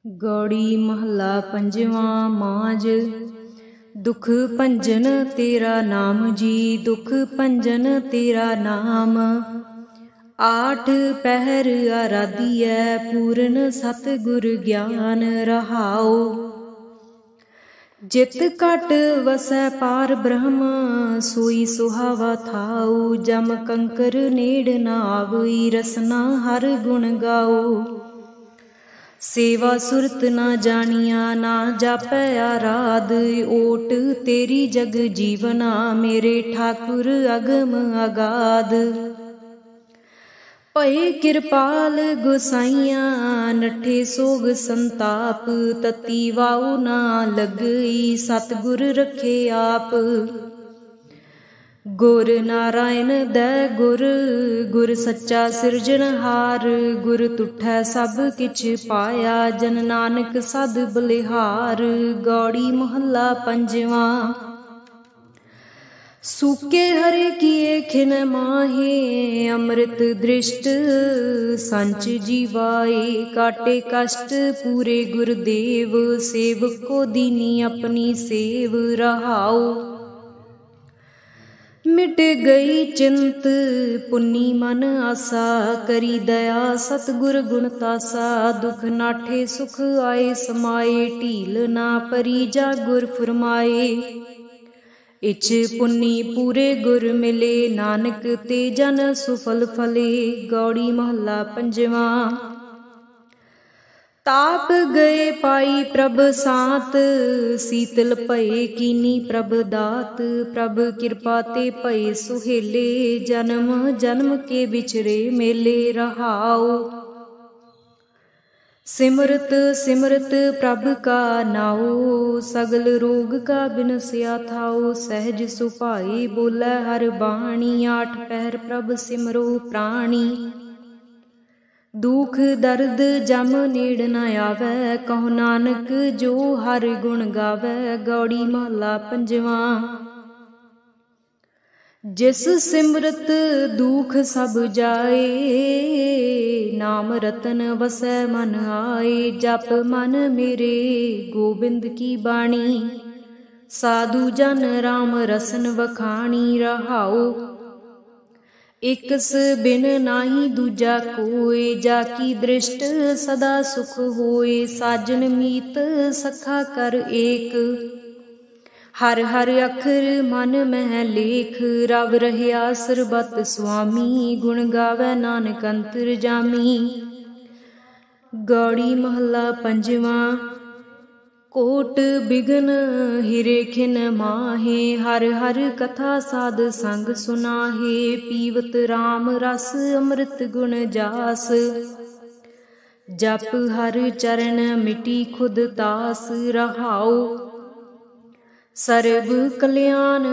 गौड़ी महला पंजवां मांझ। दुख भंजन तेरा नाम जी, दुख भंजन तेरा नाम। आठ पहर आराधियै पूर्ण सतगुर ज्ञान रहाओ। जित घट वसै पार ब्रह्म, सोई सुहावा थाऊ। जम कंकर नेड़ न आवई, रसना हर गुण गाओ। सेवा सुरत ना जानिया, ना जापै आराध। ओट तेरी जग जीवना, मेरे ठाकुर अगम अगाध। भये किरपाल गोसाइया, नठे सोग संताप। तती वाऊ ना लगई, सतगुर रखे आप। गुर नारायण दै गुर, गुर सच्चा सिरजनहार। गुर तुठै सब किछ पाया, जन नानक सद बलिहार। गौड़ी महला पंजवां। सूके हरे किए खिन माहे, अमृत दृष्ट संच जीवाए। काटे कष्ट पूरे गुरदेव, सेवक को दीनी अपनी सेव रहाओ। मिट गई चिंत पुन्नी मन आसा, करी दया सतगुर गुण तासा। दुख नाठे सुख आए समाए, ढील ना परी जा गुर फरमाए। इच पुन्नी पूरे गुर मिले, नानक ते जन सुफल फले। गौड़ी महला पंजवां। ताप गए पाई प्रभ सांत, सीतल भये कीनी प्रभ दात। प्रभ कृपा ते भये सुहेले, जन्म जन्म के बिछरे मेले रहाओ। सिमरत सिमरत प्रभ का नाओ, सगल रोग का बिनस्या थाओ। सहज सुभाए बोलै हर बाणी, आठ पहर प्रभ सिमरो प्राणी। दुख दर्द जम नेड़ न आवै, कहो नानक जो हर गुण गावै। गौड़ी महला पंजवां। जिस सिमरत दुख सब जाए, नाम रतन वसै मन आए। जप मन मेरे गोबिंद की बाणी, साधु जन राम रसन वखाणी रहाओ। एकस बिन नाही दूजा कोय, जाकी दृष्ट सदा सुख होए। साजन मीत सखा कर एक, हर हर अखर मन मह लेख। रव रहया सरबत स्वामी, गुण गावै नानक अंतरजामी। गौड़ी महला पंजवां। कोट बिघन हिरे खिन माहे, हर हर कथा साध संग सुनाहे। पीवत राम रस अमृत गुण जास, जप हर चरण मिटी खुद तास रहाओ। सर्ब कल्याण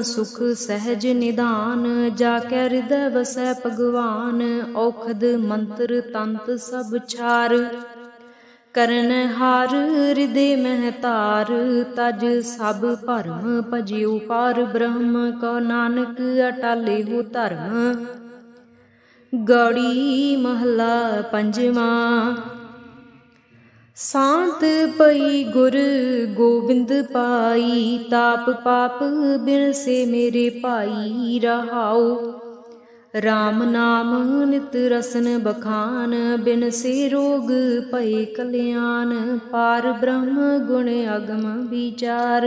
सुख सहज निधान, जाकै हृदय वसै भगवान। औखद मंत्र तंत सब छार, करन हार हृदय मह तार। तज सब भरम भजियो पार ब्रह्म, कहो नानक अटाले हो धर्म। गौड़ी महला पंजवां। सांत पई गुर गोबिंद पाई, ताप पाप बिन से मेरे भाई रहाओ। राम नाम नित रसन बखान, बिन से रोग भये कल्याण। पार ब्रह्म गुण अगम विचार,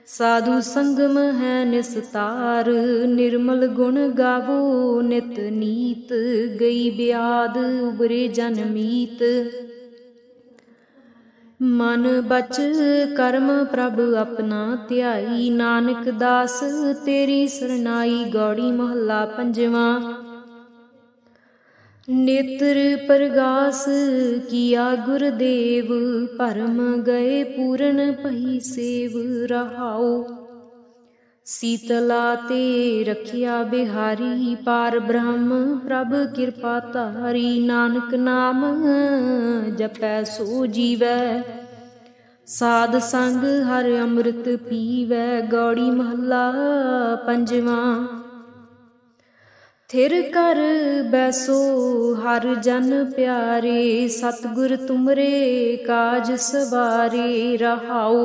साधु संगम है निस्तार। निर्मल गुण गावो नित नीत, गई ब्याद उबरे जन मीत। मन बच कर्म प्रभ अपना ध्याई, नानक दास तेरी सरनाई। गौड़ी महला पंजवां। नेत्र प्रगास किया गुरदेव, भरम गए पूर्ण पही सेव रहाओ। सीतला ते रखिया बिहारी, पार ब्रह्म प्रभ कृपा तारी। नानक नाम जपै सो जीवै, साध संग हर अमृत पीवै। गौड़ी महला पंजवां। थिर कर बैसो हर जन प्यारे, सतगुर तुमरे काज सवारे। रहाओ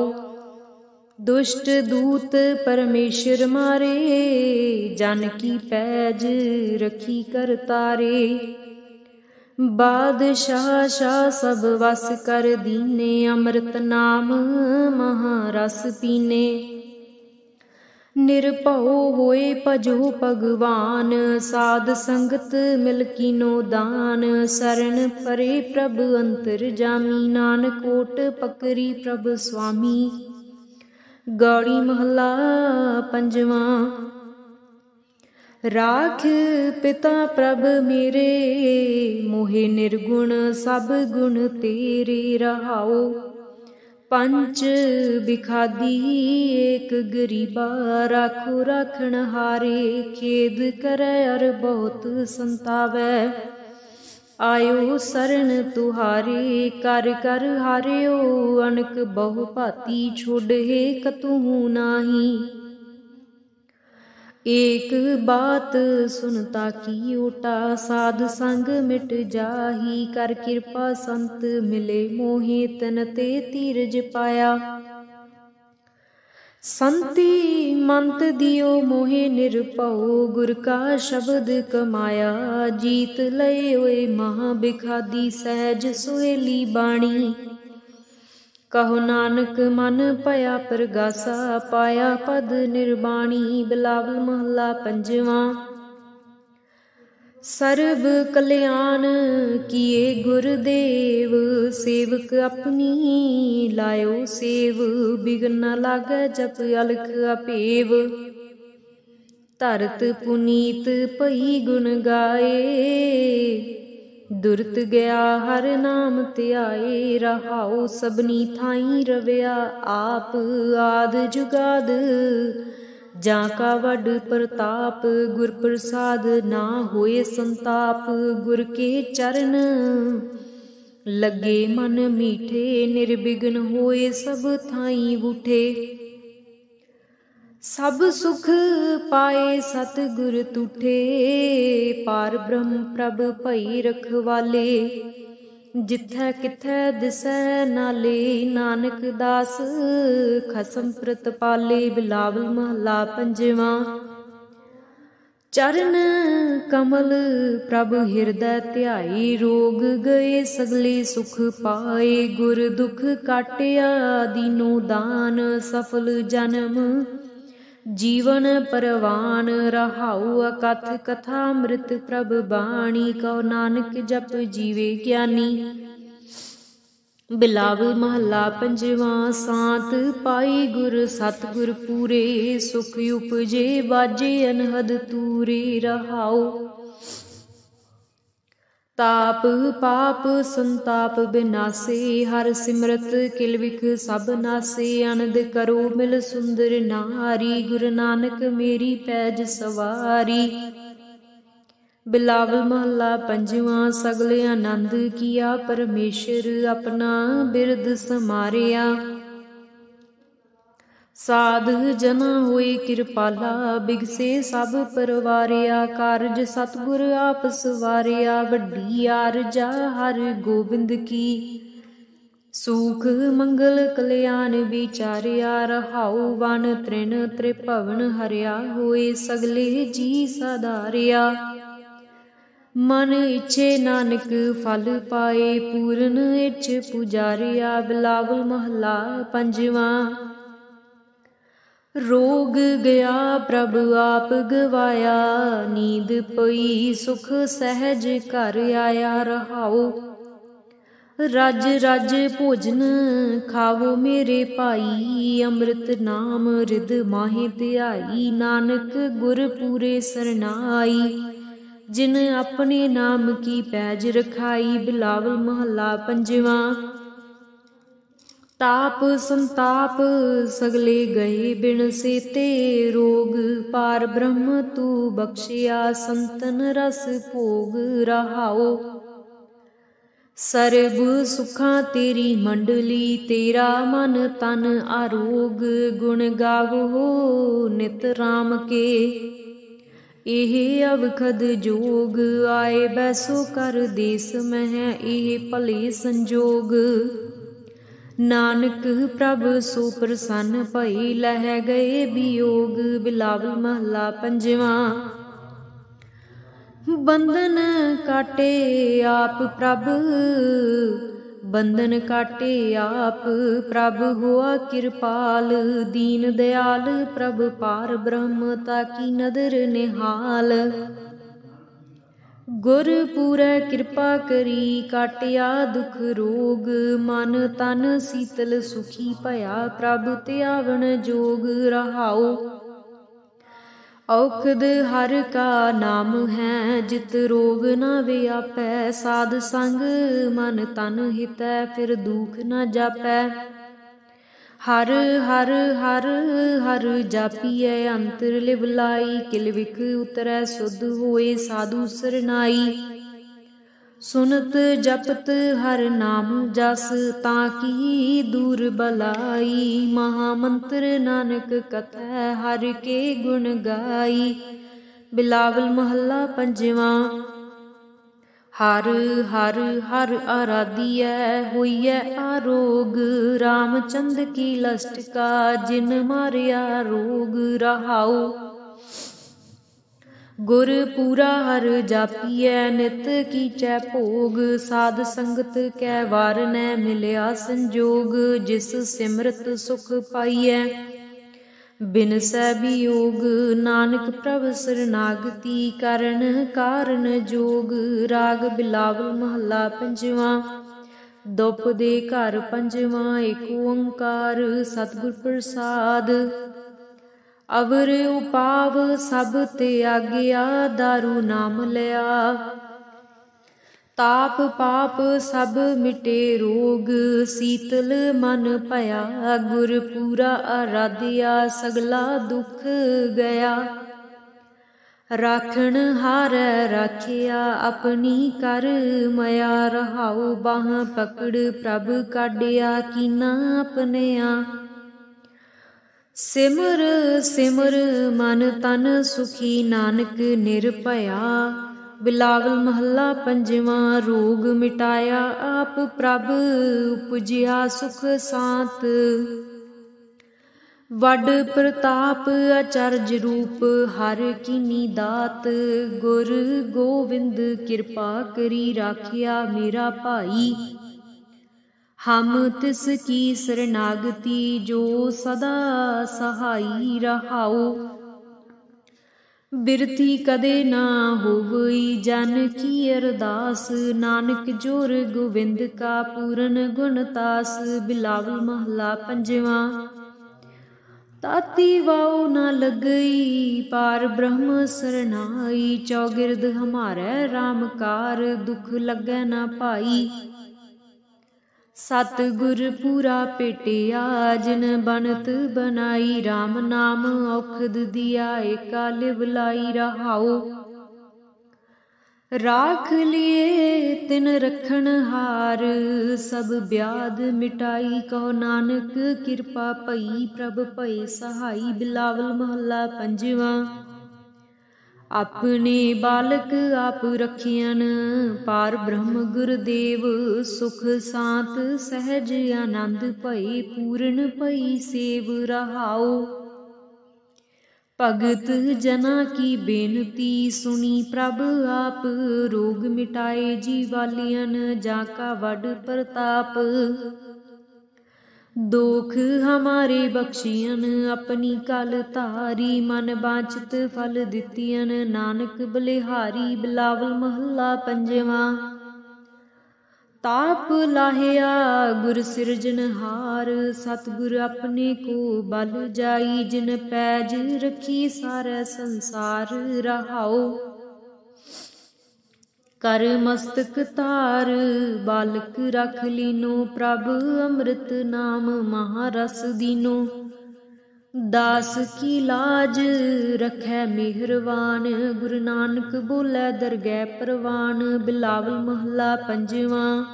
दुष्ट दूत परमेश्वर मारे, जन की पैज रखी कर तारे। बादशाह शाह सब वस कर दीने, अमृत नाम महारस पीने। निरभउ होए भजो भगवान, साध संगत मिल कीनो दान। शरण परे प्रभ अंतर जामी, नानक ओट पकरी प्रभ स्वामी। गौड़ी महला पंजवा। राख पिता प्रभ मेरे, मोहे निर्गुण सब गुण तेरे। रहाओ पंच बिखादी एक गरीबा, राखो राखण हारे। खेद करे अर बहुत संतावै, आयो शरण तुहारे। कर कर हारियो अनक बहु भांति, छोड़े कतहु नाही। एक बात सुनता की ओटा, साध संग मिट जाही। कर कृपा संत मिले मोहे, तन ते धीरज पाया। संति मंत दियो मोहे निरभउ, गुर का शब्द कमाया। जीत लए ओए महा बिखादी, सहज सुहेली बाणी। कहो नानक मन पया परगासा, पाया पद निर्वाणी। बिलावल महला पंजवा। सर्व कल्याण किए गुरुदेव, सेवक अपनी लायो सेव। बिघन न लागै जप अलख अपेव, धरत पुनीत भई गुण गाए। दुरत गया हर नाम ध्याए। रहाओ सबनी थाई रविया आप, आद जुगाद जां का वड प्रताप। गुर प्रसाद ना होए संताप, गुर के चरण लगे मन मीठे। निर्विघ्न होए सब थाई उठे, सब सुख पाए सतगुर तुठे। पार ब्रह्म प्रभ भई रखवाले, जिथै किथै दिसै नाले। नानक दास खसम प्रतपाले। बिलावल महला पंजवा। चरण कमल प्रभ हृदय ध्याई, रोग गए सगले सुख पाए। गुर दुख काटिया दीनो दान, सफल जन्म जीवन परवान। रहाउ अकथ कथा अमृत प्रभ बाणी, कहो नानक जप जीवे ज्ञानी। बिलावल महला पंजवा। सांत पाई गुर सतगुर पूरे, सुख उपजे बाजे अनहद तूरे। रहाउ ताप पाप संताप बिनासे, हर सिमरत किल विख सब नासे। आनंद करो मिल सुंदर नारी, गुरु नानक मेरी पैज सवारी। बिलावल महला पंजवा। सगले आनंद किया परमेश्वर, अपना बिरद समारिया। साध जना होए कृपाला, बिगसे सब परवारिया। कारज सतगुर आप सवारिया, वड्डी आरजा हर गोबिंद की। सुख मंगल कल्याण विचारिया। रहाउ वन तृण त्रिभवन हरिया, होए सगले जी साधारिया। मन इच्छे नानक फल पाए, पूरन इच्छ पुजारिया। बिलावल महला पंजवा। रोग गया प्रभ आप गवाया, नींद पई सुख सहज घर आया। रहाओ रज रज भोजन खावो मेरे भाई, अमृत नाम रिद माहे ध्याई। नानक गुर पूरे सरनाई, जिन अपने नाम की पैज रखाई। बिलावल महला पंजवा। ताप संताप सगले गए बिन सेते, रोग पार ब्रह्म तू बख्शिया। संतन रस भोग रहाओ, सर्ब सुखां तेरी मंडली। तेरा मन तन आरोग, गुण गावो नित राम के। ਇਹ ਅਵਖਦ ਜੋਗ ਆਏ ਬੈਸੋ ਕਰ ਦੇਸ ਮਹਿ ਇਹ ਭਲੇ ਸੰਜੋਗ। ਨਾਨਕ ਪ੍ਰਭ ਸੋ ਪ੍ਰਸੰਨ ਭਈ ਲਹਿ ਗਏ ਬਿਯੋਗ। ਬਿਲਾਵਲ ਮਹੱਲਾ ਪੰਜਵਾਂ। ਬੰਧਨ ਕਾਟੇ ਆਪ ਪ੍ਰਭ ਬੰਧਨ ਕਾਟੇ ਆਪ ਪ੍ਰਭ ਹੋਆ ਕਿਰਪਾਲ। ਦੀਨ ਦਿਆਲ ਪ੍ਰਭ ਪਾਰ ਬ੍ਰਹਮ ਤਾਕੀ ਨਦਰ ਨਿਹਾਲ। ਗੁਰ ਪੂਰੈ ਕਿਰਪਾ ਕਰੀ ਕਾਟਿਆ ਦੁਖ ਰੋਗ। ਮਨ ਤਨ ਸੀਤਲ ਸੁਖੀ ਭਇਆ ਪ੍ਰਭ ਧਿਆਵਣ ਜੋਗ। ਰਹਾਉ ਔਖਦ ਹਰ ਕਾ ਨਾਮ ਹੈ ਜਿਤ ਰੋਗ ਨਾ ਵਿਆਪੈ। ਸਾਧ ਸੰਗ ਮਨ ਤਨ ਹਿਤੈ ਫਿਰ ਦੁਖ ਨਾ ਜਾਪੈ। ਹਰ ਹਰ ਹਰ ਹਰ ਜਾਪੀਐ ਅੰਤਰ ਲਿਵ ਲਾਈ। ਕਿਲ ਵਿਖ ਉਤਰੈ ਸੁਧ ਹੋਏ ਸਾਧੂ ਸਰਨਾਈ। ਸੁਨਤ ਜਪਤ ਹਰ ਨਾਮ ਜਸ ਤਾਂ ਕੀ ਦੂਰ ਬਲਾਈ। ਮਹਾ ਮੰਤਰ ਨਾਨਕ ਕਥੈ ਹਰ ਕੇ ਗੁਣ ਗਾਈ। ਬਿਲਾਵਲ ਮਹੱਲਾ ਪੰਜਵਾਂ। ਹਰ ਹਰ ਹਰ ਆਰਾਧੀਐ ਹੋਈਐ ਆਰੋਗ। ਰਾਮਚੰਦ ਕੀ ਲਸਟ ਕਾ ਜਿਨ ਮਾਰਿਆ ਰੋਗ। ਰਹਾਉ ਗੁਰ ਪੂਰਾ ਹਰ ਜਾਪੀਐ ਨਿਤ ਕੀਚੈ ਭੋਗ। ਸਾਧ ਸੰਗਤ ਕੈ ਵਾਰ ਨੈ ਮਿਲਿਆ ਸੰਜੋਗ। ਜਿਸ ਸਿਮਰਤ ਸੁਖ ਪਾਈਐ ਬਿਨਸੈ ਬਿਯੋਗ। ਨਾਨਕ ਪ੍ਰਭ ਸਰਨਾਗਤੀ ਕਰਨ ਕਾਰਨ ਜੋਗ। ਰਾਗ ਬਿਲਾਵਲ ਮਹੱਲਾ ਪੰਜਵਾਂ। ਦੁਪ ਦੇ ਘਰ ਪੰਜਵਾਂ। ਏਕ ਓੰਕਾਰ ਸਤਿਗੁਰ ਪ੍ਰਸਾਦ। ਅਵਰ ਉਪਾਵ ਸਭ ਤਿਆਗਿਆ ਦਾਰੂ ਨਾਮ ਲਿਆ। ਤਾਪ ਪਾਪ ਸਭ ਮਿਟੇ ਰੋਗ ਸੀਤਲ ਮਨ ਭਇਆ। ਗੁਰ ਪੂਰਾ ਆਰਾਧਿਆ ਸਗਲਾ ਦੁਖ ਗਿਆ। ਰਾਖਣ ਹਾਰੈ ਰਾਖਿਆ ਆਪਣੀ ਕਰ ਮਇਆ। ਰਹਾਉ ਬਾਹ ਪਕੜ ਪ੍ਰਭ ਕਾਢਿਆ ਕੀਨਾ ਆਪਣਿਆ। ਸਿਮਰ ਸਿਮਰ ਮਨ ਤਨ ਸੁਖੀ ਨਾਨਕ ਨਿਰਭਇਆ। ਬਿਲਾਵਲ ਮਹੱਲਾ ਪੰਜਵਾਂ। ਰੋਗ ਮਿਟਾਇਆ ਆਪ ਪ੍ਰਭ ਉਪਜਿਆ ਸੁਖ ਸਾਂਤ। ਵੱਡ ਪ੍ਰਤਾਪ ਅਚਰਜ ਰੂਪ ਹਰ ਕੀਨੀ ਦਾਤ। ਗੁਰ ਗੋਬਿੰਦ ਕਿਰਪਾ ਕਰੀ ਰਾਖਿਆ ਮੇਰਾ ਭਾਈ। ਹਮ ਤਿਸ ਕੀ ਸਰਨਾਗਤੀ ਜੋ ਸਦਾ ਸਹਾਈ। ਰਹਾਉ ਬਿਰਥੀ ਕਦੇ ਨਾ ਹੋਵਈ ਜਨ ਕੀ ਅਰਦਾਸ। ਨਾਨਕ ਜੋਰ ਗੋਬਿੰਦ ਕਾ ਪੂਰਨ ਗੁਣ ਤਾਸ। ਬਿਲਾਵਲ ਮਹੱਲਾ ਪੰਜਵਾਂ। ਤਾਤੀ ਵਾਉ ਨਾ ਲੱਗਈ ਪਾਰ ਬ੍ਰਹਮ ਸਰਨਾਈ। ਚੌਗਿਰਦ ਹਮਾਰੈ ਰਾਮ ਕਾਰ ਦੁਖ ਲੱਗੈ ਨਾ ਭਾਈ। ਸਤਿਗੁਰ ਪੂਰਾ ਭੇਟਿਆ ਜਿਨ ਬਣਤ ਬਣਾਈ। ਰਾਮ ਨਾਮ ਔਖਦ ਦੀਆ ਏਕਾ ਲਿਵ ਲਾਈ। ਰਹਾਉ ਰਾਖ ਲਿਏ ਤਿਨ ਰਖਣ ਹਾਰ ਸਭ ਬਿਆਦ ਮਿਟਾਈ। ਕਹੋ ਨਾਨਕ ਕਿਰਪਾ ਭਈ ਪ੍ਰਭ ਭਏ ਸਹਾਈ। ਬਿਲਾਵਲ ਮਹੱਲਾ ਪੰਜਵਾਂ। ਆਪਣੇ ਬਾਲਕ ਆਪ ਰਖਿਅਨ ਪਾਰ ਬ੍ਰਹਮ ਗੁਰਦੇਵ। ਸੁਖ ਸਾਂਤ ਸਹਿਜ ਆਨੰਦ ਭਈ ਪੂਰਨ ਭਈ ਸੇਵ। ਰਹਾਉ ਭਗਤ ਜਨਾ ਕੀ ਬੇਨਤੀ ਸੁਣੀ ਪ੍ਰਭ ਆਪ। ਰੋਗ ਮਿਟਾਏ ਜੀਵਾਲੀਅਨ ਜਾਂ ਕਾ ਵੱਡ ਪ੍ਰਤਾਪ। ਦੋਖ ਹਮਾਰੇ ਬਖਸ਼ੀਅਨ ਆਪਣੀ ਕਲ ਧਾਰੀ। ਮਨ ਬਾਂਛਤ ਫਲ ਦਿੱਤੀਅਨ ਨਾਨਕ ਬਲਿਹਾਰੀ। ਬਿਲਾਵਲ ਮਹੱਲਾ ਪੰਜਵਾਂ। ਤਾਪ ਲਾਹਿਆ ਗੁਰ ਸਿਰਜਨਹਾਰ ਸਤਿਗੁਰ ਆਪਣੇ ਕੋ ਬਲ ਜਾਈ। ਜਿਨ ਪੈਜ ਰਖੀ ਸਾਰੇ ਸੰਸਾਰ। ਰਹਾਉ ਕਰ ਮਸਤਕ ਧਾਰ ਬਾਲਕ ਰਖ ਲੀਨੋ। ਪ੍ਰਭ ਅੰਮ੍ਰਿਤ ਨਾਮ ਮਹਾਰਸ ਦੀਨੋ। ਦਾਸ ਕੀ ਲਾਜ ਰਖੈ ਮਿਹਰਵਾਨ। ਗੁਰੂ ਨਾਨਕ ਬੋਲੇ ਦਰਗਹਿ ਪ੍ਰਵਾਨ। ਬਿਲਾਵਲ ਮਹੱਲਾ ਪੰਜਵਾਂ।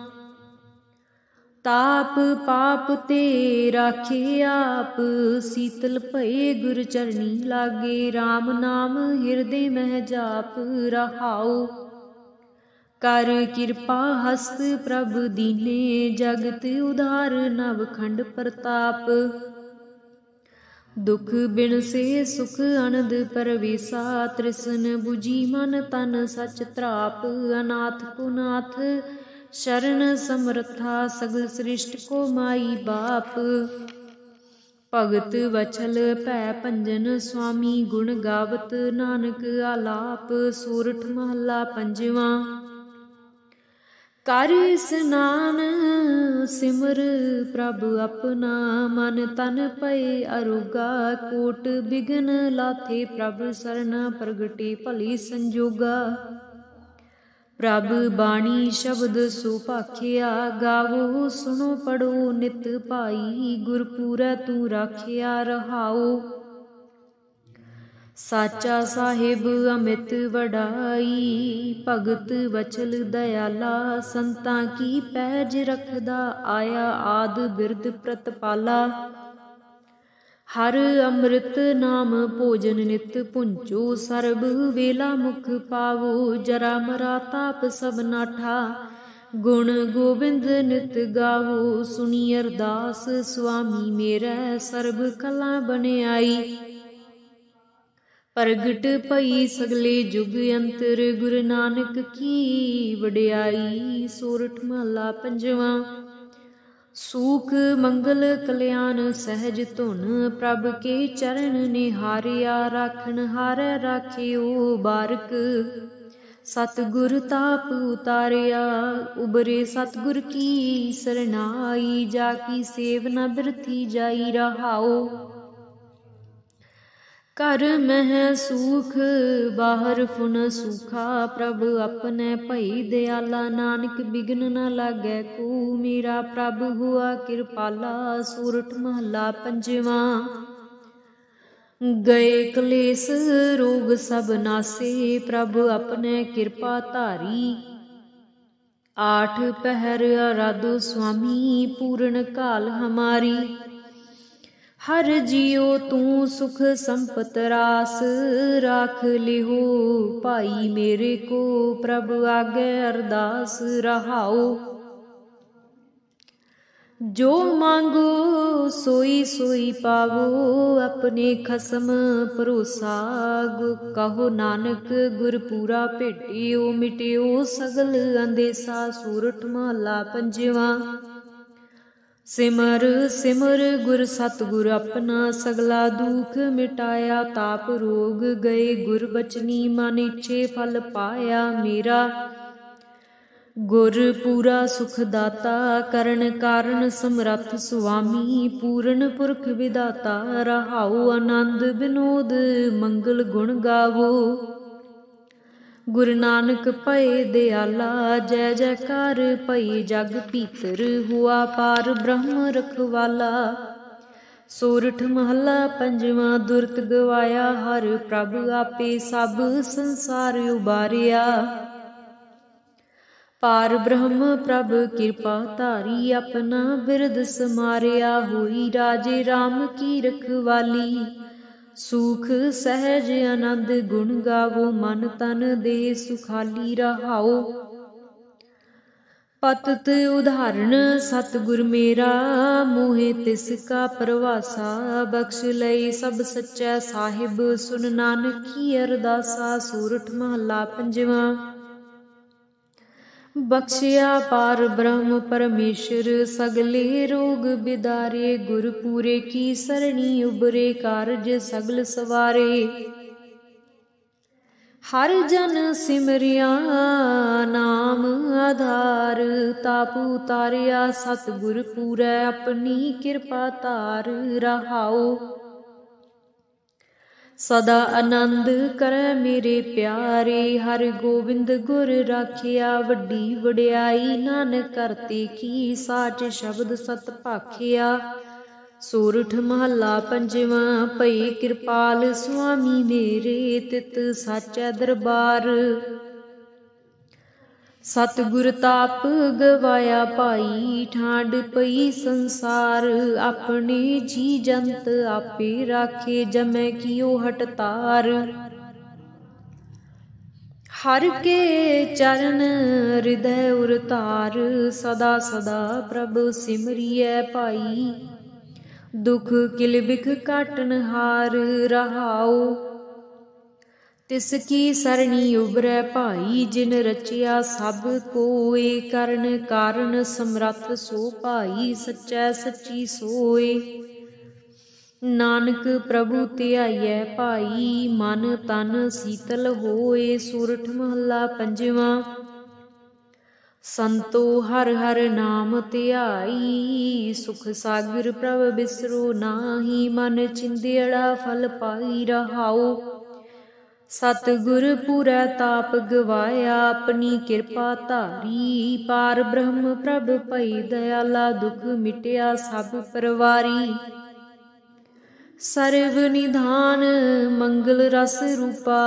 ताप पाप ते राखे आप, शीतल भये गुर चरनी लागे। राम नाम हृदय मह जाप, रहाओ कर कृपा हस्त प्रभ दीने। जगत उधार नवखंड प्रताप, दुख बिन से सुख अनद परवेसा। तृष्ण बुझी मन तन सच त्राप, अनाथ को नाथ शरण समर्था। सगल सृष्टि को माई बाप, भगत वचल भै भंजन। स्वामी गुण गावत नानक आलाप। सोरठ महला पंजवा। कर स्नान सिमर प्रभ अपना, मन तन पए अरोगा। कोट बिघन लाथे प्रभ सरना, प्रगटे भली संजोगा। प्रभ बाणी शब्द सुभाखिया, गावो सुनो पढ़ो नित भाई। गुरपुरै तू राखिया, रहाओ साचा साहिब अमित वडाई। भगत वचल दयाला, संतां की पैज रखदा। आया आद बिरद प्रतपाला, हर अमृत नाम भोजन नित पुंचो। सर्ब वेला मुख पावो, जरा मरा ताप सब नाठा। गुण गोबिंद नित गावो, सुनी अरदास स्वामी मेरै। सर्ब कला बनियाई, प्रगट भई सगले जुग अंतर। गुरु नानक की वडियाई। सोरठ महला पंजवा। सूख मंगल कल्याण सहज धुन, प्रभ के चरण निहारिया। राखन हारै राखियो बारक, सतगुर ताप उतारिया। उबरे सतगुर की सरनाई, जाकी सेव न बिरथी जाई। रहाओ घर मह सूख बाहर फुन सूखा। प्रभ अपने भई दयाला, नानक बिघन न लागै को। मेरा प्रभ हुआ कृपाला। सोरठ महला पंजवा। गए कलेस रोग सब नासे, प्रभ अपने कृपा धारी। आठ पहर आराधो स्वामी, पूर्ण काल हमारी। हर जियो तू सुख संपत रास, राख लिहो भाई मेरे को। प्रभ आगे अरदास, रहाओ जो मांगो सोई सोई पावो। अपने खसम भरोसा, कहो नानक गुर पूरा भेटियो। मिटियो सगल अंदेसा। सोरठ महला पंजवा। सिमर सिमर गुर सतगुर अपना, सगला दुख मिटाया। ताप रोग गए गुर बचनी, मन इच्छे फल पाया। मेरा गुर पूरा सुख दाता, करण कारण समरथ स्वामी। पूर्ण पुरख विदाता, रहाओ आनंद विनोद मंगल गुण गावो। गुरु नानक भये दयाला, जय जयकार भई जग भीतर। हुआ पार ब्रह्म रखवाला। सोरठ महला पंजवा। दुरत गवाया हर प्रभ आपे, सब संसार उबारिया। पार ब्रह्म प्रभ कृपा धारी, अपना बिरद समारिया। हुई राजे राम की रखवाली, सुख सहज आनंद गुण गावो। मन तन देह सुखाली। रहाओ पतत उदाहरण सतगुर मेरा, मोहे तिसका परवासा। बख्श लई सब सच्चै साहिब, सुन नानक की अरदासा। सोरठ महला पंजवा। बख्शिया पार ब्रह्म परमेश्वर, सगले रोग बिदारे। गुर पूरे की सरणी उबरे, कारज सगल सवारे। हर जन सिमरिया नाम आधार, ताप उतारिया सतगुर पूरै। अपनी कृपा धार। रहाओ सदा आनंद करे मेरे प्यारे। हर गोविंद गुर राखिया, वड्डी वड्याई नानक करते की। साच शब्द सत भाखिया। सोरठ महला पंजवा। भई कृपाल स्वामी मेरे, तित साचै दरबार। सतगुर ताप गवाया पाई, ठांड पई संसार। अपने जी जंत आपे राखे, जमै कियो हटतार। हर के चरण हृदय उरतार, सदा सदा प्रभु सिमरिय पाई। दुख किल बिख काटन हार रहाओ, तिसकी सरणी उबरै भाई। जिन रचिया सब कोय, करन कारण समरथ सो भाई। सच्चै सच्ची सोय, नानक प्रभु ध्याइयै भाई। मन तन शीतल होए। सोरठ महला पंजवां। संतो हर हर नाम ध्याई, सुख सागर प्रभ बिसरो नाहि। मन चिंदियड़ा फल पाई रहाओ, सतगुर पूरै ताप गवाया। अपनी किरपा धारी, पार ब्रह्म प्रभ भई दयाला। दुख मिटिया सब परवारी, सर्व निधान मंगल रस रूपा।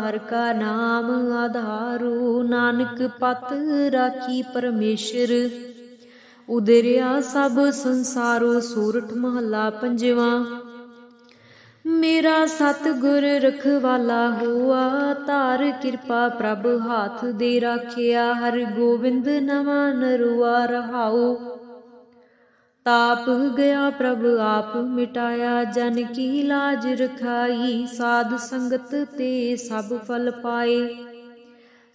हर का नाम आधारो, नानक पत राखी परमेश्वर। उदरिया सब संसारो। सोरठ महला पंजवां। मेरा सतगुर रखवाला होआ, तार किरपा प्रभ हाथ दे राखिया। हर गोविंद नवा नरुआ रहाओ, ताप गया प्रभ आप मिटाया। जन की लाज रखाई, साध संगत ते सब फल पाए।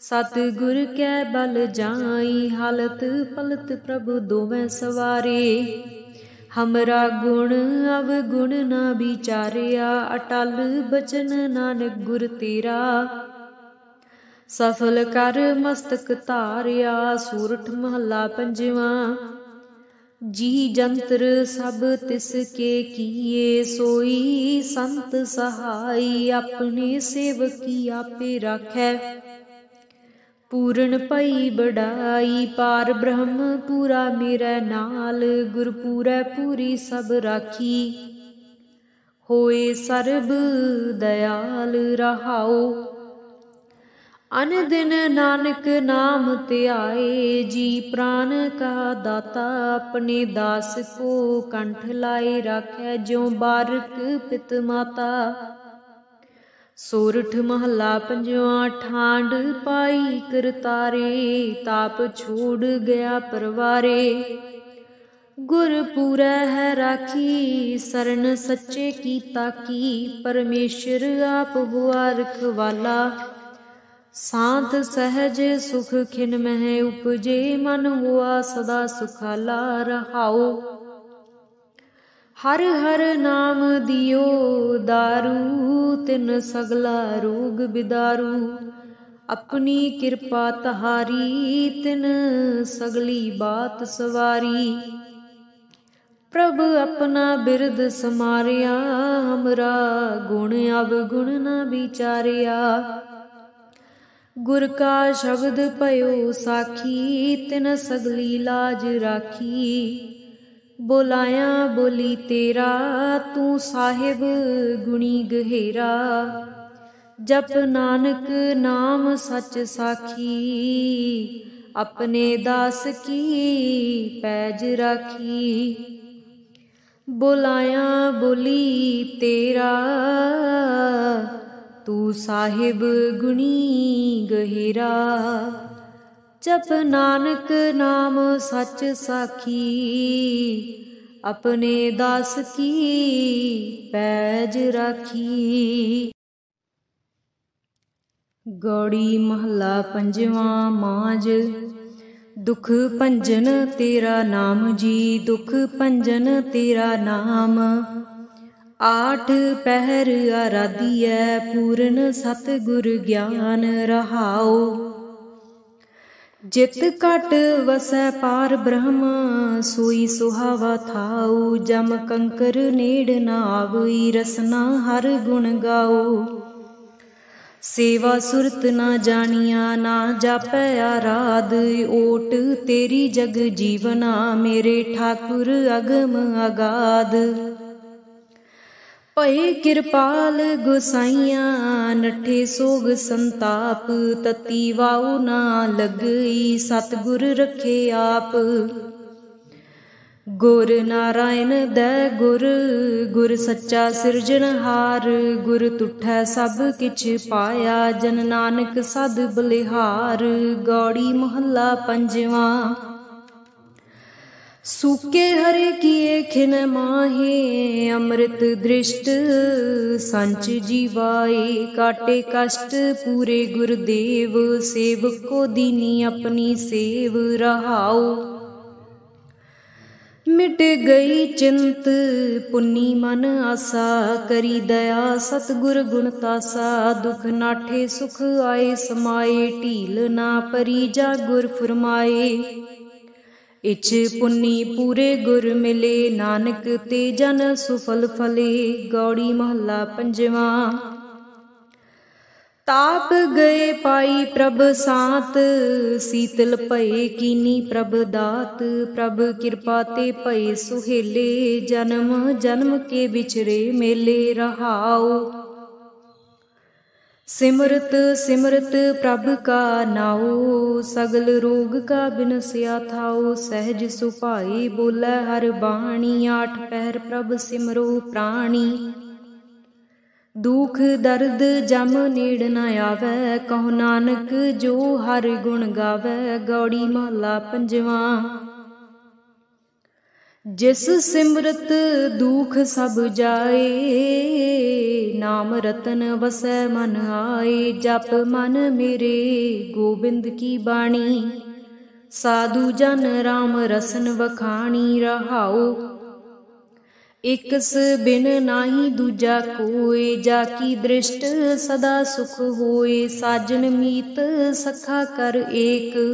सतगुर कै बल जाई, हालत पलत प्रभु दोवें सवारे। हमरा गुण अवगुण न विचारिया, अटल बचन नानक गुर तेरा। सफल कर मस्तक धारिया। सोरठ महला पंजवां। जी जंतर सब तिसके किए, सोई संत सहाई। अपने सेवकी आपे राखै, पूरन पई बड़ाई। पार ब्रह्म पूरा मेरे नाल, गुर पूरै पूरी सब राखी। होए सर्ब दयाल रहाओ, अन दिन नानक नाम ध्याए। जी प्राण का दाता, अपने दास को कंठ लाए राखै। ज्यों बारक पित माता। सोरठ महला पंजवां। ठांड पाई करतारे, ताप छोड़ गया परवारे। गुर पूरै है राखी, सरन सच्चे की ताकी। परमेश्वर आप हुआ रखवाला, शांत सहज सुख खिन मह उपजे। मन हुआ सदा सुखाला रहाओ, हर हर नाम दियो दारू। तिन सगला रोग बिदारू, अपनी कृपा तहारी। तिन सगली बात सवारी। प्रभ अपना बिरद समारिया, हमरा गुण अवगुण न विचारिया। गुर का शब्द पयो साखी, तिन सगली लाज राखी। बोलाया बोली तेरा, तू साहिब गुणी गहेरा। जप नानक नाम सच साखी, अपने दास की पैज राखी। बोलाया बोली तेरा, तू साहिब गुणी गहिरा। जप नानक नाम सच साखी, अपने दास की पैज राखी। गौड़ी महला पंजवां। मांझ। दुख भंजन तेरा नाम जी, दुख भंजन तेरा नाम। आठ पहर आराधियै, पूर्ण सतगुर ज्ञान रहाओ। जित घट वसै पार ब्रह्म, सोई सुहावा थाऊ। जम कंकर नेड़ न आवई, रसना हर गुण गाओ। सेवा सुरत ना जानिया, ना जापै आराध। ओट तेरी जग जीवना, मेरे ठाकुर अगम अगाध। ਭਏ ਕਿਰਪਾਲ ਗੁਸਾਈਆਂ ਨੱਠੇ ਸੋਗ ਸੰਤਾਪ ਤਤੀ ਵਾਉ ਨਾ ਲੱਗਈ ਸਤਿਗੁਰ ਰੱਖੇ ਆਪ। ਗੁਰ ਨਾਰਾਇਣ ਦੈ ਗੁਰ ਗੁਰ ਸੱਚਾ ਸਿਰਜਣਹਾਰ ਗੁਰ ਤੁਠੈ ਸਭ ਕਿਛ ਪਾਇਆ ਜਨ ਨਾਨਕ ਸਦ ਬਲਿਹਾਰ। ਗੌੜੀ ਮਹੱਲਾ ਪੰਜਵਾਂ। सूके हरे किए खिन माहे अमृत दृष्ट संच जीवाए काटे कष्ट पूरे गुरुदेव सेवक को दीनी अपनी सेव रहाओ। मिट गई चिंत पुन्नी मन आसा करी दया सतगुर गुण तासा दुख नाठे सुख आए समाए ढील ना परी जा गुर फरमाए। इच पुन्नी पूरे गुर मिले नानक ते जन सुफल फले। गौड़ी महला पंजवां। ताप गए पाई प्रभ सात शीतल भये कीनी प्रभ दात। प्रभ कृपा ते भये सुहेले जन्म जन्म के बिछड़े मेले रहाओ। सिमरत सिमरत प्रभ का नाओ सगल रोग का बिनस्या थाओ। सहज सुभाई बोलै हर बाणी आठ पहर प्रभ सिमरो प्राणी। दुख दर्द जम नेड़ न आवै कहो नानक जो हर गुण गावै। गौड़ी महला पंजवां। जिस सिमरत दुख सब जाए नाम रतन वसै मन आए। जप मन मेरे गोबिंद की बाणी साधु जन राम रसन वखाणी रहाओ। एकस बिन नाही दूजा कोय जाकी दृष्ट सदा सुख होए। साजन मीत सखा कर एक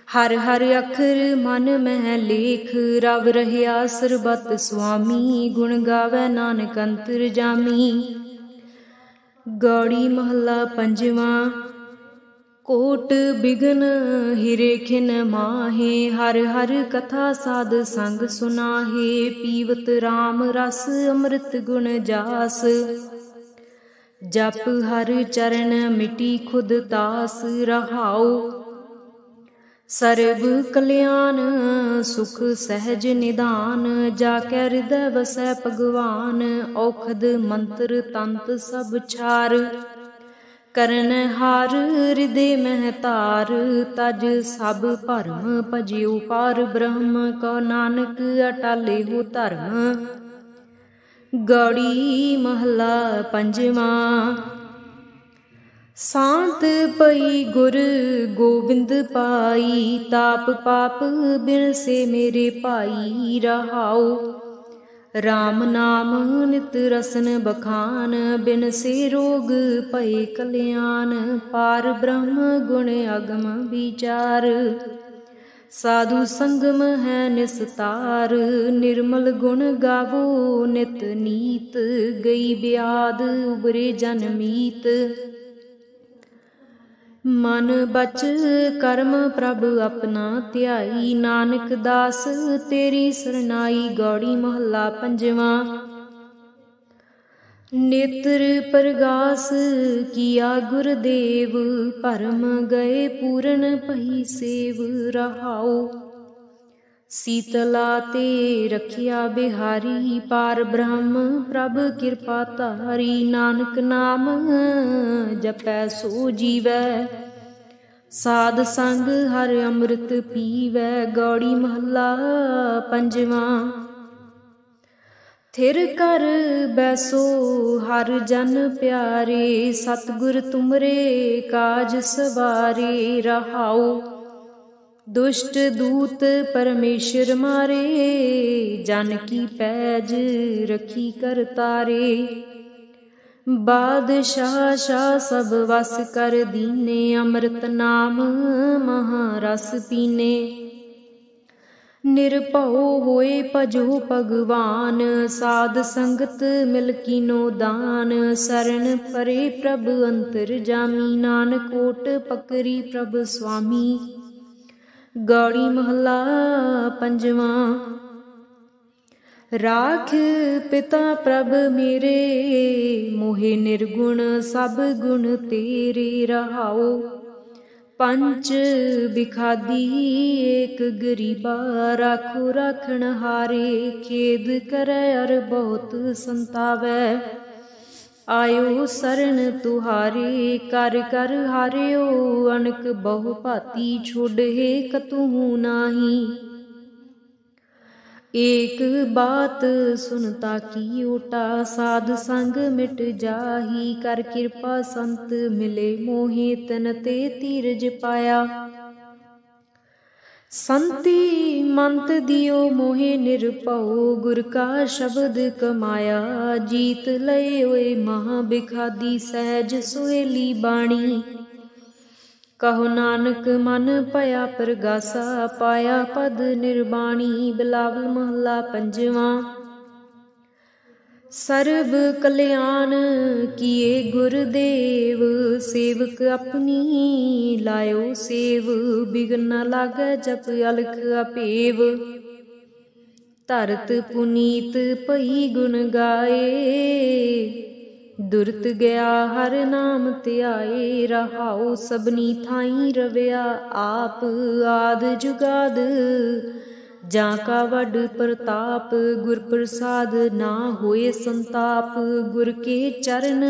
हर हर अखर मन मह लेख। रव रहया सरबत स्वामी गुण गावै नानक अंतर जामी। गौड़ी महला पंजवां। कोट बिघन हिरे खिन माहे हर हर कथा साध संग सुनाहे। पीवत राम रस अमृत गुण जास जप हर चरण मिटी खुद तास रहाओ। सर्ब कल्याण सुख सहज निदान जाकै हृदय वसै भगवान। औखद मंत्र तंत सब छार करन हार हृदय मह तार। तज सब भरम भजियो पार ब्रह्म कहो नानक अटाले हो धर्म। गौड़ी महला पंजवां। सांत पई गुर गोबिंद पाई ताप पाप बिन से मेरे भाई रहाओ। राम नाम नित रसन बखान बिन से रोग भये कल्याण। पार ब्रह्म गुण अगम विचार साधु संगम है निस्तार। निर्मल गुण गावो नित नीत गई ब्याद उबरे जन मीत। मन बच कर्म प्रभ अपना ध्याई नानक दास तेरी सरनाई। गौड़ी महला पंजवां। नेत्र प्रगास किया गुरदेव परम गए पूरन पही सेव रहाओ। शीतला ते रखिया बिहारी पार ब्रह्म प्रभ कृपा तारी। नानक नाम जपै सो जीवै साध संग हर अमृत पीवै। गौड़ी महला पंजवां। थिर कर बैसो हर जन प्यारे सतगुर तुमरे काज सवारे रहाओ। दुष्ट दूत परमेश्वर मारे जन की पैज रखी कर तारे। बादशाह शाह सब वस कर दीने अमृत नाम महारस पीने। निरभव होए भजो भगवान साध संगत मिल कीनो दान। शरण परे प्रभ अंतर जामी नानक कोट पकरी प्रभ स्वामी। गौड़ी महला पंजवां। राख पिता प्रभ मेरे, मोहे निर्गुण सब गुण तेरे रहाओ। पंच बिखादी एक गरीबा, राखो राखण हारे, खेद करे अर बहुत संतावै। आयो शरण तुहारे, कर कर हारियो, अनक बहु भांति छोड़े कतहु नाही। एक बात सुनता की ओटा, साध संग मिट जाही। कर कृपा संत मिले मोहे, तन ते धीरज पाया। संति मंत दियो मोहे निरपौ, गुर का शब्द कमाया। जीत लए ओए महा बिखादी, सहज सुहेली बाणी। कहो नानक मन पया परगासा, पाया पद निर्वाणी। बिलावल महला पंजवा। सर्ब कल्याण किए गुरदेव, सेवक अपनी लायो सेव। बिघन न लागै जप अलख अपेव, धरत पुनीत पई गुण गाए। दुरत गया हर नाम ध्याए, रहाओ सबनी थाई रविया। आप आद जुगाद जां का वड प्रताप, गुर प्रसाद ना होए संताप। गुर के चरण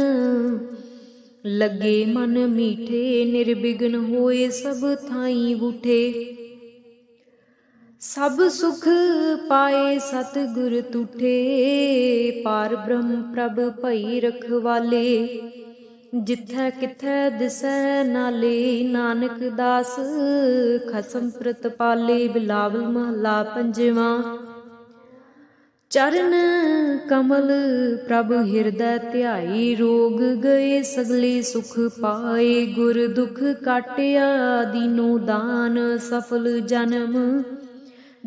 लगे मन मीठे, निर्विघ्न होए सब थाई उठे। सब सुख पाए सतगुर तुठे, पार ब्रह्म प्रभ भई रखवाले। जिथै किथै दिसै नाले, नानक दास खसम प्रतपाले। बिलावल महला पंजवा। चरण कमल प्रभ हृदय ध्याई, रोग गए सगले सुख पाए। गुर दुख काटिया दीनो दान, सफल जन्म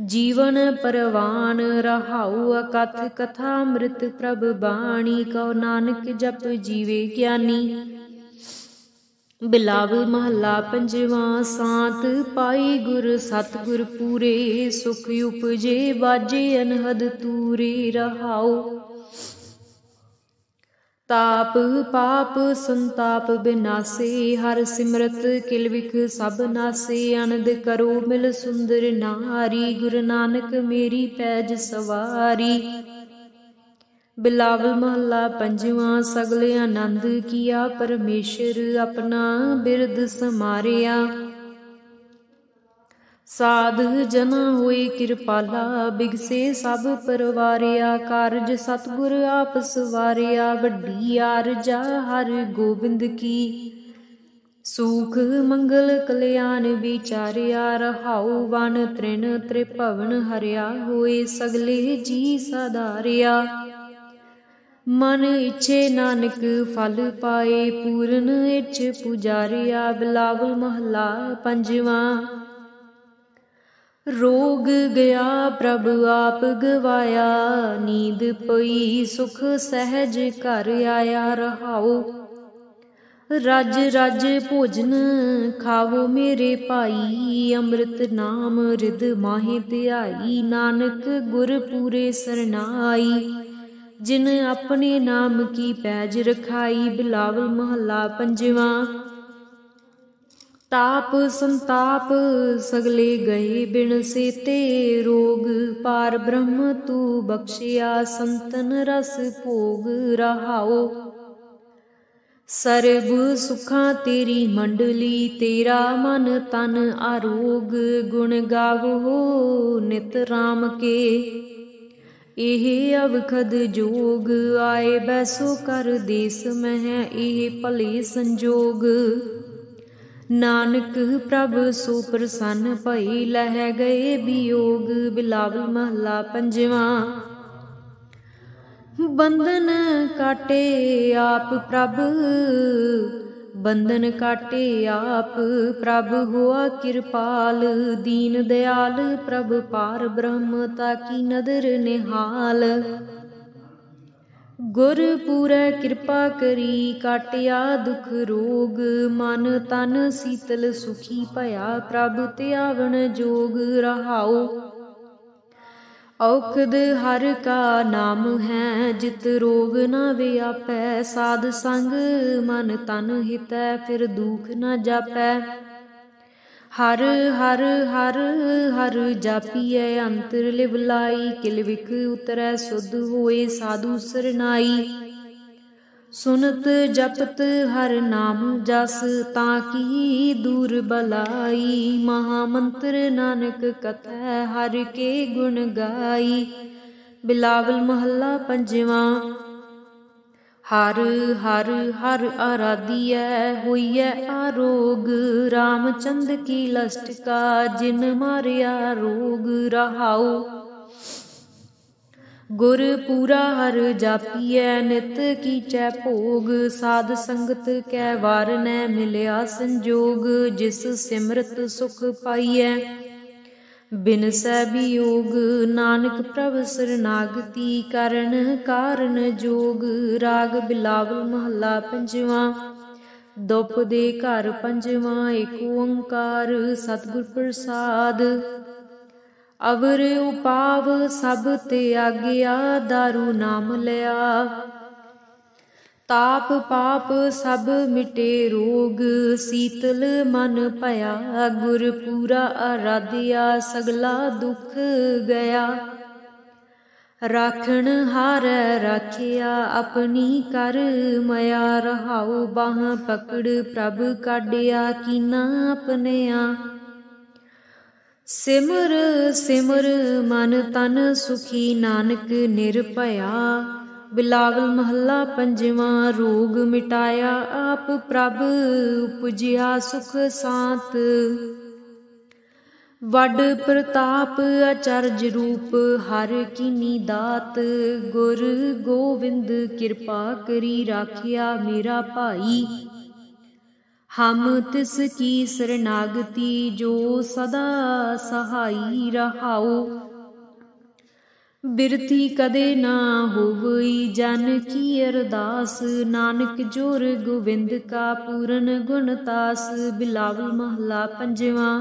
जीवन परवान। रहाउ अकथ कथा अमृत प्रभ बाणी, कहो नानक जप जीवे ज्ञानी। बिलावल महला पंजवा। सांत पाई गुर सतगुर पूरे, सुख उपजे बाजे अनहद तूरे। रहाउ ताप पाप संताप बिनासे, हर सिमरत किलविख सब नासे। आनंद करो मिल सुंदर नारी, गुरु नानक मेरी पैज सवारी। बिलावल महला पंजवा। सगले आनंद किया परमेश्वर, अपना बिरद समारिया। साध जना होए कृपाला, बिगसे सब परवारिया। कारज सतगुर आप सवारिया, वड्डी आरजा हर गोबिंद की। सुख मंगल कल्याण विचारिया, रहाउ वन तृण त्रिभवन हरिया। होए सगले जी साधारिया, मन इच्छे नानक फल पाए। पूरन इच्छ पुजारिया। बिलावल महला पंजवा। रोग गया प्रभ आप गवाया, नींद पई सुख सहज घर आया। रहाओ रज रज भोजन खावो मेरे भाई, अमृत नाम रिद माहे ध्याई। नानक गुर पूरे सरनाई, जिन अपने नाम की पैज रखाई। बिलावल महला पंजवा। ताप संताप सगले गए बिन सेते, रोग पार ब्रह्म तू बख्शिया। संतन रस भोग रहाओ, सर्ब सुखां तेरी मंडली। तेरा मन तन आरोग, गुण गावो नित राम के। एह अवखद जोग, आए बैसो कर देस मह। एह भले संजोग, नानक प्रभ सो प्रसन्न भई। लह गए वियोग। बिलावल महला पंजवा। बंधन काटे आप प्रभ, बंधन काटे आप प्रभ। हुआ कृपाल दीन दयाल, प्रभ पार ब्रह्म ताकी नदर निहाल। गुर पूरै कृपा करी, काटिया दुख रोग। मन तन शीतल सुखी भया, प्रभ त्यावन जोग। रहाओ औखद हर का नाम है, जित रोग न व्यापै। साध संग मन तन हितै, फिर दुख न जापै। हर हर हर हर जापिए, अंतर लिवलाई। किल विख उतरै, शुद्ध होए साधु सरनाई। सुनत जपत हर नाम जस, ताकि दूर बलाई। महामंत्र नानक कथै, हर के गुण गाई। बिलावल महला पंजवा। हर हर हर आराधियै, होइए आरोग। रामचंद की लस्ट का, जिन मारिया रोग। रहाऊ गुर पूरा हर जापियै, नित कीचै भोग। साध संगत कै वार नै, मिलिया संजोग। जिस सिमरत सुख पाइयै, बिनसै वियोग। नानक प्रभ सरनागति, करन कारण जोग। राग बिलावल महला पंजवा। दुप दे घर पंजवा, एक ओंकार सतगुर प्रसाद। अवर उपाव सब त्यागिया, दारू नाम लिया। ताप पाप सब मिटे रोग, शीतल मन भया। गुर पूरा आराधिया, सगला दुख गया। राखण हारै राखिया, अपनी कर मया। रहाऊ बाह पकड़ प्रभ काढिया, कीना अपनिया। सिमर सिमर मन तन सुखी, नानक निरभया। बिलावल महला पंजवा। रोग मिटाया आप प्रभ, उपजिया सुख सांत। वड प्रताप अचरज रूप, हर कीनी दात। गुर गोविंद कृपा करी, राखिया मेरा भाई। हम तिसकी शरणागति, जो सदा सहाई। रहाऊ बिरथी कदे ना होवई, जन की अरदास। नानक जोर गोविंद का, पूरन गुणतास। बिलावल महला पंजवा।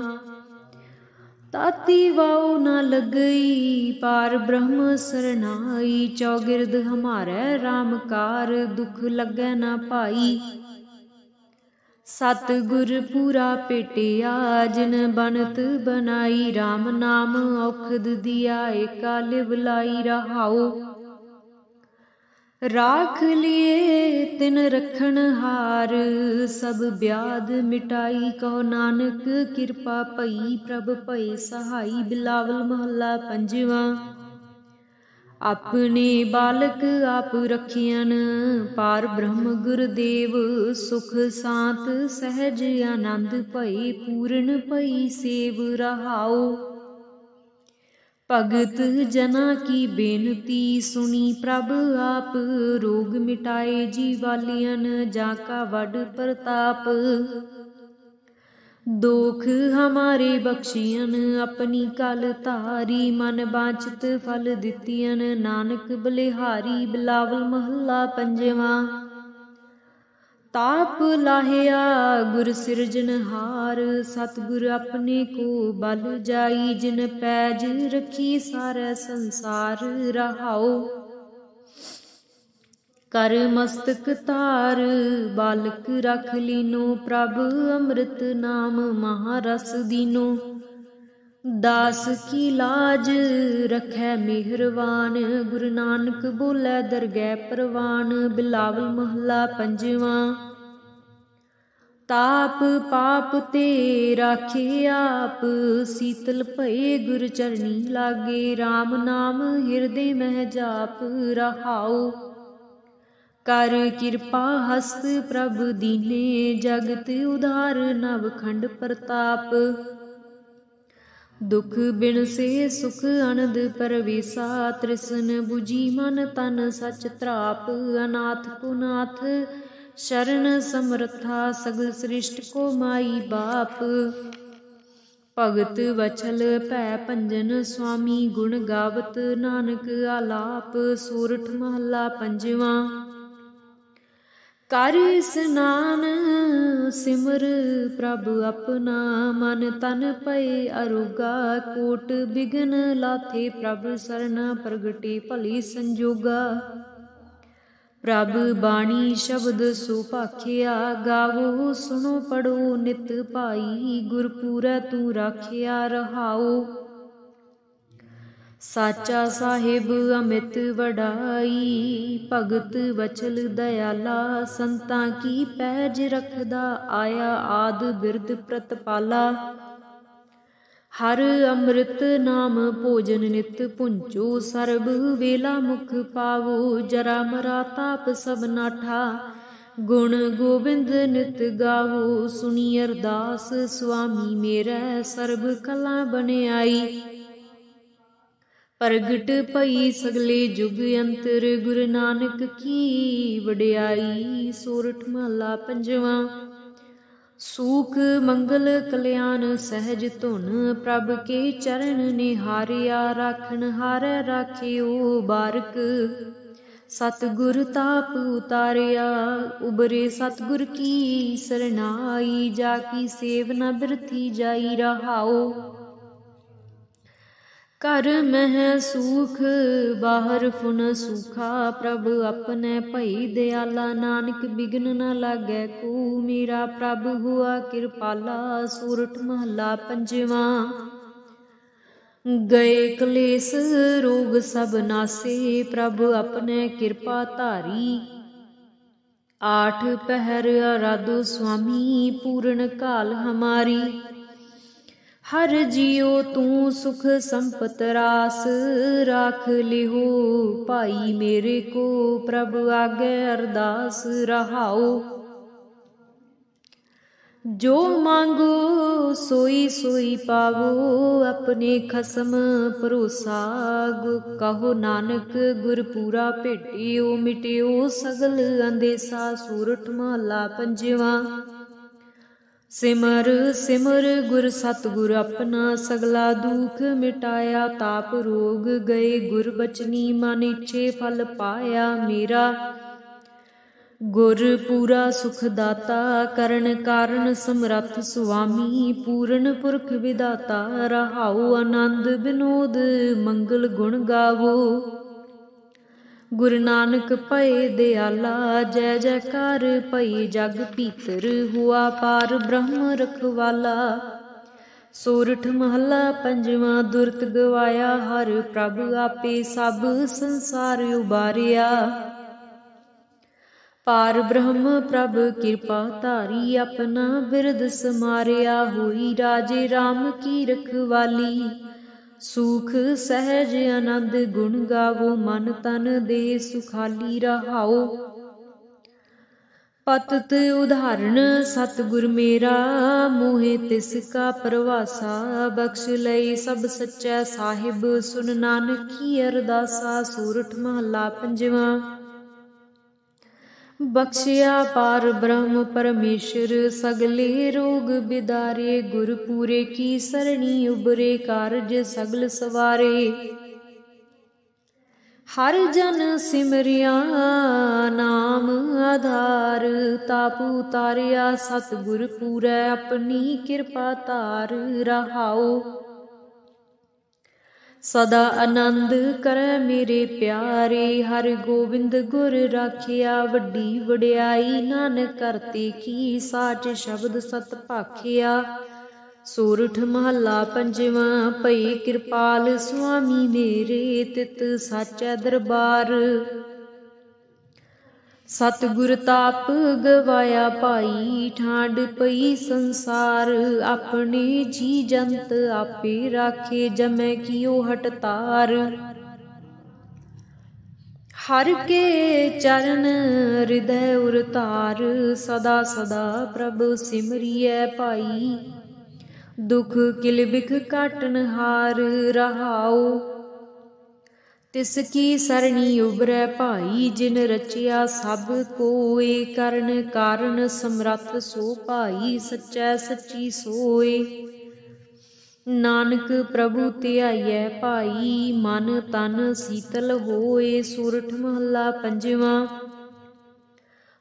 ताती वाऊ न लगई, पार ब्रह्म सरनाई। चौगिरद हमारे रामकार, दुख लगै न पाई। सतगुर पूरा पेटिया, जिन बनत बनाई। राम नाम औखद दिया, एका लिवलाई। रहाऊ राख लिए तिन रखन हार, सब ब्याध मिटाई। कहो नानक कृपा पई, प्रभ भई सहाई। बिलावल महला पंजवा। अपने बालक आप रखियन, पार ब्रह्म गुरदेव। सुख सांत सहज आनंद भई, पूर्ण भई सेव। रहाऊ भगत जना की बेनती, सुनी प्रभ आप। रोग मिटाए जीवालियन, जाका वड प्रताप। दोख हमारे बख्शियन, अपनी कल तारी। मन बांछित फल दितियन, नानक बलिहारी। बिलावल महला पंजवा। ताप लाहिया गुर सिरजनहार, सतगुर अपने को बल जाई। जिन पैज रखी सारै संसार। रहाऊ कर मस्तक तार, बालक रख लीनो। प्रभ अमृत नाम, महारस दीनो। दास की लाज रखै मेहरवान, गुरु नानक बोलै दरगह परवान। बिलावल महला पंजवा। ताप पाप ते राखे आप, शीतल भये गुर चरनी लागे। राम नाम हिरदे मह जाप। रहाऊ कर कृपा हस्त प्रभ दीने, जगत उधार नवखंड प्रताप। दुख बिन से सुख अनद परवेसा, तृष्ण बुझी मन तन सच त्राप। अनाथ को नाथ शरण समर्था, सगल सृष्ट को माई बाप। भगत वचल भै भंजन, स्वामी गुण गावत नानक आलाप। सोरठ महला पंजवा। ਕਰ ਇਸਨਾਨ ਸਿਮਰ ਪ੍ਰਭ ਆਪਣਾ, ਮਨ ਤਨ ਪਏ ਅਰੋਗਾ, ਕੋਟ ਬਿਗਨ ਲਾਥੇ ਪ੍ਰਭ ਸਰਨਾ, ਪ੍ਰਗਟੇ ਭਲੀ ਸੰਜੋਗਾ। ਪ੍ਰਭ ਬਾਣੀ ਸ਼ਬਦ ਸੋ ਭਾਖਿਆ, ਗਾਵੋ ਸੁਣੋ ਪੜੋ ਨਿਤ ਭਾਈ, ਗੁਰਪੂਰੈ ਤੂੰ ਰਾਖਿਆ ਰਹਾਓ। ਸਾਚਾ ਸਾਹਿਬ ਅਮਿਤ ਵਡਾਈ, ਭਗਤ ਵਚਲ ਦਇਆਲਾ, ਸੰਤਾਂ ਕੀ ਪੈਜ ਰਖਦਾ, ਆਇਆ ਆਦ ਬਿਰਦ ਪ੍ਰਤਪਾਲਾ। ਹਰ ਅੰਮ੍ਰਿਤ ਨਾਮ ਭੋਜਨ ਨਿਤ ਪੁੰਚੋ, ਸਰਬ ਵੇਲਾ ਮੁਖ ਪਾਵੋ, ਜਰਾ ਮਰਾ ਤਾਪ ਸਭ ਨਾਠਾ, ਗੁਣ ਗੋਬਿੰਦ ਨਿਤ ਗਾਵੋ। ਸੁਣੀ ਅਰਦਾਸ ਸੁਆਮੀ ਮੇਰੈ, ਸਰਬ ਕਲਾ ਬਨਿਆਈ, ਪ੍ਰਗਟ ਭਈ ਸਗਲੇ ਜੁਗ ਅੰਤਰ, ਗੁਰੂ ਨਾਨਕ ਕੀ ਵਡਿਆਈ। ਸੋਰਠ ਮਹਲਾ ਪੰਜਵਾਂ। ਸੂਖ ਮੰਗਲ ਕਲਿਆਣ ਸਹਿਜ ਧੁਨ, ਪ੍ਰਭ ਕੇ ਚਰਨ ਨਿਹਾਰਿਆ, ਰਾਖਣ ਹਾਰੈ ਰਾਖਿਓ ਬਾਰਕ। ਸਤਿਗੁਰ ਤਾਪ ਉਤਾਰਿਆ, ਉਬਰੇ ਸਤਿਗੁਰ ਕੀ ਸਰਨਾਈ, ਜਾ ਕੀ ਸੇਵ ਨ ਬਿਰਥੀ ਜਾਈ ਰਹਾਓ। ਘਰ ਮਹਿ ਸੂਖ ਬਾਹਰ ਫੁਨ ਸੂਖਾ, ਪ੍ਰਭ ਆਪਣੇ ਭਈ ਦਿਆਲਾ, ਨਾਨਕ ਬਿਗਨ ਨ ਲਾਗੈ ਕੋ, ਮੇਰਾ ਪ੍ਰਭ ਹੁਆ ਕਿਰਪਾਲਾ। ਸੋਰਠ ਮਹਲਾ ਪੰਜਵਾਂ। ਗਏ ਕਲੇਸ਼ ਰੋਗ ਸਭ ਨਾਸੇ, ਪ੍ਰਭ ਆਪਣੇ ਕਿਰਪਾ ਧਾਰੀ, ਆਠ ਪਹਿਰ ਆਰਾਧੋ ਸੁਆਮੀ, ਪੂਰਨ ਕਾਲ ਹਮਾਰੀ। ਹਰ ਜੀਉ ਤੂੰ ਸੁਖ ਸੰਪਤ ਰਾਸ, ਰਾਖ ਲਿਹੋ ਭਾਈ ਮੇਰੇ ਕੋ, ਪ੍ਰਭ ਆਗੇ ਅਰਦਾਸ ਰਹਾਓ। ਜੋ ਮੰਗੋ ਸੋਈ ਸੋਈ ਪਾਵੋ, ਆਪਣੇ ਖਸਮ ਭਰੋਸਾ, ਕਹੋ ਨਾਨਕ ਗੁਰ ਪੂਰਾ ਭੇਟਿਓ, ਮਿਟਿਓ ਸਗਲ ਅੰਦੇਸਾ। ਸੂਰਠ ਮਹਲਾ ਪੰਜਵਾਂ। ਸਿਮਰ ਸਿਮਰ ਗੁਰ ਸਤਿਗੁਰ ਆਪਣਾ, ਸਗਲਾ ਦੁਖ ਮਿਟਾਇਆ, ਤਾਪ ਰੋਗ ਗਏ ਗੁਰ ਬਚਨੀ, ਮਨ ਇੱਛੇ ਫਲ ਪਾਇਆ ਮੇਰਾ। ਗੁਰ ਪੂਰਾ ਸੁਖ ਦਾਤਾ, ਕਰਨ ਕਾਰਨ ਸਮਰੱਥ ਸੁਆਮੀ, ਪੂਰਨ ਪੁਰਖ ਵਿਦਾਤਾ ਰਹਾਉ। ਆਨੰਦ ਬਿਨੋਦ ਮੰਗਲ ਗੁਣ ਗਾਵੋ, ਗੁਰੂ ਨਾਨਕ ਭਏ ਦਿਆਲਾ। ਜੈ ਜੈਕਾਰ ਭਈ ਜਗ ਭੀਤਰ, ਹੁਆ ਪਾਰ ਬ੍ਰਹਮ ਰਖਵਾਲਾ। ਸੋਰਠ ਮਹਲਾ ਪੰਜਵਾਂ। ਦੁਰਤ ਗਵਾਇਆ ਹਰ ਪ੍ਰਭ ਆਪੇ, ਸਭ ਸੰਸਾਰ ਉਬਾਰਿਆ। ਪਾਰ ਬ੍ਰਹਮ ਪ੍ਰਭ ਕਿਰਪਾ ਧਾਰੀ, ਆਪਣਾ ਬਿਰਦ ਸਮਾਰਿਆ। ਹੋਈ ਰਾਜੇ ਰਾਮ ਕੀ ਰਖਵਾਲੀ, ਸੂਖ ਸਹਿਜ ਆਨੰਦ ਗੁਣ ਗਾਵੋ। ਮਨ ਤਨ ਦੇਹ ਸੁਖਾਲੀ ਰਹਾਓ। ਪਤਿਤ ਉਦਾਹਰਣ ਸਤਿਗੁਰ ਮੇਰਾ, ਮੋਹਿ ਤਿਸ ਕਾ ਪ੍ਰਵਾਸਾ। ਬਖਸ਼ ਲਈ ਸਭ ਸੱਚਾ ਸਾਹਿਬ, ਸੁਨ ਨਾਨਕ ਕੀ ਅਰਦਾਸਾ। ਸੂਰਠ ਮਹਲਾ ਪੰਜਵਾਂ। ਬਖਸ਼ਿਆ ਪਾਰ ਬ੍ਰਹਮ ਪਰਮੇਸ਼ਰ, ਸਗਲੇ ਰੋਗ ਬਿਦਾਰੇ। ਗੁਰ ਪੂਰੇ ਕੀ ਸਰਣੀ, ਉਬਰੇ ਕਾਰਜ ਸਗਲ ਸਵਾਰੇ। ਹਰ ਜਨ ਸਿਮਰਿਆ ਨਾਮ ਆਧਾਰ, ਤਾਪ ਉਤਾਰਿਆ ਸਤਿਗੁਰ ਪੂਰੈ। ਆਪਣੀ ਕਿਰਪਾ ਧਾਰ ਰਹਾਓ। ਸਦਾ ਆਨੰਦ ਕਰੈ ਮੇਰੇ ਪਿਆਰੇ, ਹਰਿ ਗੋਬਿੰਦ ਗੁਰ ਰਾਖਿਆ। ਵੱਡੀ ਵਡਿਆਈ ਨਾਨਕ ਕਰਤੇ ਕੀ, ਸਾਚ ਸ਼ਬਦ ਸਤ ਭਾਖਿਆ। ਸੋਰਠ ਮਹਲਾ ਪੰਜਵਾਂ। ਭਈ ਕਿਰਪਾਲ ਸੁਆਮੀ ਮੇਰੇ, ਤਿਤ ਸਾਚੈ ਦਰਬਾਰ। ਸਤਿਗੁਰ ਤਾਪ ਗਵਾਇਆ ਭਾਈ, ਠਾਂਡ ਪਈ ਸੰਸਾਰ। ਆਪਣੇ ਜੀ ਜੰਤ ਆਪੇ ਰਾਖੇ, ਜਮੈ ਕੀਓ ਹਟ ਤਾਰ। ਹਰ ਕੇ ਚਰਨ ਹਿਰਦੈ ਉਰਤਾਰ, ਸਦਾ ਸਦਾ ਪ੍ਰਭ ਸਿਮਰਿਐ ਭਾਈ। ਦੁਖ ਕਿਲ ਬਿਖ ਕਾਟਨ ਹਾਰ ਰਹਾਓ। ਤਿਸ ਕੀ ਸਰਣੀ ਉਬਰੈ ਭਾਈ, ਜਿਨ ਰਚਿਆ ਸਭ ਕੋਇ। ਕਰਨ ਕਾਰਨ ਸਮਰੱਥ ਸੋ ਭਾਈ, ਸੱਚੈ ਸੱਚੀ ਸੋਏ। ਨਾਨਕ ਪ੍ਰਭੂ ਧਿਆਈਐ ਭਾਈ, ਮਨ ਤਨ ਸੀਤਲ ਹੋਏ। ਸੂਰਠ ਮਹਲਾ ਪੰਜਵਾਂ।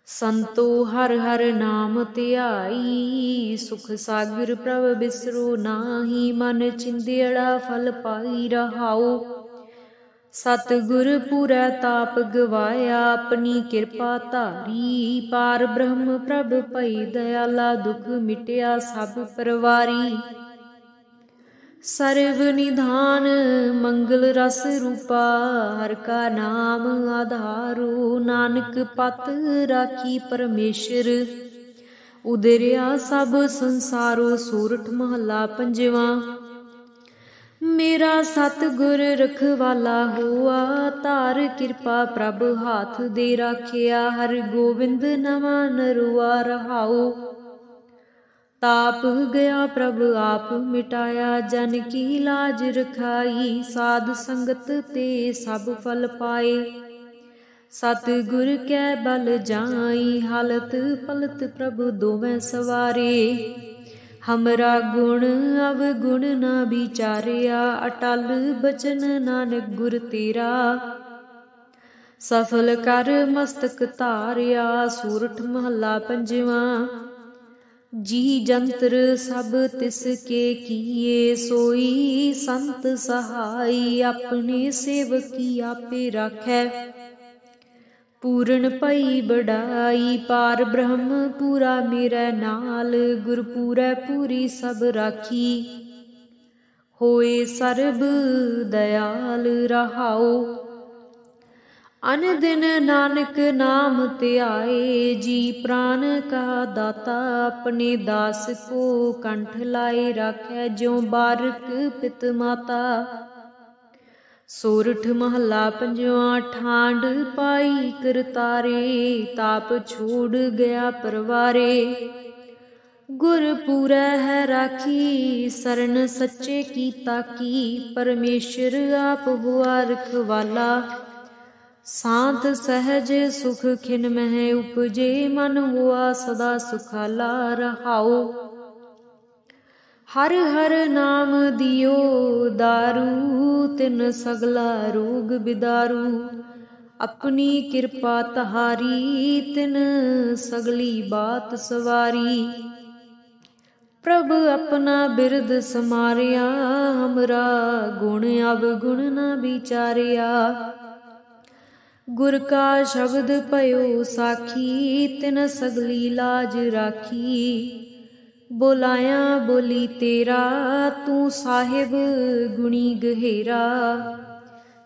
संतो हर हर नाम ध्याई, सुख सागर प्रभ बिसरो नाही, मन चिंदियड़ा फल पाई रहाओ। सतगुर पूरै ताप गवाया, अपनी कृपा धारी, पार ब्रह्म प्रभ भई दयाला, दुख मिटिया सब परवारी। सर्व निधान मंगल रस रूपा, हर का नाम आधारो, नानक पत राखी परमेश्वर, उदरिया सब संसारो। सोरठ महला पंजवा। मेरा सतगुर रखवाला होआ, तार कृपा प्रभ हाथ दे राखिया, हर गोविंद नवा नरुआ रहाओ। ताप गया प्रभ आप मिटाया, जन की लाज रखाई, साध संगत ते सब फल पाए। सतगुर कै बल जाई, हालत पलत प्रभु दोवें सवारे। हमरा गुण अवगुण न विचारिया, अटल बचन नानक गुर तेरा। सफल कर मस्तक धारिया। सूरठ महला पंजवा। जी जंतर सब तिसके किए, सोई संत सहाई, अपने सेवकी आपे राखै। पूरन पई बड़ाई, पार ब्रह्म पूरा मेरे नाल, गुर पूरै पूरी सब राखी, होए सर्ब दयाल रहाओ। अन दिन नानक नाम ध्याए, जी प्राण का दाता, अपने दास को कंठ लाए राखै, ज्यों बारक पित माता। सोरठ महला पंजवा। ठांड पाई करतारे, ताप छोड़ गया परवारे, गुर पूरै है राखी, शरण सच्चे की ताकी, परमेश्वर आप हुआ रखवाला। सांत सहज सुख खिन मह उपजे, मन हुआ सदा सुखाला रहाओ। हर हर नाम दियो दारू, तिन सगला रोग बिदारू, अपनी कृपा तहारी, तिन सगली बात सवारी। प्रभ अपना बिरद समारिया, हमरा गुण अवगुण न विचारिया। गुर का शब्द पयो साखी, तिन सगली लाज राखी। बोलाया बोली तेरा, तू साहिब गुणी गहेरा।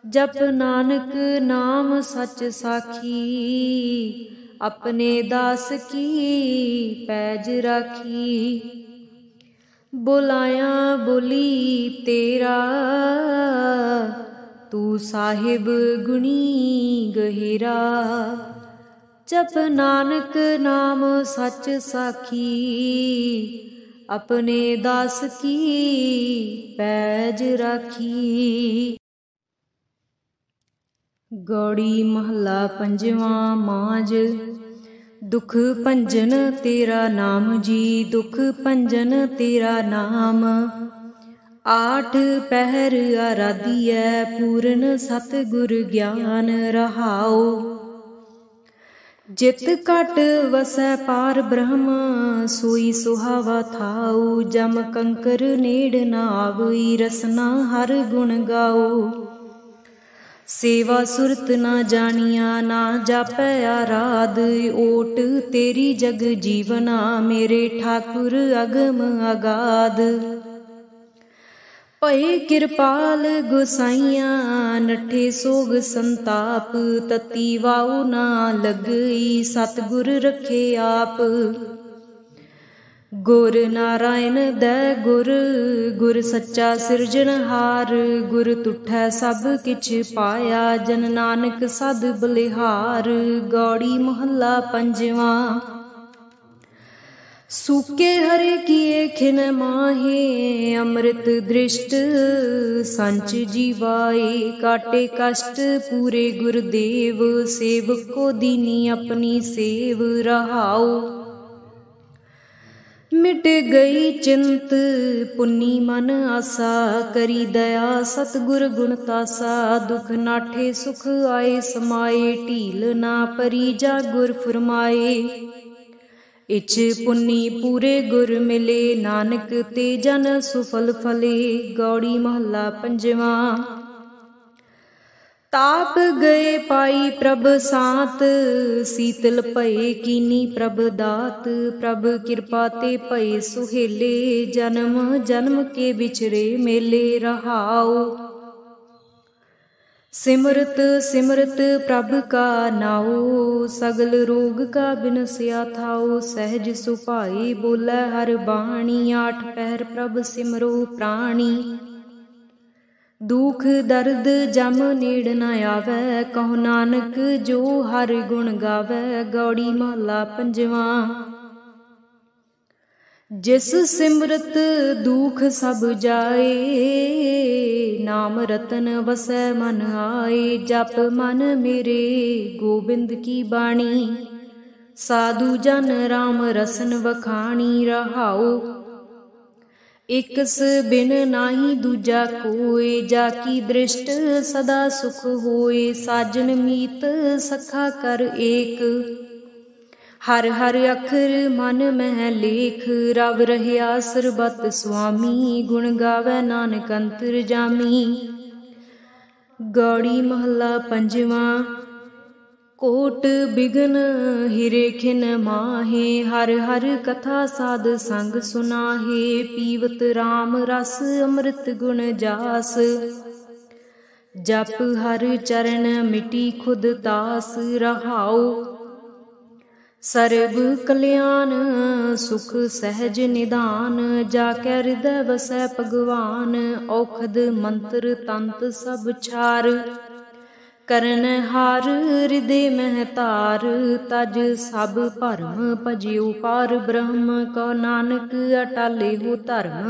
जप नानक नाम सच साखी, अपने दास की पैज राखी। बोलाया बोली तेरा, तू साहिब गुणी गहेरा। जप नानक नाम सच साखी, अपने दास की पैज राखी। गौड़ी महला पंजवा। माज। दुख भंजन तेरा नाम जी, दुख भंजन तेरा नाम। आठ पहर आराधियै, पूरन सतगुर ज्ञान रहाओ। जित घट वसै पार ब्रह्म, सोई सुहावा थाऊ। जम कंकर नेड़ न आवई, रसना हर गुण गाओ। सेवा सुरत न जानिया, ना जापै आराध। ओट तेरी जग जीवना, मेरे ठाकुर अगम अगाध। भये कृपाल गोसाइया, नठे सोग संताप। तती वाऊ ना लगई, सतगुर रखे आप। गुर नारायण दै गुर, गुर सच्चा सिरजनहार। गुर तुठै सब किछ पाया, जन नानक सद बलिहार। गौड़ी महला पंजवा। सूके हरे किए खिन माहे, अमृत दृष्ट संच जीवाए। काटे कष्ट पूरे गुरुदेव, सेवक को दीनी अपनी सेव रहाओ। मिट गई चिंत पुन्नी मन आसा, करी दया सतगुर गुण तासा। दुख नाठे सुख आए समाए, ढील ना परी जा गुर फरमाए। इच पुन्नी पूरे गुर मिले, नानक ते जन सुफल फले। गौड़ी महला पंजवा। ताप गए पाई प्रभ सांत, सीतल भये कीनी प्रभ दात। प्रभ कृपा ते भये सुहेले, जन्म जन्म के बिछड़े मेले रहाओ। सिमरत सिमरत प्रभ का नाओ, सगल रोग का बिनस्या थाओ। सहज सुभाई बोलै हर बाणी, आठ पहर प्रभ सिमरो प्राणी। दुख दर्द जम नेड़ न आवै, कहो नानक जो हर गुण गावै। गौड़ी महला पंजवा। जिस सिमरत दुख सब जाए, नाम रतन वसै मन आए। जप मन मेरे गोबिंद की बाणी, साधु जन राम रसन वखाणी रहाओ। एकस बिन नाही दूजा कोय, जाकी दृष्ट सदा सुख होए। साजन मीत सखा कर एक, हर हर अखर मन मह लेख। रव रहया सरबत स्वामी, गुण गावै नानक अंतर जामी। गौड़ी महला पंजवा। कोट बिघन हिरे खिन माहे, हर हर कथा साध संग सुनाहे। पीवत राम रस अमृत गुण जास, जप हर चरण मिटी खुद तास रहाओ। सर्ब कल्याण सुख सहज निदान, जाकै हृदय वसै भगवान। औखद मंत्र तंत सब छार, करन हार हृदय मह तार। तज सब भरम भजियो पार ब्रह्म, कहो नानक अटाले हो धर्म।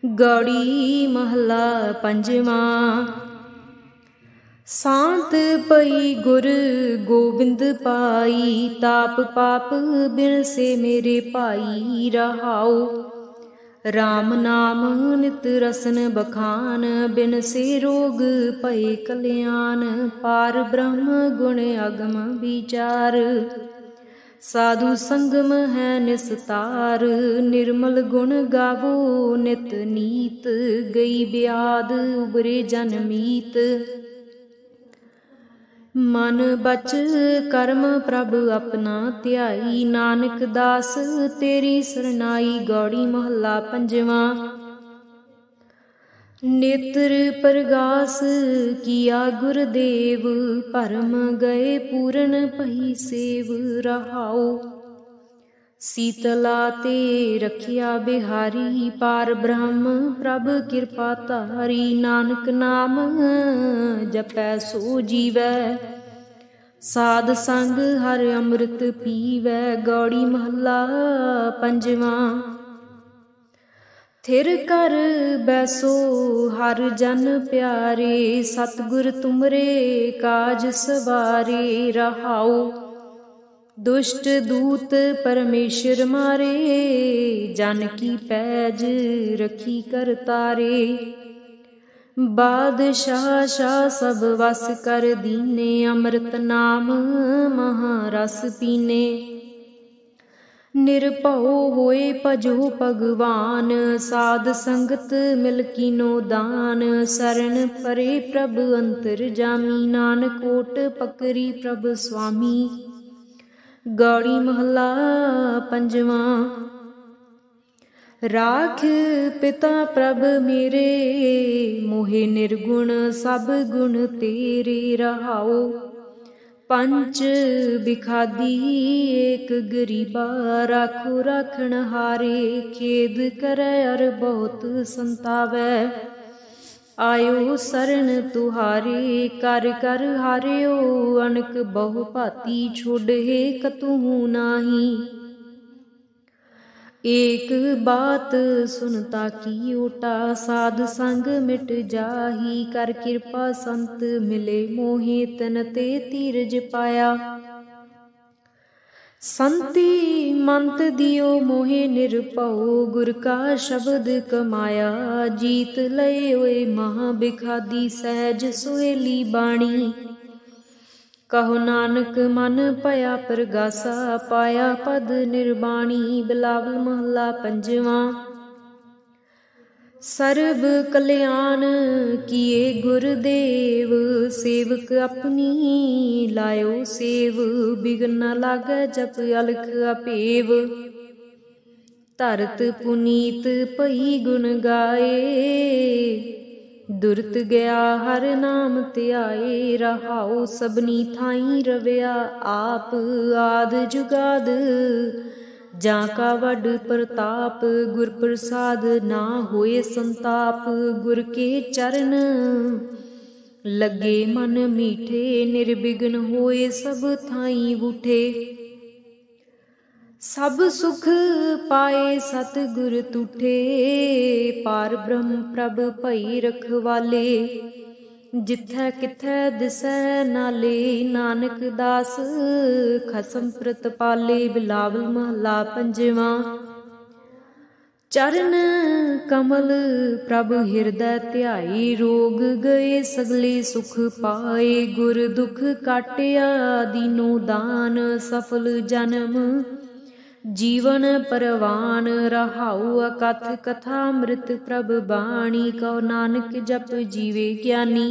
गौड़ी महला पंजवा। सांत पई गुर गोबिंद पाई, ताप पाप बिन से मेरे पाई रहाओ। राम नाम नित रसन बखान, बिन से रोग भये कल्याण। पार ब्रह्म गुण अगम विचार, साधु संगम है निस्तार। निर्मल गुण गावो नित नीत, गई ब्याद उबरे जन मीत। मन बच कर्म प्रभ अपना ध्याई, नानक दास तेरी सरनाई। गौड़ी महला पंजवा। नेत्र प्रगास किया गुरदेव, भरम गए पूरन पही सेव रहाओ। शीतला ते रखिया बिहारी, पार ब्रह्म प्रभ कृपा तारी। नानक नाम जपै सो जीवै, साध संग हर अमृत पीवै। गौड़ी महला पंजवा। थिर कर बैसो हर जन प्यारे, सतगुर तुमरे काज सवारे रहाओ। दुष्ट दूत परमेश्वर मारे, जन की पैज रखी कर तारे। बादशाह शाह सब वस कर दीने, अमृत नाम महारस पीने। निरभउ होए भजो भगवान, साध संगत मिल कीनो दान। शरण परे प्रभ अंतर जामी, नानक ओट पकरी प्रभ स्वामी। गौड़ी महला पंजवा। राख पिता प्रभ मेरे, मोहे निर्गुण सब गुण तेरे रहाओ। पंच बिखादी एक गरीबा, राखो राखण हारे। खेद करे अर बहुत संतावै, आयो शरण तुहारे। कर कर हारियो अनक बहु भांति, छोड़े कतहु नाही। एक बात सुनता की ओटा, साध संग मिट जाही। कर कृपा संत मिले मोहे, तन ते धीरज पाया। संति मंत दियो मोहे निरपौ, गुर का शब्द कमाया। जीत लय ओए महा बिखादी, सहज सोहेली बाणी। कहो नानक मन पया परगासा, पाया पद निर्वाणी। बिलावल महला पंजवा। सर्ब कल्याण किए गुरुदेव, सेवक अपनी लायो सेव। बिघन न लागै जप अलख अपेव, धरत पुनीत पई गुण गाए। दुरत गया हर नाम ध्याए, रहाओ सबनी थाई रव्या। आप आद जुगाद जां का वड प्रताप, गुर प्रसाद ना होए संताप। गुर के चरण लगे मन मीठे, निर्विघ्न होए सब थाई बूठे। सब सुख पाए सतगुर तूठे, पार ब्रह्म प्रभ भई रखवाले। जिथै किथै दिसै नाले, नानक दास खसम प्रतपाले। बिलावल महला पंजवा। चरण कमल प्रभ हिरदै ध्याई, रोग गए सगले सुख पाए। गुर दुख काटिया दीनो दान, सफल जन्म जीवन परवान। रहाउ अकथ कथा अमृत प्रभ बाणी, कहो नानक जप जीवे ज्ञानी।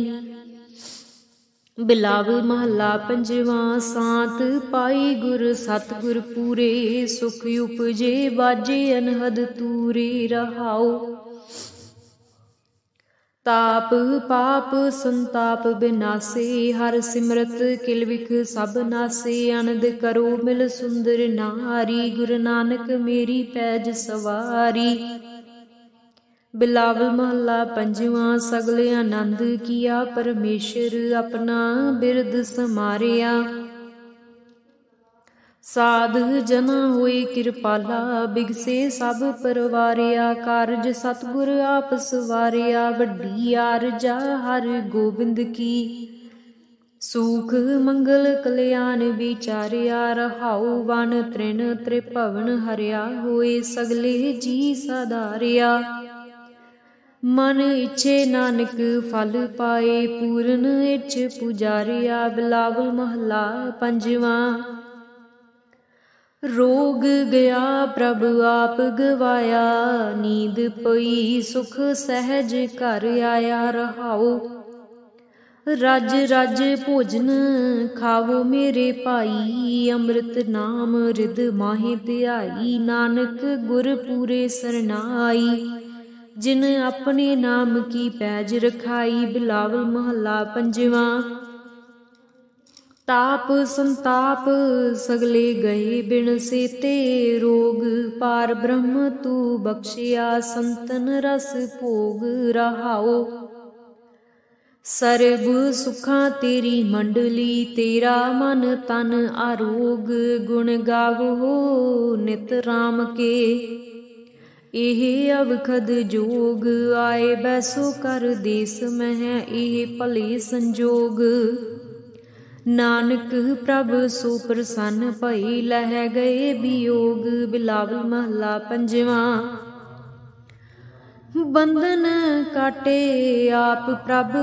बिलावल महला पंजवा। सांत पाई गुर सतगुर पूरे, सुख उपजे बाजे अनहद तूरे। रहाउ ताप पाप संताप बिनासे, हर सिमरत किलविख सब नासे। आनंद करो मिल सुंदर नारी, गुरु नानक मेरी पैज सवारी। बिलावल महला पंजवा। सगले आनंद किया परमेश्वर, अपना बिरद समारिया। साध जना होए कृपाला, बिगसे सब परवारिया। कारज सतगुर आप सवारिया, वड्डी आरजा हर गोबिंद की। सुख मंगल कल्याण विचारिया, रहाउ वन तृण त्रिभवन हरिया। होए सगले जी साधारिया, मन इच्छे नानक फल पाए। पूरन इच्छ पुजारिया। बिलावल महला पंजवा। रोग गया प्रभ आप गवाया, नींद पई सुख सहज घर आया। रहाओ रज रज भोजन खावो मेरे भाई, अमृत नाम रिद माहे ध्याई। नानक गुर पूरे सरनाई, जिन अपने नाम की पैज रखाई। बिलावल महला पंजवा। ताप संताप सगले गए बिन सेते, रोग पार ब्रह्म तू बख्शिया। संतन रस भोग रहाओ, सर्ब सुखा तेरी मंडली। तेरा मन तन आरोग, गुण गावो नित राम के। एह अवखद जोग, आए बैसो कर देस मह। एह भले संजोग, नानक प्रभ सो प्रसन्न भई। लह गए वियोग। बिलावल महला पंजवा। बंधन काटे आप प्रभ,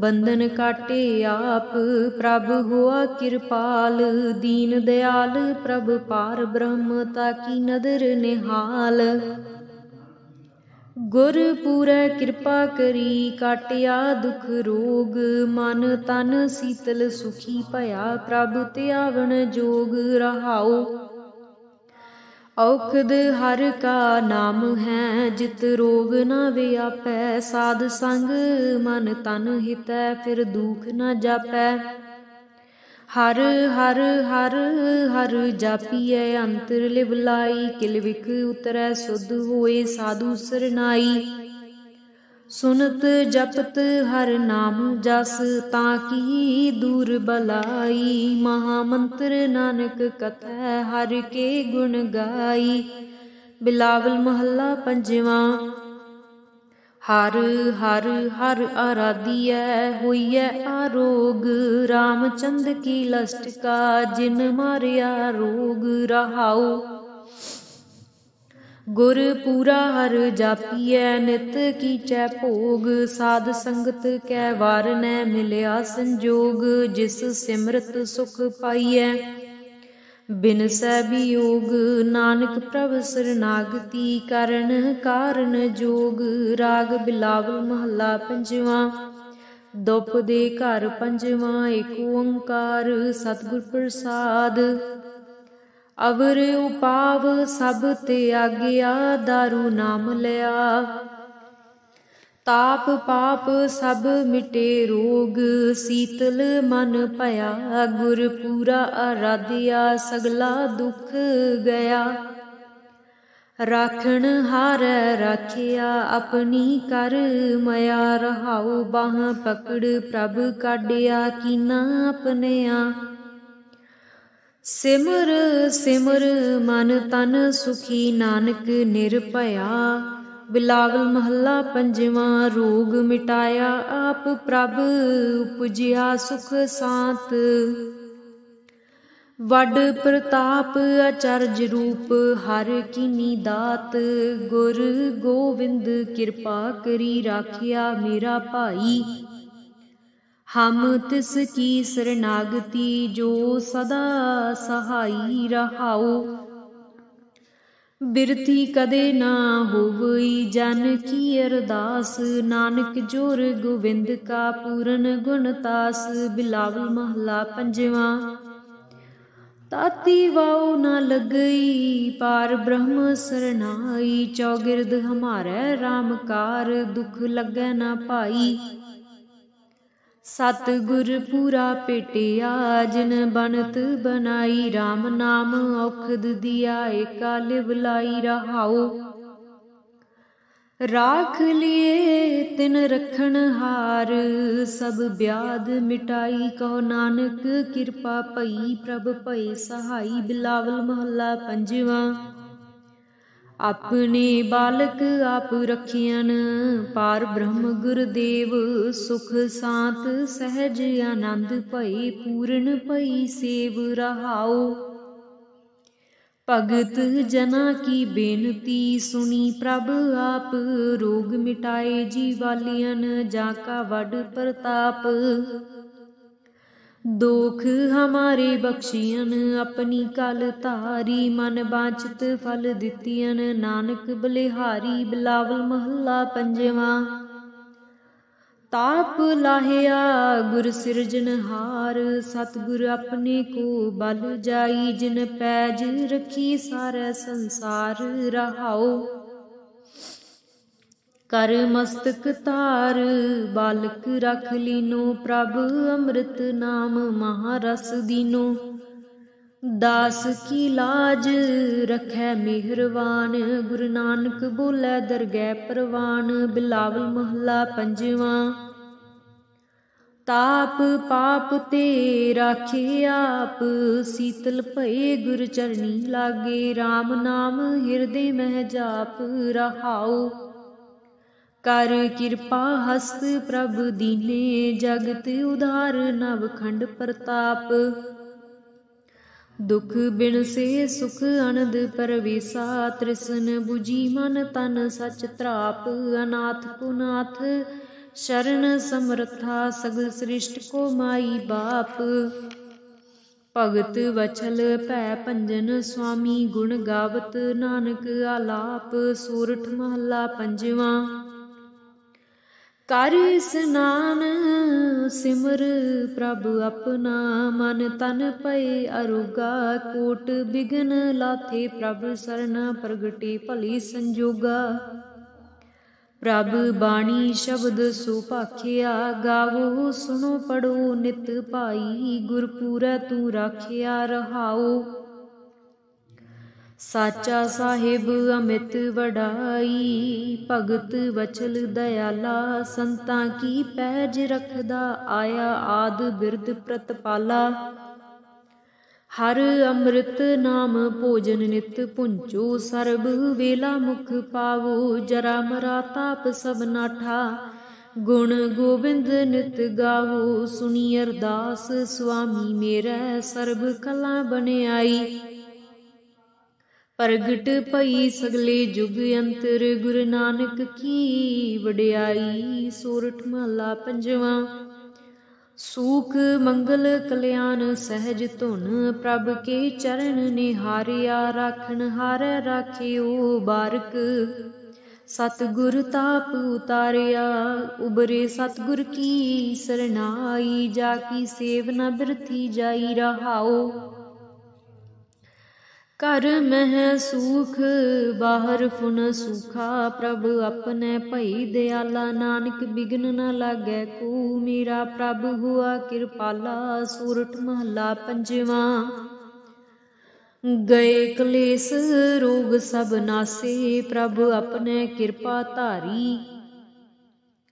बंधन काटे आप प्रभ। हुआ कृपाल दीन दयाल, प्रभ पार ब्रह्म ताकी नदर निहाल। गुर पूरै कृपा करी, काटिया दुख रोग। मन तन शीतल सुखी भया, प्रभ त्यावन जोग। रहाओ औखद हर का नाम है, जित रोग न व्यापै। साध संग मन तन हितै, फिर दुख न जापै। हर हर हर हर जापिए अंतर लिवलाई। किलविख उतरै सुध होए साधु सरनाई। सुनत जपत हर नाम जस, ताकि दूर बलाई। महामंत्र नानक कथै, हर के गुण गाई। बिलावल महला पंजवा। हर हर हर आराधिय होइए आरोग, रामचंद की लस्ट का जिन मारिया रोग रहाओ। गुर पूरा हर जापिय नित कीचै भोग, साध संगत कै वार न मिलिया संजोग, जिस सिमरत सुख पाइयै बिनसै वियोग, नानक प्रभ सरनागति करन कारण जोग। राग बिलावल महला पंजवा। द्रौपदी घर पंजवा। एक ओंकार सतगुर प्रसाद। अवर उपाव सब त्यागिया, दारू नाम लिया। ताप पाप सब मिटे रोग, शीतल मन भया। गुर पूरा आराधिया, सगला दुख गया। राखण हारै राखिया, अपनी कर मया। रहाओ बाह पकड़ प्रभ काढिया, कीना अपनिया। सिमर सिमर मन तन सुखी, नानक निरभया। बिलावल महला पंजवा। रोग मिटाया आप प्रभ, उपजिया सुख सांत। वड प्रताप अचरज रूप, हर कीनी दात। गुर गोविंद कृपा करी, राखिया मेरा भाई। हम तिसकी शरणागति, जो सदा सहाई। रहाओ बिरथी कदे ना होवई, जन की अरदास। नानक जोर गोविंद का, पूरन गुणतास। बिलावल महला पंजवा। ताती वाओ न लगई, पार ब्रह्म सरनाई। चौगिरद हमारे रामकार, दुख लगे न पाई। सतगुर पूरा पेटिया, जिन बनत बनाई। राम नाम औखद दिया, एका लिव लाई। रहाओ राख लिए तिन रखन हार, सब ब्याध मिटाई। कहो नानक कृपा पई, प्रभ भई सहाई। बिलावल महला पंजवा। अपने बालक आप रखियन, पार ब्रह्म गुरदेव। सुख सांत सहज आनंद भई, पूर्ण भई सेव। रहाओ भगत जना की बेनती, सुनी प्रभ आप। रोग मिटाए जीवालियन, जाका वड प्रताप। दोख हमारे बख्शियन, अपनी कल तारी। मन बांछित फल दितियन, नानक बलिहारी। बिलावल महला पंजवा। ताप लाहिया गुर सिरजनहार, सतगुर अपने को बल जाई। जिन पैज रखी सारे संसार। रहाओ कर मस्तक तार, बालक रख लीनो। प्रभ अमृत नाम महारस दीनो। दास की लाज रखै मेहरवान, गुरु नानक बोलै दरगह परवान। बिलावल महला पंजवा। ताप पाप ते राखे आप, शीतल भये गुर चरनी लागे। राम नाम हिरदे मह जाप। रहाओ कर कृपा हस्त प्रभ दीने, जगत उधार नवखंड प्रताप। दुख बिन से सुख अनंद परवेसा, तृष्ण बुझी मन तन सच त्राप। अनाथ को नाथ शरण समर्था, सगल सृष्ट को माई बाप। भगत वछल भै भंजन, स्वामी गुण गावत नानक आलाप। सोरठ महला पंजवा। कर स्नान सिमर प्रभ अपना, मन तन पए अरोगा। कोट बिघन लाथे प्रभ सरना, प्रगटे भली संजोगा। प्रभ बाणी शब्द सुभाखिया, गावो सुनो पढ़ो नित भाई। गुरपूरै तू राखिया। रहाओ साचा साहिब अमित वडाई, भगत वचल दयाला। संतां की पैज रखदा, आया आद बिरद प्रतपाला। हर अमृत नाम भोजन नित पुंजो, सर्ब वेला मुख पावो, जरा मरा ताप सब नाठा, गुण गोबिंद नित गावो। सुनी अरदास स्वामी मेरा, सर्ब कला बनियाई, प्रगट पई सगले जुग अंतर, गुरु नानक की वडियाई। सोरठ महला पंजवा। सूख मंगल कल्याण सहज धुन, प्रभ के चरण निहारिया, राखण हारै राखियो बारक, सतगुर ताप उतारिया। उबरे सतगुर की सरनाई, जाकी सेव न बिरथी जाई रहाओ। कर मह सूख बाहर फुन सूखा, प्रभ अपने भई दयाला, नानक बिघन न लागै को, मेरा प्रभ हुआ कृपाला। सोरठ महला पंजवा। गए कलेस रोग सब नासे, प्रभ अपने कृपा धारी,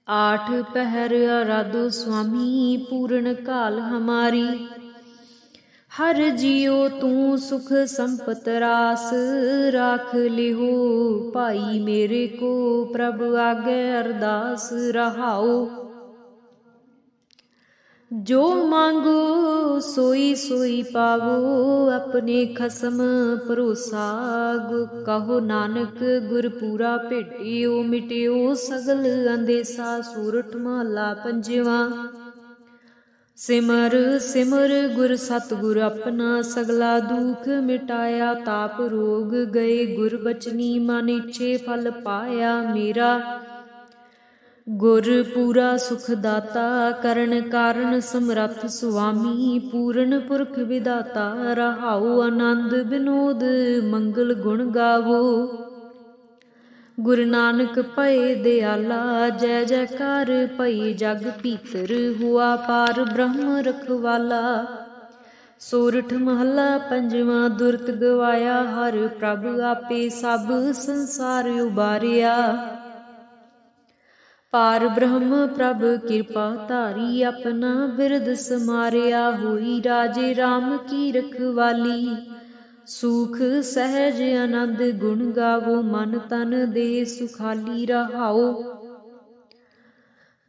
आठ पहर आराधो स्वामी, पूर्ण काल हमारी। हर जियो तू सुख संपत रास, राख लिहो भाई मेरे को, प्रभ आगे अरदास रहाओ। जो मांगो सोई सोई पावो, अपने खसम भरोसा, कहो नानक गुर पूरा भेटियो, मिटियो सगल अंदेसा। सोरठ महला पंजवा। सिमर सिमर गुर सतगुर अपना, सगला दुख मिटाया, ताप रोग गए गुर बचनी, मन इच्छे फल पाया मेरा। गुर पूरा सुख दाता, करण कारण समरथ स्वामी, पूर्ण पुरख विदाता रहाओ। आनंद विनोद मंगल गुण गावो, गुरु नानक भय दयाला, जय जयकार भई जग भीतर, हुआ पार ब्रह्म रखवाला। सोरठ महला पंजवा। दुरत गवाया हर प्रभ, आपे सब संसार उबारिया, पार ब्रह्म प्रभ कृपा धारी, अपना बिरद समारिया, होई राजे राम की रखवाली। सुख सहज आनंद गुण गावो, मन तन दे सुखाली रहाओ।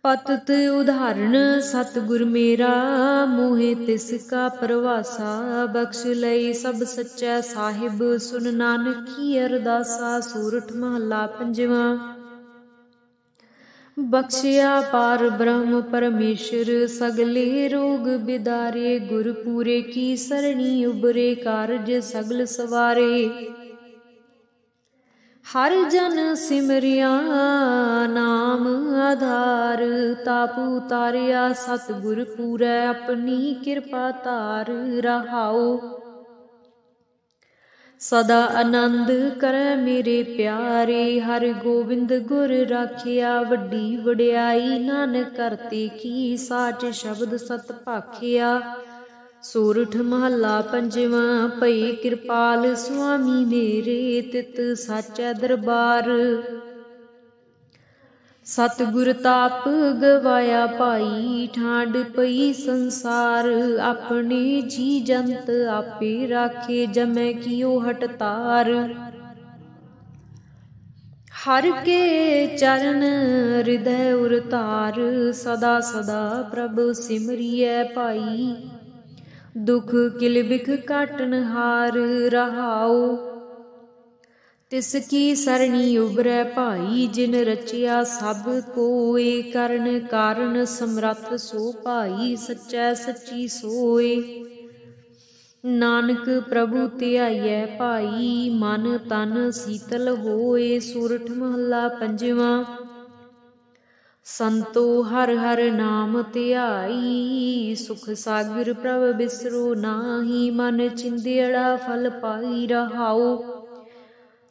पतत उदाहरण सतगुर मेरा, मोहे तिसका परवासा, बख्श लई सब सच्चा साहिब, सुन नानक की अरदासा। सोरठ महला पंजवा। बख्शिया पार ब्रह्म परमेश्वर, सगले रोग बिदारे, गुर पूरे की सरणी, उबरे कारज सगल सवारे। हर जन सिमरिया नाम आधार, ताप उतारिया सतगुर पूरै, अपनी कृपा धार रहाओ। सदा आनंद करे मेरे प्यारे, हर गोविंद गुर राखिया, वड्डी वड्याई नानक करते की, साच शब्द सत भाखिया। सोरठ महला पंजवा। भई कृपाल स्वामी मेरे, तित साचै दरबार, सतगुर ताप गवाया भाई, ठांड पई संसार। अपने जी जंत आपे राखे, जमै कियो हटतार। हर के चरण हृदय उरतार, सदा सदा प्रभु सिमरियै भाई। दुख किल बिख काटन हार रहाओ। तिसकी सरणी उबरै भाई, जिन रचिया सब कोय। करण कारण समरथ सो भाई, सच्चै सच्ची सोय। नानक प्रभु ध्याइयै भाई, मन तन शीतल होए। सोरठ महला पंजवा। संतो हर हर नाम ध्याई, सुख सागर प्रभ बिसरो नाहि। मन चिंदियड़ा फल पाई रहाओ।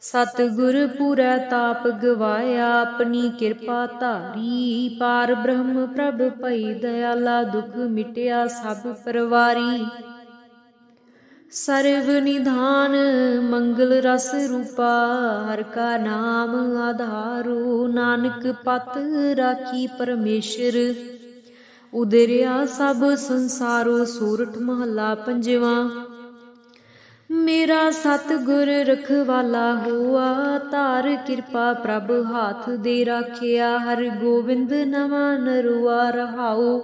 सतगुर पूरै ताप गवाया, अपनी कृपा धारी। पार ब्रह्म प्रभ भई दयाला, दुख मिटिया सब परवारी। सर्व निधान मंगल रस रूपा, हर का नाम आधारो। नानक पत राखी परमेश्वर, उदरिया सब संसारो। सोरठ महला पंजवा। मेरा सतगुर रखवाला हुआ, तार कृपा प्रभ हाथ दे राखिया। हर गोविंद नवा नरुआ रहाओ,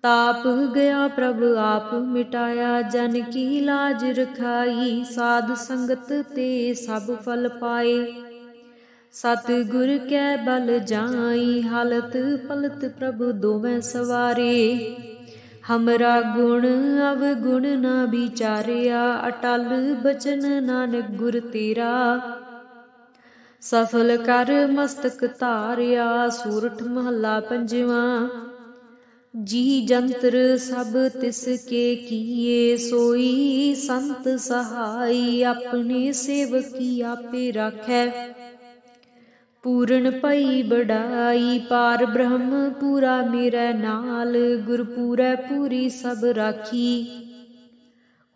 ताप गया प्रभ आप मिटाया। जन की लाज रखाई, साध संगत ते सब फल पाए। सतगुर कै बल जाई, हालत पलत प्रभु दोवें सवारे। हमरा गुण अवगुण न विचारिया, अटल बचन नानक गुर तेरा। सफल कर मस्तक धारिया, सूरठ महला पंजवा। जी जंतर सब तिसके किए, सोई संत सहाई। अपने सेवकी आपे राखै, पूर्ण पई बड़ाई। पार ब्रह्म पूरा मेरे नाल, गुर पूरै पूरी सब राखी।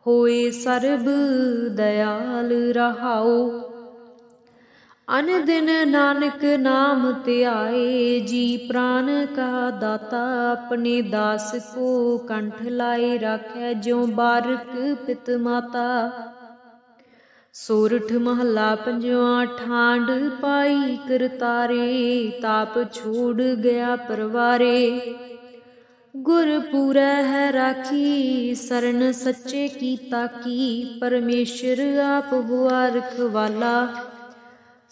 होए सर्ब दयाल रहाओ, अन दिन नानक नाम ध्याए। जी प्राण का दाता, अपने दास को कंठ लाए राखै। ज्यों बारक पित माता, सोरठ महला पंजवा। ठांड पाई करतारे, ताप छोड़ गया परवारे। गुर पूरै है राखी, शरण सच्चे की ताकी। परमेश्वर आप हुआ रखवाला,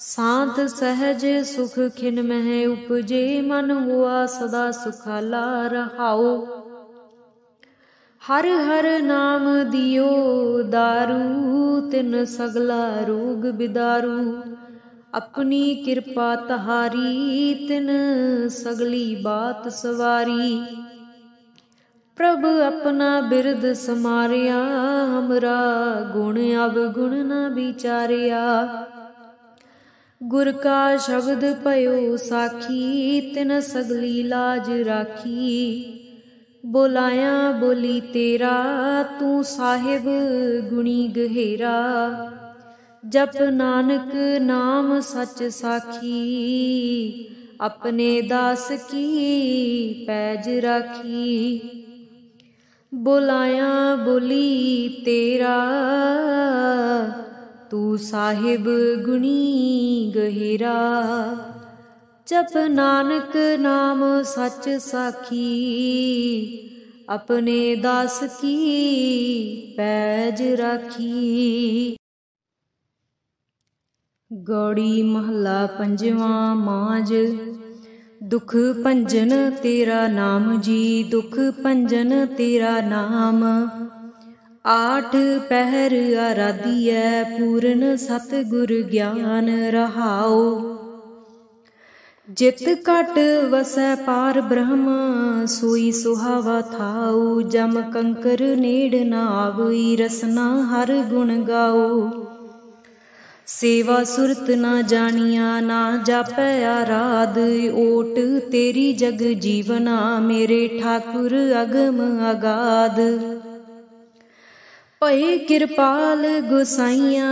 शांत सहज सुख खिन मह उपजे। मन हुआ सदा सुखाला रहाओ, हर हर नाम दियो दारू। तिन सगला रोग बिदारू, अपनी कृपा तहारी। तिन सगली बात सवारी, प्रभ अपना बिरद समारिया। हमरा गुण अवगुण न विचारिया, गुर का शब्द पयो साखी। तिन सगली लाज राखी, बोलाया बोली तेरा। तू साहिब गुणी गहेरा, जप नानक नाम सच साखी। अपने दास की पैज राखी, बोलाया बोली तेरा। तू साहिब गुणी गहेरा, जप नानक नाम सच साखी। अपने दास की पैज राखी। गौड़ी महला पंजवा माज। दुख भंजन तेरा नाम जी, दुख भंजन तेरा नाम। आठ पहर आराधियै, पूर्ण सतगुर ज्ञान रहाओ। जित घट वसै पार ब्रह्म, सोई सुहावा थाऊ। जम कंकर नेड़ न आवई, रसना हर गुण गाओ। सेवा सुरत न जानिया, ना जापै आराध। ओट तेरी जग जीवना, मेरे ठाकुर अगम अगाध। भय कृपाल गोसाइया,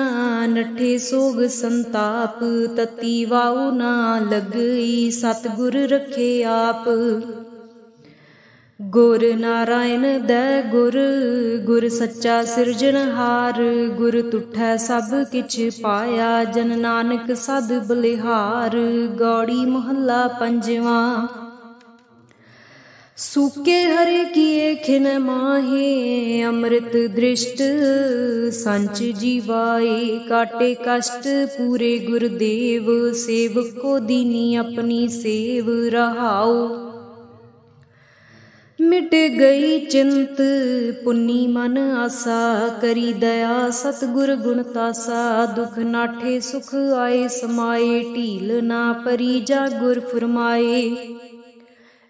नठे सोग संताप। तती वाऊ ना लगई, सतगुर रखे आप। गुर नारायण दै गुर, गुर सच्चा सिरजनहार। गुर तुठै सब किछ पाया, जन नानक सद बलिहार। गौड़ी महला पंजवा। सूके हरे किए खिन माहे, अमृत दृष्ट संच जीवाए। काटे कष्ट पूरे गुरुदेव, सेवक को दीनी अपनी सेव रहाओ। मिट गई चिंत पुन्नी मन आसा, करी दया सतगुर गुण तासा। दुख नाठे सुख आए समाए, ढील ना परी जा गुर फरमाए।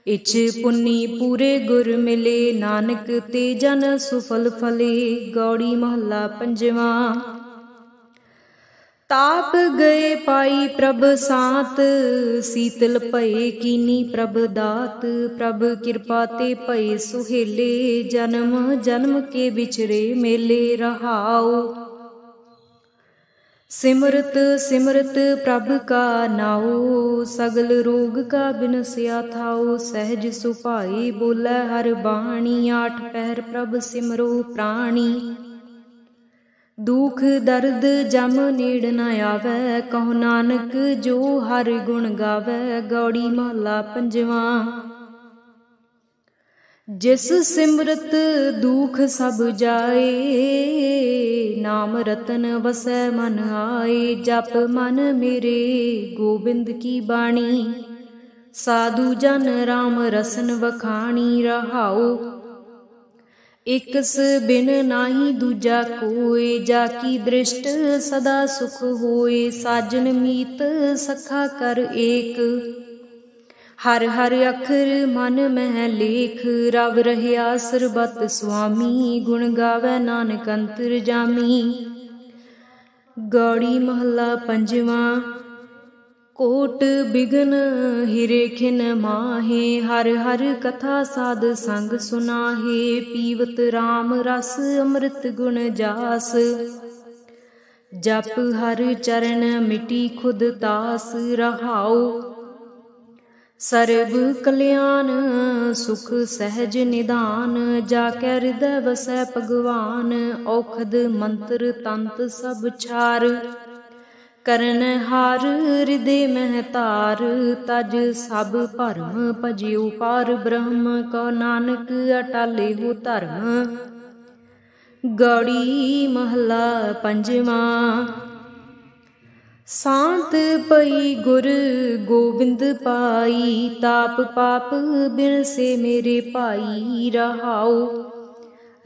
इच पुन्नी पूरे गुर मिले, नानक ते जन सुफल फले। गौड़ी महला पंजवा। ताप गए पाई प्रभ सांत, शीतल भये कीनी प्रभ दात। प्रभ कृपा ते भये सुहेले, जन्म जन्म के बिछरे मेले रहाओ। सिमरत सिमरत प्रभ का नाओ, सगल रोग का बिनसिया थाओ। सहज सुभाई बोलै हर बाणी, आठ पहर प्रभ सिमरो प्राणी। दुख दर्द जम नेड़ न आवै, कहो नानक जो हर गुण गावै। गौड़ी महला पंजवा। जिस सिमरत दुख सब जाए, नाम रतन वसै मन आए। जप मन मेरे गोबिंद की बाणी, साधु जन राम रसन वखाणी। रहाओ इकस बिन नाही दूजा कोय, जाकी दृष्ट सदा सुख होए। साजन मीत सखा कर एक, हर हर अखर मन मह लेख। रव रहया सरबत स्वामी, गुण गावै नानक अंतर जामी। गौड़ी महला पंजवा। कोट बिघन हिरे खिन माहे, हर हर कथा साध संग सुनाहे। पीवत राम रस अमृत गुण जास, जप हर चरण मिटी खुद तास। रहाओ सर्ब कल्याण सुख सहज निदान, जाकै हृदय वसै भगवान। औखद मंत्र तंत सब छार, करन हार हृदय मह तार। तज सब भरम भजियो पार ब्रह्म, कहो नानक अटाले हो धर्म। गौड़ी महला पंजवा। सांत पई गुर गोबिंद पाई, ताप पाप बिन से मेरे पाई। रहाओ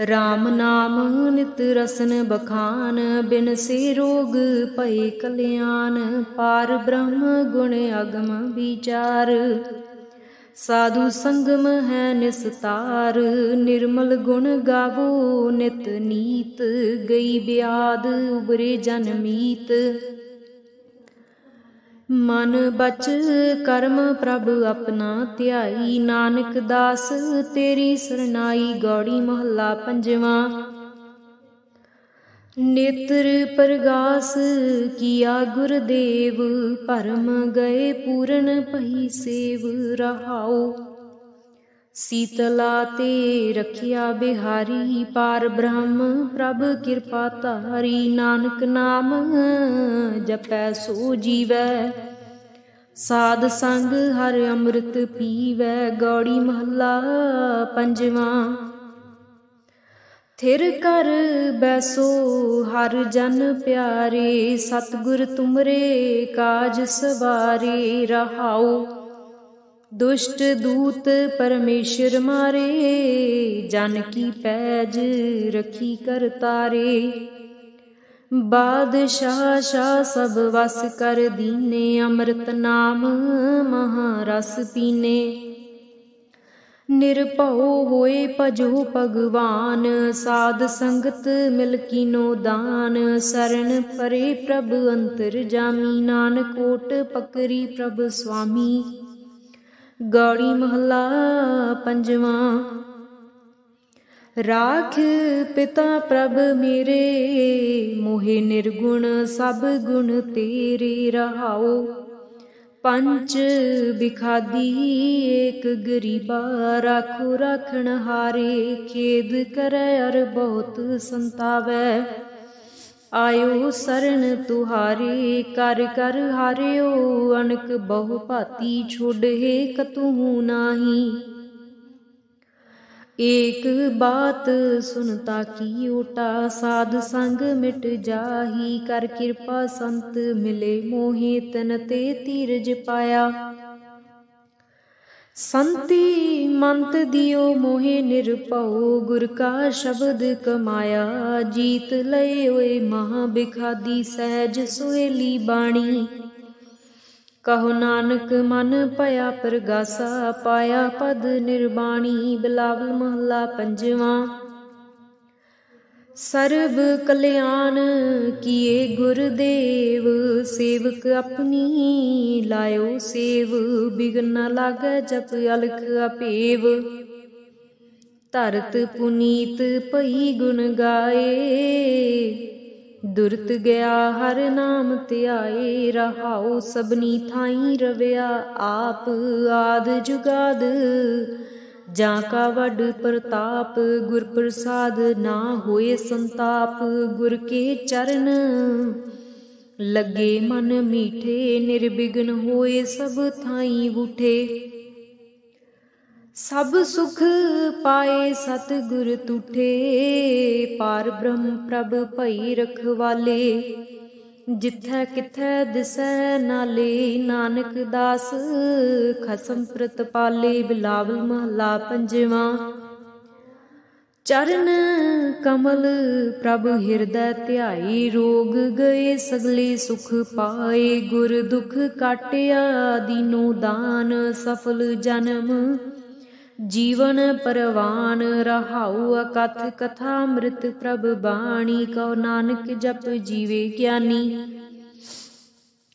राम नाम नित रसन बखान, बिन से रोग भय कल्याण। पार ब्रह्म गुण अगम विचार, साधु संगम है निस्तार। निर्मल गुण गावो नित नीत, गई ब्याद उबरे जन मीत। मन बच कर्म प्रभ अपना ध्याई, नानक दास तेरी सरनाई। गौड़ी महला पंजवा। नेत्र प्रगास किया गुरदेव, परम गए पूरन पही सेव। रहाओ शीतला ते रखिया बिहारी, पार ब्रह्म प्रभ कृपा तारी। नानक नाम जपै सो जीवै, साध संग हर अमृत पीवै। गौड़ी महला पंजवा। थिर कर बैसो हर जन प्यारे, सतगुर तुमरे काज सवारे। रहाओ दुष्ट दूत परमेश्वर मारे, जन की पैज रखी कर तारे। बादशाह शाह सब वस कर दीने, अमृत नाम महारस पीने। निरभउ होए भजो भगवान, साध संगत मिल कीनो दान। शरण परे प्रभ अंतर जामी, नानक ओट पकरी प्रभ स्वामी। गौड़ी महला पंजवा। राख पिता प्रभ मेरे, मोहे निर्गुण सब गुण तेरे। रहाओ पंच बिखादी एक गरीबा, राखो राखण हारे। खेद करे अर बहुत संतावै, आयो शरण तुहारे। कर कर हारियो अनक बहु भांति, छोड़े कतहु नाही। एक बात सुनता की ओटा, साध संग मिट जाही। कर कृपा संत मिले मोहे, तन ते धीरज पाया। संति मंत दियो मोहे निरभउ, गुर का शब्द कमाया। जीत लय ओए महा बिखादी, सहज सुहेली बाणी। कहो नानक मन पया प्रगासा, पाया पद निर्वाणी। बिलावल महला पंजवा। सर्व कल्याण किए गुरदेव, सेवक अपनी लायो सेव। बिघन न लागै जप अलख अपेव, धरत पुनीत पई गुण गाए। दुरत गया हर नाम ध्याए। रहाओ सबनी थाई रविया आप, आद जुगाद ਜਾਂ ਕਾ ਵੱਡ ਪ੍ਰਤਾਪ, ਗੁਰ ਪ੍ਰਸਾਦ ਨਾ ਹੋਏ ਸੰਤਾਪ। ਗੁਰ ਕੇ ਚਰਨ ਲੱਗੇ ਮਨ ਮੀਠੇ, ਨਿਰਬਿਘਨ ਹੋਏ ਸਭ ਥਾਈਂ ਬੂਠੇ। ਸਭ ਸੁਖ ਪਾਏ ਸਤਿਗੁਰ ਤੂਠੇ, ਪਾਰ ਬ੍ਰਹਮ ਪ੍ਰਭ ਭਈ ਰਖਵਾਲੇ। ਜਿਥੈ ਕਿਥੈ ਦਿਸੈ ਨਾਲੇ, ਨਾਨਕ ਦਾਸ ਖਸਮ ਪ੍ਰਤਪਾਲੇ। ਬਿਲਾਵਲ ਮਹਲਾ ਪੰਜਵਾਂ। ਚਰਨ ਕਮਲ ਪ੍ਰਭ ਹਿਰਦੈ ਧਿਆਈ, ਰੋਗ ਗਏ ਸਗਲੇ ਸੁਖ ਪਾਏ। ਗੁਰ ਦੁਖ ਕਾਟਿਆ ਦੀਨੋ ਦਾਨ, ਸਫਲ ਜਨਮ ਜੀਵਨ ਪਰਵਾਨ। ਰਹਾਉ ਅਕਥ ਕਥਾ ਅੰਮ੍ਰਿਤ ਪ੍ਰਭ ਬਾਣੀ, ਕਉ ਨਾਨਕ ਜਪ ਜੀਵੇ ਗਿਆਨੀ।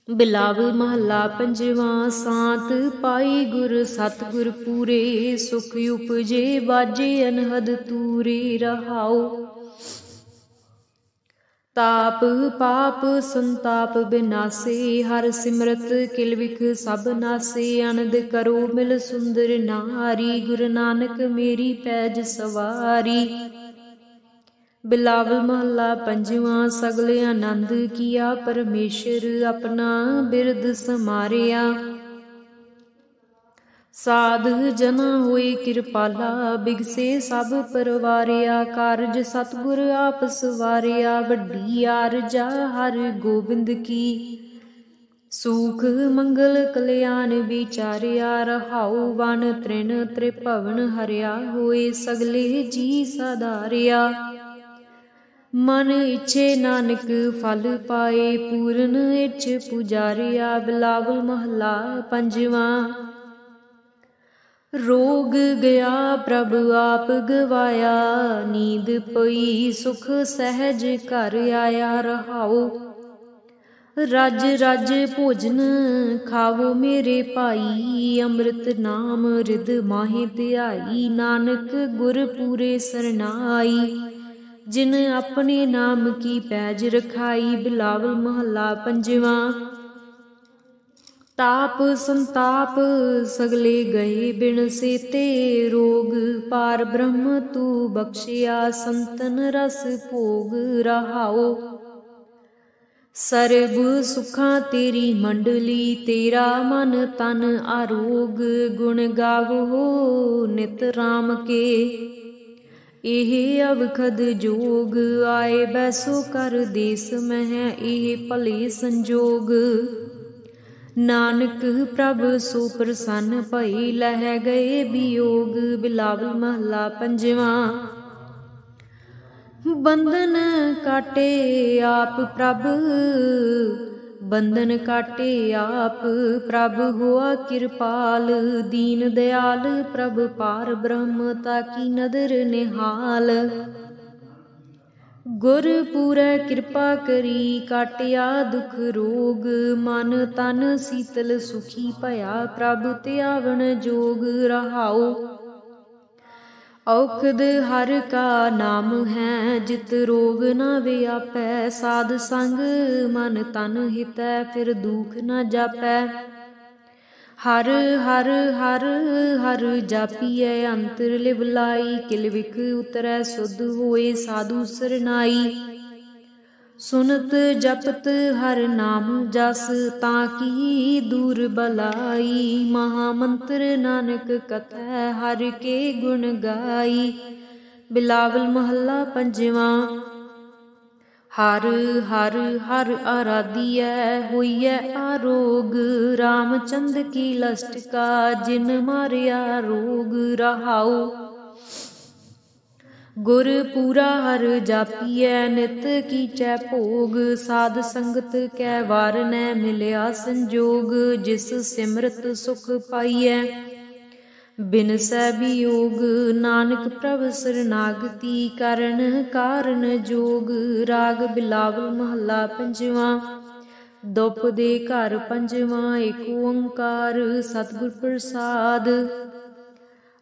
ਬਿਲਾਵਲ ਮਹਲਾ ਪੰਜਵਾਂ। ਸਾਤ ਪਾਈ ਗੁਰ ਸਤਿਗੁਰ ਪੂਰੇ, ਸੁਖ ਉਪਜੇ ਬਾਜੇ ਅਨਹਦ ਤੂਰੇ। ਰਹਾਉ ਤਾਪ ਪਾਪ ਸੰਤਾਪ ਬਿਨਾਸੇ, ਹਰ ਸਿਮਰਤ ਕਿਲ ਵਿਖ ਸਭ ਨਾਸੇ। ਅਨੰਦ ਕਰੋ ਮਿਲ ਸੁੰਦਰ ਨਾਰੀ, ਗੁਰੂ ਨਾਨਕ ਮੇਰੀ ਪੈਜ ਸਵਾਰੀ। ਬਿਲਾਵਲ ਮਹਲਾ ਪੰਜਵਾਂ। ਸਗਲੇ ਆਨੰਦ ਕੀਆ ਪਰਮੇਸ਼ਰ, ਆਪਣਾ ਬਿਰਦ ਸਮਾਰਿਆ। ਸਾਧ ਜਨਾ ਹੋਏ ਕਿਰਪਾਲਾ, ਬਿਗਸੇ ਸਭ ਪਰਵਾਰਿਆ। ਕਾਰਜ ਸਤਿਗੁਰ ਆਪ ਸਵਾਰਿਆ, ਵੱਡੀ ਆਰਜਾ ਹਰਿ ਗੋਬਿੰਦ ਕੀ। ਸੂਖ ਮੰਗਲ ਕਲਿਆਣ ਵਿਚਾਰਿਆ, ਰਹਾਉ ਵਨ ਤ੍ਰਿਣ ਤ੍ਰਿਭਵਨ ਹਰਿਆ। ਹੋਏ ਸਗਲੇ ਜੀ ਸਾਧਾਰਿਆ, ਮਨ ਇੱਛੇ ਨਾਨਕ ਫਲ ਪਾਏ। ਪੂਰਨ ਇੱਛ ਪੁਜਾਰਿਆ। ਬਿਲਾਵਲ ਮਹਲਾ ਪੰਜਵਾਂ। ਰੋਗ ਗਿਆ ਪ੍ਰਭ ਆਪ ਗਵਾਇਆ, ਨੀਂਦ ਪਈ ਸੁਖ ਸਹਿਜ ਘਰ ਆਇਆ। ਰਹਾਉ ਰਜ ਰਜ ਭੋਜਨ ਖਾਵੋ ਮੇਰੇ ਭਾਈ, ਅੰਮ੍ਰਿਤ ਨਾਮ ਰਿਦ ਮਾਹੇ ਧਿਆਈ। ਨਾਨਕ ਗੁਰ ਪੂਰੇ ਸਰਨਾਈ, ਜਿਨ ਆਪਣੇ ਨਾਮ ਕੀ ਪੈਜ ਰਖਾਈ। ਬਿਲਾਵਲ ਮਹਲਾ ਪੰਜਵਾਂ। ਤਾਪ ਸੰਤਾਪ ਸਗਲੇ ਗਏ ਬਿਨ ਸੇਤੇ, ਰੋਗ ਪਾਰ ਬ੍ਰਹਮ ਤੂ ਬਖਸ਼ਿਆ। ਸੰਤਨ ਰਸ ਭੋਗ। ਰਹਾਉ ਸਰਬ ਸੁਖਾਂ ਤੇਰੀ ਮੰਡਲੀ, ਤੇਰਾ ਮਨ ਤਨ ਆਰੋਗ। ਗੁਣ ਗਾਵੋ ਨਿਤ ਰਾਮ ਕੇ, ਇਹ ਅਵਖਦ ਜੋਗ। ਆਏ ਬੈਸੋ ਕਰ ਦੇਸ ਮਹਿ, ਇਹ ਭਲੇ ਸੰਜੋਗ। ਨਾਨਕ ਪ੍ਰਭ ਸੋ ਪ੍ਰਸੰਨ ਭਈ, ਲਹਿ ਗਏ ਬਿਯੋਗ। ਬਿਲਾਵਲ ਮਹਲਾ ਪੰਜਵਾਂ। ਬੰਧਨ ਕਾਟੇ ਆਪ ਪ੍ਰਭ, ਬੰਧਨ ਕਾਟੇ ਆਪ ਪ੍ਰਭ ਹੋਆ ਕਿਰਪਾਲ। ਦੀਨ ਦਿਆਲ ਪ੍ਰਭ ਪਾਰ ਬ੍ਰਹਮ, ਤਾਕੀ ਨਦਰ ਨਿਹਾਲ। ਗੁਰ ਪੂਰੈ ਕਿਰਪਾ ਕਰੀ, ਕਾਟਿਆ ਦੁਖ ਰੋਗ। ਮਨ ਤਨ ਸੀਤਲ ਸੁਖੀ ਭਇਆ, ਪ੍ਰਭ ਧਿਆਵਣ ਜੋਗ। ਰਹਾਉ ਔਖਦ ਹਰਿ ਕਾ ਨਾਮ ਹੈ, ਜਿਤ ਰੋਗ ਨ ਵਿਆਪੈ। ਸਾਧ ਸੰਗ ਮਨ ਤਨ ਹਿਤੈ, ਫਿਰ ਦੁਖ ਨ ਜਾਪੈ। ਹਰ ਹਰ ਹਰ ਹਰ ਜਾਪੀਐ, ਅੰਤਰ ਲਿਵ ਲਾਈ। ਕਿਲ ਵਿਖ ਉਤਰੈ ਸੁਧ ਹੋਏ, ਸਾਧੂ ਸਰਨਾਈ। ਸੁਨਤ ਜਪਤ ਹਰ ਨਾਮ ਜਸ, ਤਾਂ ਕੀ ਦੂਰ ਬਲਾਈ। ਮਹਾ ਮੰਤਰ ਨਾਨਕ ਕਥੈ, ਹਰਿ ਕੇ ਗੁਣ ਗਾਈ। ਬਿਲਾਵਲ ਮਹਲਾ ਪੰਜਵਾਂ। ਹਰ ਹਰ ਹਰ ਆਰਾਧੀਐ, ਹੋਈਐ ਆਰੋਗ। ਰਾਮਚੰਦ ਕੀ ਲਸਟ ਕਾ, ਜਿਨ ਮਾਰਿਆ ਰੋਗ। ਰਹਾਉ ਗੁਰ ਪੂਰਾ ਹਰ ਜਾਪੀਐ, ਨਿਤ ਕੀਚੈ ਭੋਗ। ਸਾਧ ਸੰਗਤ ਕੈ ਵਾਰ ਨੈ ਮਿਲਿਆ ਸੰਜੋਗ। ਜਿਸ ਸਿਮਰਤ ਸੁਖ ਪਾਈਐ, ਬਿਨਸੈ ਬਿਯੋਗ। ਨਾਨਕ ਪ੍ਰਭ ਸਰਨਾਗਤੀ, ਕਰਨ ਕਾਰਨ ਜੋਗ। ਰਾਗ ਬਿਲਾਵਲ ਮਹਲਾ ਪੰਜਵਾਂ। ਦੁਪ ਦੇ ਘਰ ਪੰਜਵਾਂ। ਏਕ ਓੰਕਾਰ ਸਤਿਗੁਰ ਪ੍ਰਸਾਦ।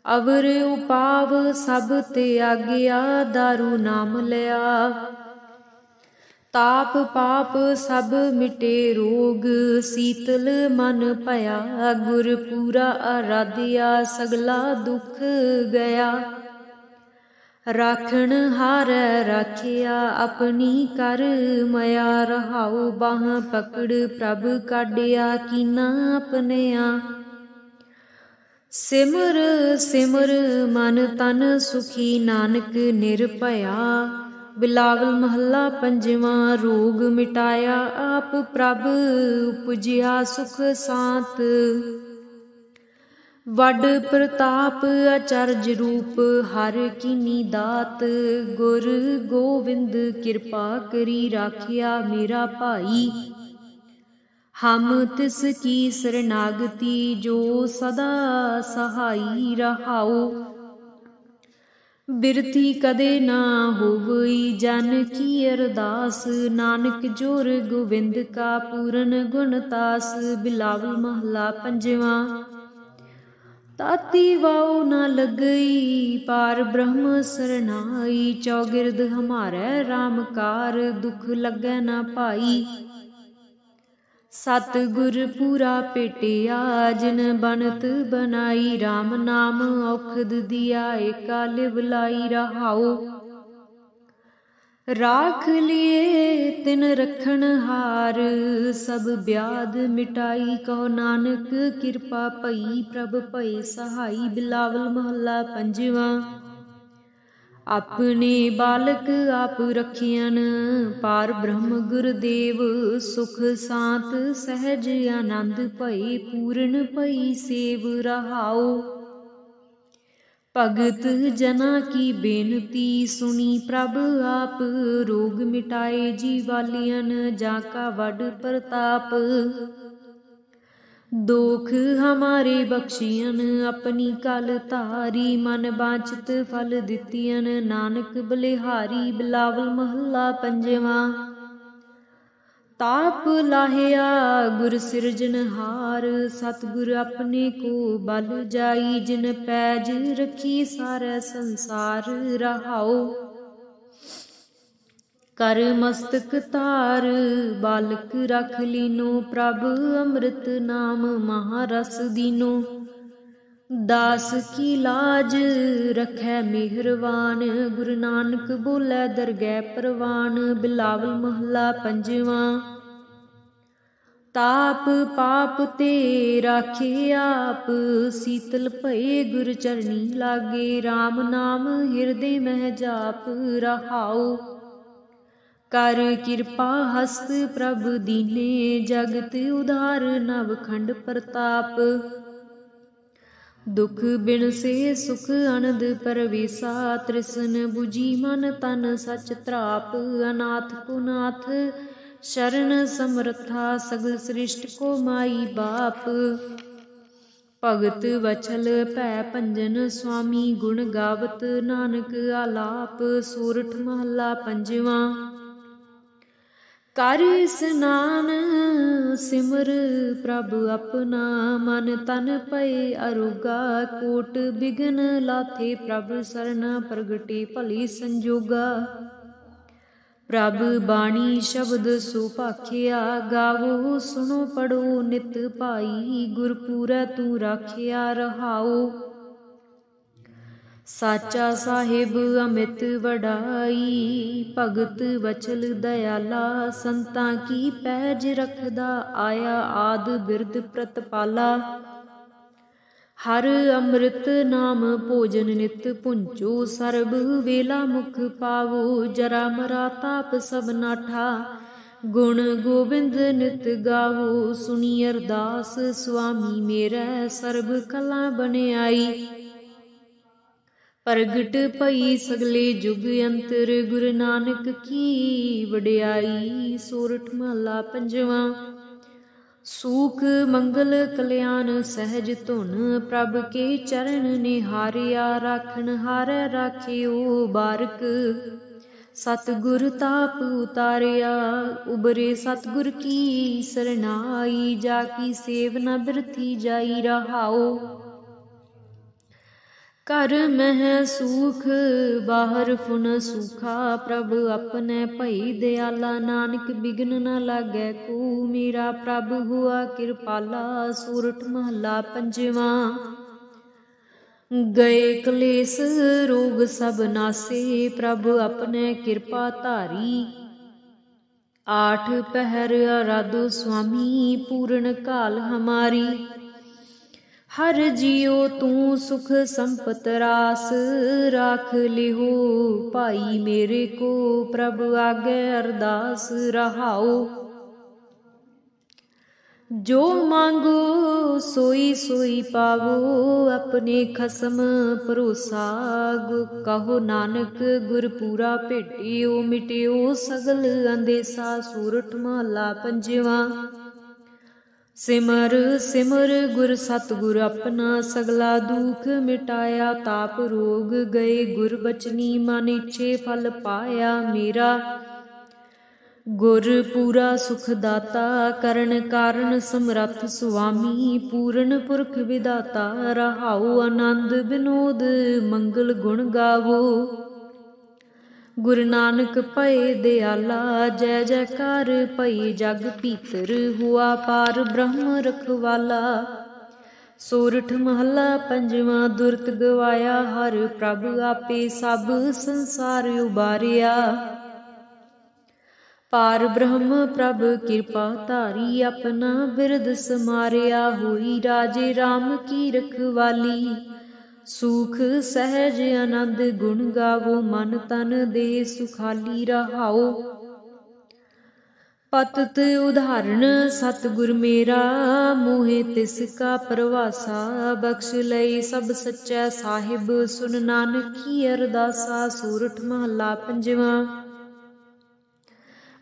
ਅਵਰ ਉਪਾਵ ਸਭ ਤਿਆਗਿਆ, ਦਾਰੂ ਨਾਮ ਲਿਆ। ताप पाप सब मिटे रोग, शीतल मन भया। गुर पूरा आराध्या, सगला दुख गया। राखण हारै राखिया, अपनी कर मया। रहाओ बाह पकड़ प्रभ काढ़िया, कीना अपनिया। सिमर सिमर मन तन सुखी, नानक निरभया। बिलावल महला पंजवा। रोग मिटाया आप प्रभ, उपजिया सुख सांत। वड प्रताप आचरज रूप, हर कीनी दात। गुर गोविंद कृपा करी, राखिया मेरा भाई। हम तिस की शरणागति, जो सदा सहाई। रहाओ बिरथी कदे ना होवई, जन की अरदास। नानक जोर गोविंद का, पूरन गुणतास। बिलावल महला पंजवा। ताती वाओ न लगई, पार ब्रह्म सरनाई। चौगिरद हमारे रामकार, दुख लगै न पाई। सतगुर पूरा पेटिया, जिन बनत बनाई। राम नाम औखद दिया, एका लिव लाई। रहाओ राख लिए तिन रखन हार, सब ब्याध मिटाई। कहो नानक कृपा पई, प्रभ भई सहाई। बिलावल महला पंजवा। अपने बालक आप रखियन, पार ब्रह्म गुरदेव। सुख सांत सहज आनंद भई, पूर्ण भई सेव। रहाओ भगत जना की बेनती, सुनी प्रभ आप। रोग मिटाए जीवालियन, जाका वड प्रताप। दोख हमारे बख्शियन, अपनी कल तारी। मन बांछित फल दितियन, नानक बलिहारी। बिलावल महला पंजवा। ताप लाहिया गुर सिरजनहार, सतगुर अपने को बल जाई। जिन पैज रखी सारै संसार। रहाओ कर मस्तक तार, बालक रख लीनो। प्रभ अमृत नाम, महारस दीनो। दास की लाज रखै मेहरवान, गुरु नानक बोलै दरगह परवान। बिलावल महला पंजवा। ताप पाप ते राखे आप, शीतल भये गुर चरणी लागे। राम नाम हिरदे मह जाप। रहाओ कर कृपा हस्त प्रभ दीने, जगत उधार नवखंड प्रताप। दुख बिन से सुख अनद परवेसा, तृष्ण बुझी मन तन सच त्राप। अनाथ को नाथ शरण समर्था, सगल सृष्ट को माई बाप। भगत वछल भै भंजन, स्वामी गुण गावत नानक आलाप। सोरठ महला पंजवा। कर स्नान सिमर प्रभ अपना, मन तन पए अरोगा। कोट बिघन लाथे प्रभ सरना, प्रगटे भली संजोगा। प्रभ बाणी शब्द सुभाखिया, गावो सुनो पढ़ो नित भाई। गुरपूरै तू राखिया। रहाओ साचा साहिब अमित वडाई, भगत वचल दयाला। संतां की पैज रखदा, आया आद बिरद प्रतपाला। हर अमृत नाम भोजन नित पुंचो, सर्ब वेला मुख पावो। जरा मरा ताप सब नाठा, गुण गोविंद नित गावो। सुनी अरदास स्वामी मेरै, सर्ब कला बनियाई। प्रगट भई सगले जुग अंतर, गुरु नानक की वडियाई। सोरठ महला पंजवा। सूख मंगल कल्याण सहज धुन, प्रभ के चरण निहारिया। राखण हारै राखियो बारक, सतगुर ताप उतारिया। उबरे सतगुर की सरनाई, जाकी सेव न बिरथी जाई। रहाओ कर मह सूख बाहर फुन सूखा, प्रभ अपने भई दयाला, नानक बिघन न लागै को मेरा, प्रभ हुआ कृपाला। सोरठ महला पंजवा। गए कलेस रोग सब नासे, प्रभ अपने कृपा धारी। आठ पहर आराधो स्वामी, पूर्ण काल हमारी। हर जियो तू सुख संपत रास, राख लिहो भाई मेरे को, प्रभ आगे अरदास रहाओ। जो मांगो सोई सोई पावो, अपने खसम भरोसा। कहो नानक गुर पूरा भेटियो, मिटियो सगल अंदेसा। सोरठ महला पंजवा। सिमर सिमर गुर सतगुर अपना, सगला दुख मिटाया। ताप रोग गए गुर बचनी, मन इच्छे फल पाया मेरा। गुर पूरा सुख दाता, करण कारण समरथ सुआमी। पूर्ण पुरख विदाता, रहाओ आनंद विनोद मंगल गुण गावो। गुरु नानक भये दयाला, जय जयकार भई जग भीतर। हुआ पार ब्रह्म रखवाला। सोरठ महला पंजवा। दुरत गवाया हर प्रभ, आपे सब संसार उबारिया। पार ब्रह्म प्रभ कृपा धारी, अपना बिरद समारिया। हुई राजे राम की रखवाली, सुख सहज आनंद गुण गावो। मन तन देह सुखाली रहाओ। पतत उदाहरण सतगुर मेरा, मोहे तिसका परवासा। बख्श लई सब सच्चै साहिब, सुन नानक की अरदासा। सोरठ महला पंजवा।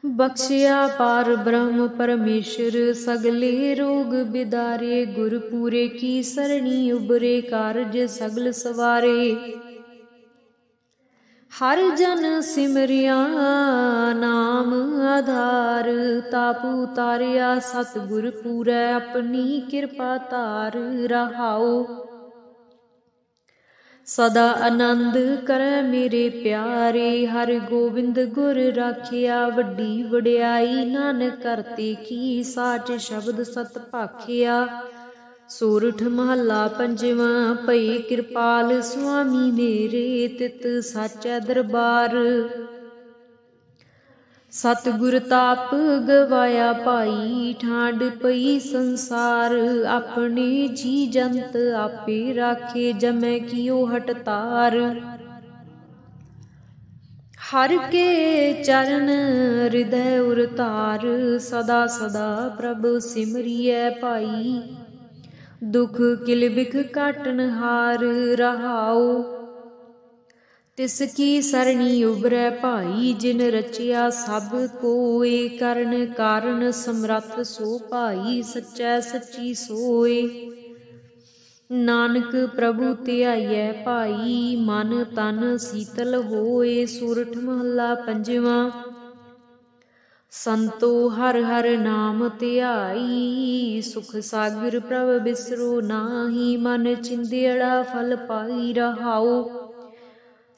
बख्शिया पार ब्रह्म परमेश्वर, सगले रोग बिदारे। गुर पूरे की सरणी उबरे, कारज सगल सवारे। हर जन सिमरिया नाम आधार, ताप उतारिया सतगुर पूरै। अपनी कृपा धार रहाओ। सदा आनंद करे मेरे प्यारे, हर गोविंद गुर राखिया। वड्डी वड्याई नानक करते की, साच शब्द सत भाखिया। सोरठ महला पंजवा। भई कृपाल स्वामी मेरे, तित साचै दरबार। सतगुर ताप गवाया भाई, ठांड पई संसार। अपने जी जंत आपे राखे, जमै कियो हटतार। हर के चरण हृदय उरतार, सदा सदा प्रभु सिमरियै भाई। दुख किल बिख काटन हार रहाओ। तिसकी सरणी उबरै भाई, जिन रचिया सब कोय। करण कारण समरथ सो भाई, सच्चै सच्ची सोय। नानक प्रभु ध्याइयै भाई, मन तन शीतल होए। सोरठ महला पंजवा। संतो हर हर नाम ध्याई, सुख सागर प्रभ बिसरो नाहि। मन चिंदियड़ा फल पाई रहाओ।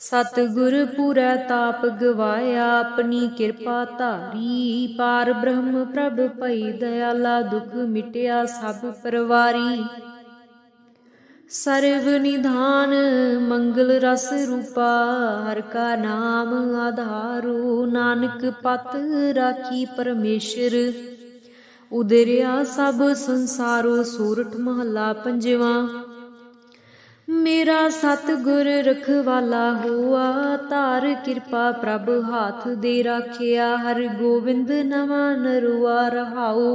सतगुर पूरै ताप गवाया, अपनी कृपा धारी। पार ब्रह्म प्रभ भई दयाला, दुख मिटिया सब परवारी। सर्व निधान मंगल रस रूपा, हर का नाम आधारो। नानक पत राखी परमेश्वर, उदरिया सब संसारो। सोरठ महला पंजवा। मेरा सतगुर रखवाला होआ, तार कृपा प्रभ हाथ दे राखिया। हर गोविंद नवा नरुआ रहाओ।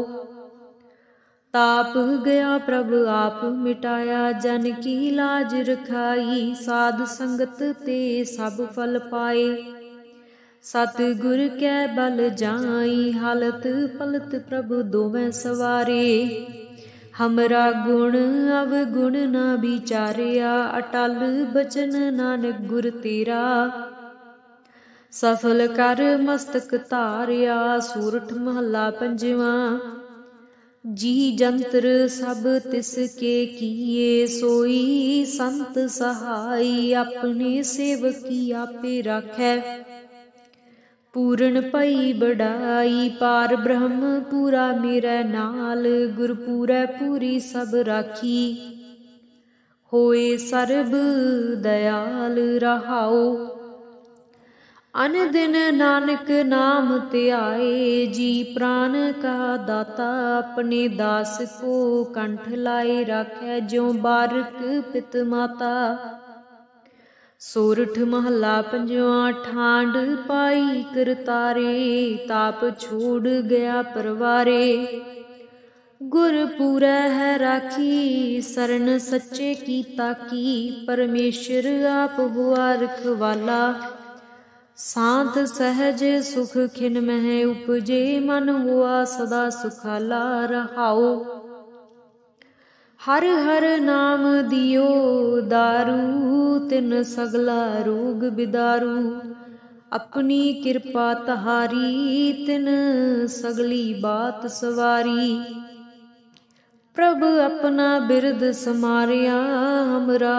ताप गया प्रभ आप मिटाया, जन की लाज रखाई। साध संगत ते सब फल पाए, सतगुर कै बल जाई। हालत पलत प्रभु दोवें सवारे। हमरा गुण अवगुण न विचारिया, अटल बचन नानक गुर तेरा। सफल कर मस्तक धारिया। सोरठ महला पंजवा। जी जंत्र सब तिसके किए, सोई संत सहाय। अपने सेवकी आपे राखै, पूरन पई बड़ाई। पार ब्रह्म पूरा मेरे नाल, गुर पूरै पूरी सब राखी। होए सर्ब दयाल रहाओ, अन दिन नानक नाम ध्याए। जी प्राण का दाता, अपने दास को कंठ लाए राखै। ज्यों बारक पित माता, सोरठ महला पंजवा। ठांड पाई करतारे, ताप छोड़ गया परवारे। गुर पूरै है राखी, शरण सच्चे की ताकी। परमेश्वर आप हुआ रखवाला, शांत सहज सुख खिन मह उपजे। मन हुआ सदा सुखाला रहाओ, हर हर नाम दियो दारू। तिन सगला रोग बिदारू, अपनी कृपा तहारी। तिन सगली बात सवारी। प्रभ अपना बिरद समारिया, हमरा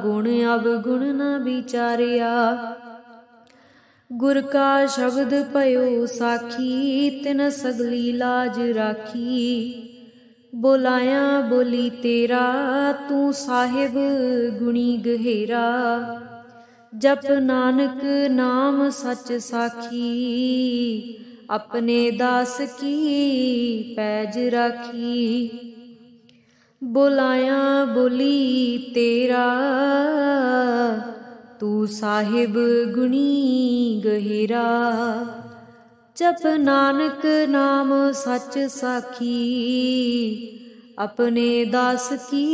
गुण अवगुण न विचारिया। गुर का शब्द पयो साखी, तिन सगली लाज राखी। बोलाया बोली तेरा, तू साहिब गुणी गहेरा। जप नानक नाम सच साखी, अपने दास की पैज राखी। बोलाया बोली तेरा, तू साहिब गुणी गहिरा। जप नानक नाम सच साखी, अपने दास की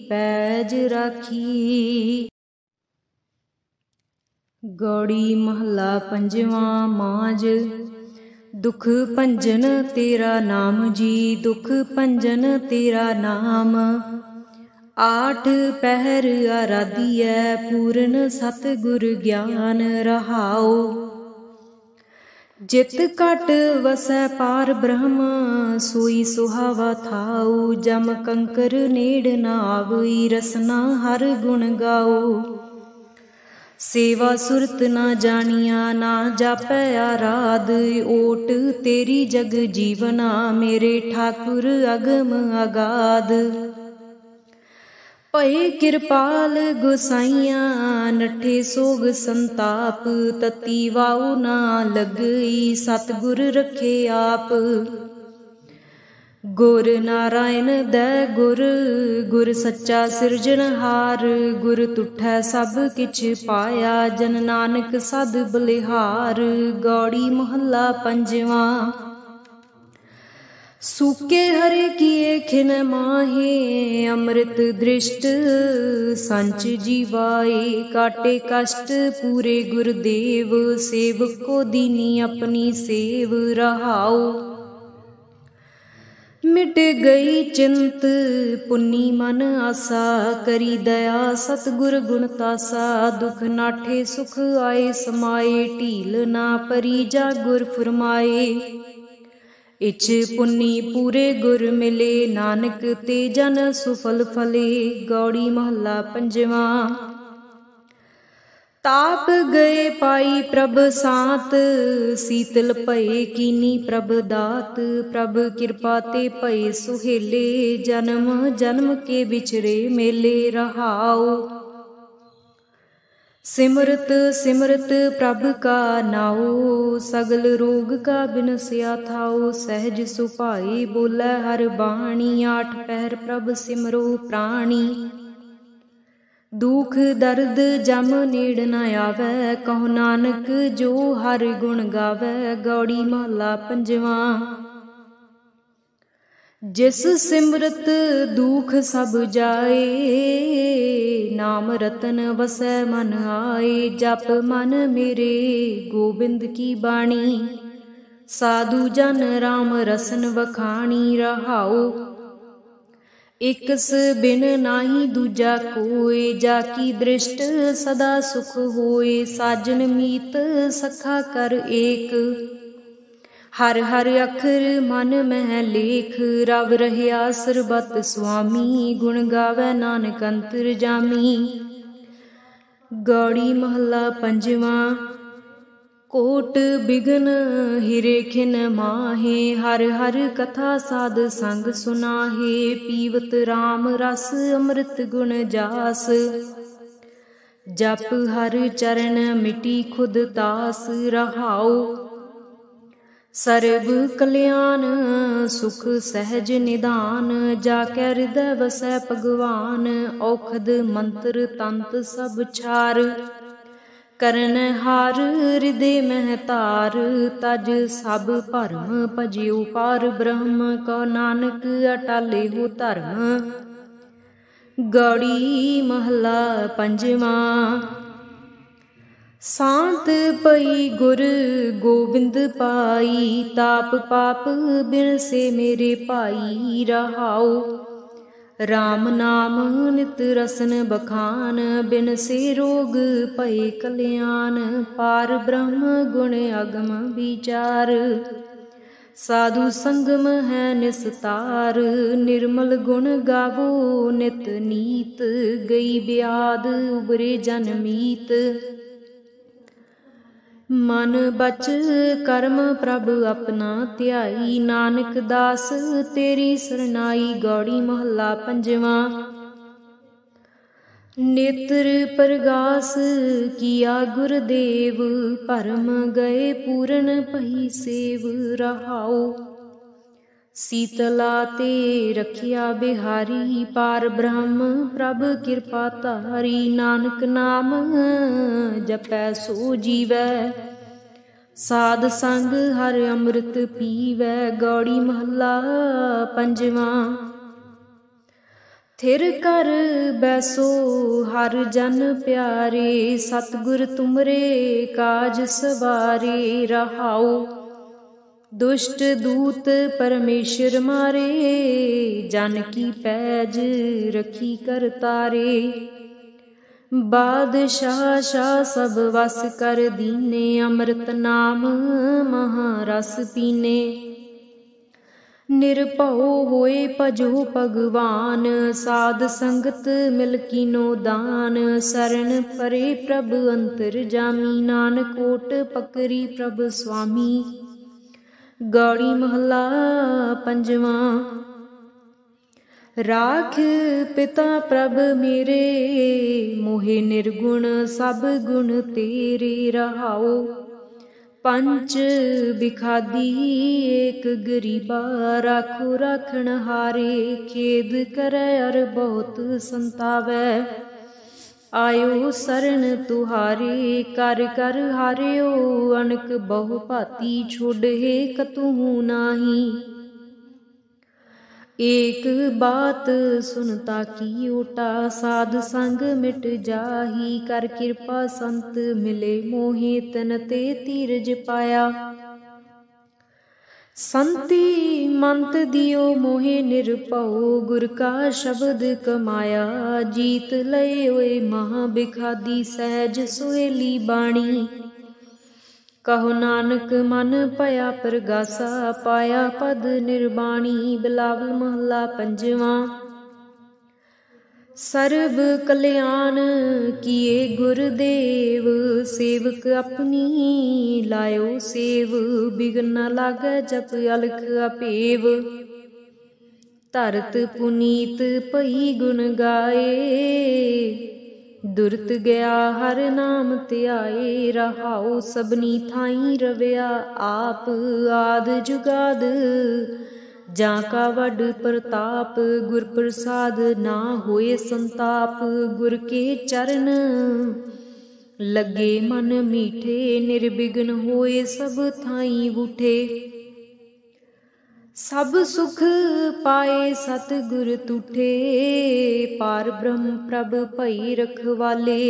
पैज राखी। गौड़ी महला पंजवा। माज दुख भंजन तेरा नाम जी, दुख भंजन तेरा नाम। आठ पहर आराधियै, पूरन सतगुर ज्ञान रहाओ। जित घट वसै पार ब्रह्म, सोई सुहावा थाऊ। जम कंकर नेड़ न आवई, रसना हर गुण गाओ। सेवा सुरत न जानिया, ना जापै आराध। ओट तेरी जग जीवना, मेरे ठाकुर अगम अगाध। भय किरपाल गोसाइया, नठे सोग संताप। तती वाऊ ना लगई, सतगुर रखे आप। गुर नारायण दै गुर, गुर सच्चा सिरजनहार। गुर तुठै सब किछ पाया, जन नानक सद बलिहार। गौड़ी महला पंजवा। सूके हरे किए खिन माहे, अमृत दृष्ट संच जीवाए। काटे कष्ट पूरे गुरुदेव, सेवक को दीनी अपनी सेव रहाओ। मिट गई चिंत पुन्नी मन आसा, करी दया सतगुर गुण तासा। दुख नाठे सुख आए समाए, ढील ना परी जा गुर फरमाए। इच पुन्नी पूरे गुर मिले, नानक ते जन सुफल फले। गौड़ी महला पंजवा। ताप गए पाई प्रभ सांत, शीतल भये कीनी प्रभ दात। प्रभ कृपा ते भये सुहेले, जन्म जन्म के बिछरे मेले रहाओ। सिमरत सिमरत प्रभ का नाओ, सगल रोग का बिनसिया थाओ। सहज सुभाई बोलै हर बाणी, आठ पहर प्रभ सिमरो प्राणी। दुख दर्द जम नेड़ न आवै, कहो नानक जो हर गुण गावै। गौड़ी महला पंजवा। जिस सिमरत दुख सब जाए, नाम रतन वसै मन आए। जप मन मेरे गोबिंद की बाणी, साधु जन राम रसन वखाणी रहाओ। इकस बिन नाही दूजा कोय, जाकी दृष्ट सदा सुख होए। साजन मीत सखा कर एक, हर हर अखर मन मह लेख, रब रहया सरबत स्वामी, गुण गावै नानक अंतर जामी। गौड़ी महला पंजवा। कोट बिघन हिरे खिन माहे, हर हर कथा साध संग सुनाहे, पीवत राम रस अमृत गुण जास, जप हर चरण मिटी खुद तास रहाओ। सर्ब कल्याण सुख सहज निदान, जाकै हृदय वसै भगवान, औखद मंत्र तंत सब छार, करन हार हृदय मह तार, तज सब भरम भजियो पार ब्रह्म, कहो नानक अटाले हो धर्म। गौड़ी महला पंजवा। सांत पई गुर गोबिंद पाई, ताप पाप बिन से मेरे पाई रहाओ। राम नाम नित रसन बखान, बिन से रोग भय कल्याण, पार ब्रह्म गुण अगम विचार, साधु संगम है निस्तार, निर्मल गुण गावो नित नीत, गई ब्याद उबरे जन मीत। मन बच कर्म प्रभ अपना ध्याई, नानक दास तेरी सरनाई। गौड़ी महला पंजवा। नेत्र प्रगास किया गुरदेव, भरम गए पूरन पही सेव रहाओ। शीतला ते रखिया बिहारी, पार ब्रह्म प्रभ कृपा तारी, नानक नाम जपै सो जीवै, साध संग हर अमृत पीवै। गौड़ी महला पंजवा। थिर कर बैसो हर जन प्यारे, सतगुर तुमरे काज सवारे रहाओ। दुष्ट दूत परमेश्वर मारे, जन की पैज रखी कर तारे। बादशाह शाह सब वस कर दीने, अमृत नाम महारस पीने। निरभउ होए भजो भगवान, साध संगत मिल कीनो दान। शरण परे प्रभ अंतर जामी, नानक कोट पकरी प्रभ स्वामी। गौड़ी महला पंजवा। राख पिता प्रभ मेरे, मोहे निर्गुण सब गुण तेरे रहाओ। पंच बिखादी एक गरीबा, राखो राखण हारे। खेद करे अर बहुत संतावै, आयो शरण तुहारे। कर कर हारियो अनक बहु भांति, छोड़े कतहु नाही। एक बात सुनता की ओटा, साध संग मिट जाही। कर कृपा संत मिले मोहे, तन ते धीरज पाया। संति मंत दियो मोहे निरभउ, गुर का शब्द कमाया। जीत लय ओए महा बिखादी, सहज सुहेली बाणी। कहो नानक मन पया प्रगासा, पाया पद निर्वाणी। बिलावल महला पंजवा। सर्ब कल्याण किए गुरदेव, सेवक अपनी लायो सेव। बिघन न लागै जप अलख अपेव, धरत पुनीत पई गुण गाए। दुरत गया हर नाम ध्याए रहाओ। सबनी थाई रविया आप, आद जुगाद जा का वड प्रताप। गुर प्रसाद ना होए संताप, गुर के चरण लगे मन मीठे। निर्विघ्न होए सब थाई उठे, सब सुख पाए सतगुर तुठे। पार ब्रह्म प्रभ भई रखवाले,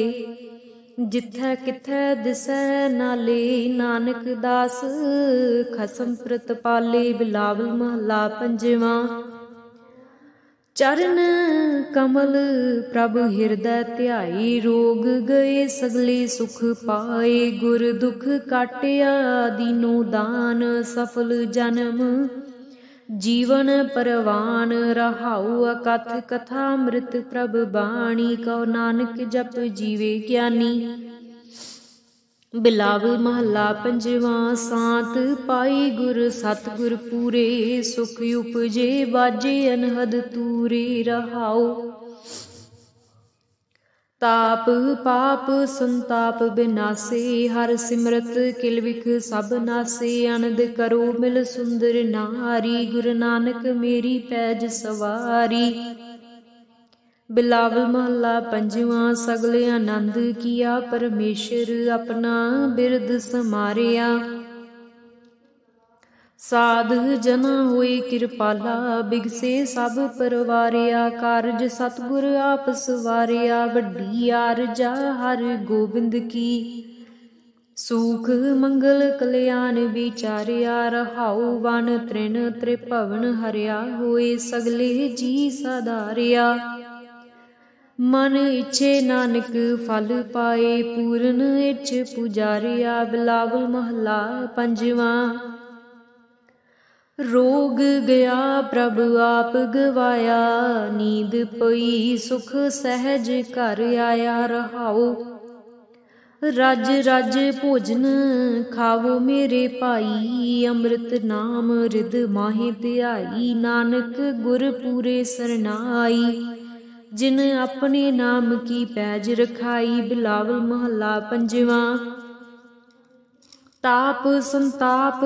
जिथै किथै दिसै नाले। नानक दास खसम प्रतपाले। बिलावल महला पंजवा। चरण कमल प्रभु हृदय ध्याई, रोग गए सगले सुख पाए। गुर दुख काटिया दीनो दान, सफल जन्म जीवन परवान। रहाउ अकथ कथा अमृत प्रभ बाणी, कहो नानक जप जीवे ज्ञानी। बिलावल महला पंजवा, सांत पाई गुर सतगुर पूरे। सुख उपजे बाजे अनहद तूरे। रहाओ ताप पाप संताप बिनासे, हर सिमरत किल विख सब नासे। आनंद करो मिल सुंदर नारी, गुरु नानक मेरी पैज सवारी। बिलावल महला पंजवा, सगले आनंद किया परमेश्वर, अपना बिरद समारिया। साध जना होए कृपाला, बिगसे सब परवारिया। कारज सतगुर आप सवारिया, वड्डी आरजा हर गोबिंद की। सुख मंगल कल्याण विचारिया। रहाउ वन तृण त्रिभवन हरिया, होए सगले जी साधारिया। मन इच्छे नानक फल पाए, पूरन इच्छ पुजारिया। बिलावल महला पंजवा, रोग गया प्रभु आप गवाया। नींद पई सुख सहज घर आया। रहाओ रज रज भोजन खावो मेरे भाई, अमृत नाम रिद माहे ध्याई। नानक गुर पूरे सरनाई, जिन अपने नाम की पैज रखाई। बिलावल महला पंजवा, ताप संताप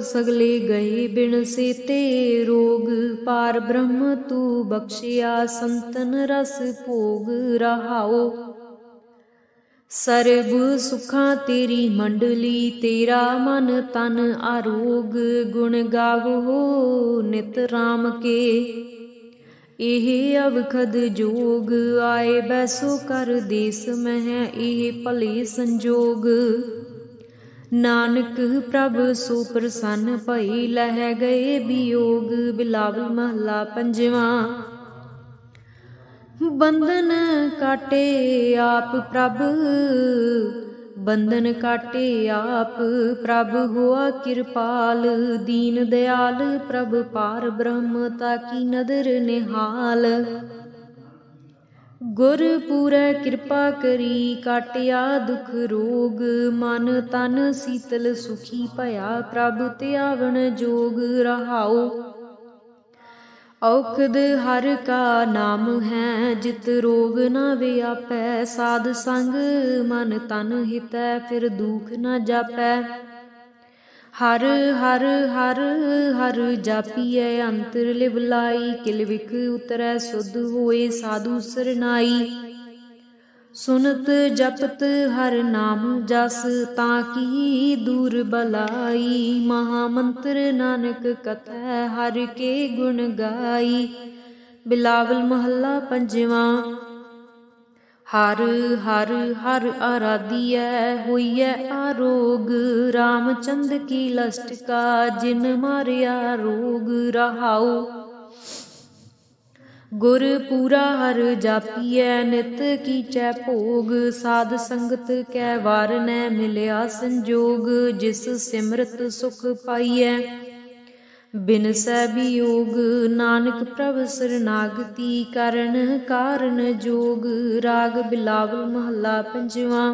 सगले गए बिन सेते। रोग पार ब्रह्म तू बख्शिया, संतन रस भोग। रहाओ सर्ब सुखा तेरी मंडली, तेरा मन तन आरोग। गुण गावो नित राम के, एह अवखद जोग। आए बैसो कर देस मह, एह भले संजोग। नानक प्रभ सो प्रसन्न भई, लह गए वियोग। बिलावल महला पंजवा, बंधन काटे आप प्रभ, बंधन काटे आप प्रभ होआ कृपाल। दीन दयाल प्रभ पार ब्रह्म, ताकी नदर निहाल। गुर पूरै कृपा करी, काटिया दुख रोग। मन तन शीतल सुखी भया, प्रभ त्यावन जोग। रहाओ औखद हर का नाम है, जित रोग न व्यापै। साध संग मन तन हितै, फिर दुख न जापै। हर हर हर हर जापिए अंतर लिव लाई, किल विख उतरै सुध होए साधु सरनाई। सुनत जपत हर नाम जस, ताकी दूर बलाई। महामंत्र नानक कथै, हर के गुण गाई। बिलावल महला पंजवा, हर हर हर आराधियै होइए आरोग। रामचंद की लस्ट का जिन मारिया रोग। रहाओ गुर पूरा हर जापियै, नित कीचै भोग। साध संगत कै वार नै मिलिया संजोग। जिस सिमरत सुख पाइयै, बिनसै वियोग। नानक प्रभ सरनागति, करन कारण जोग। राग बिलावल महला पंजवा,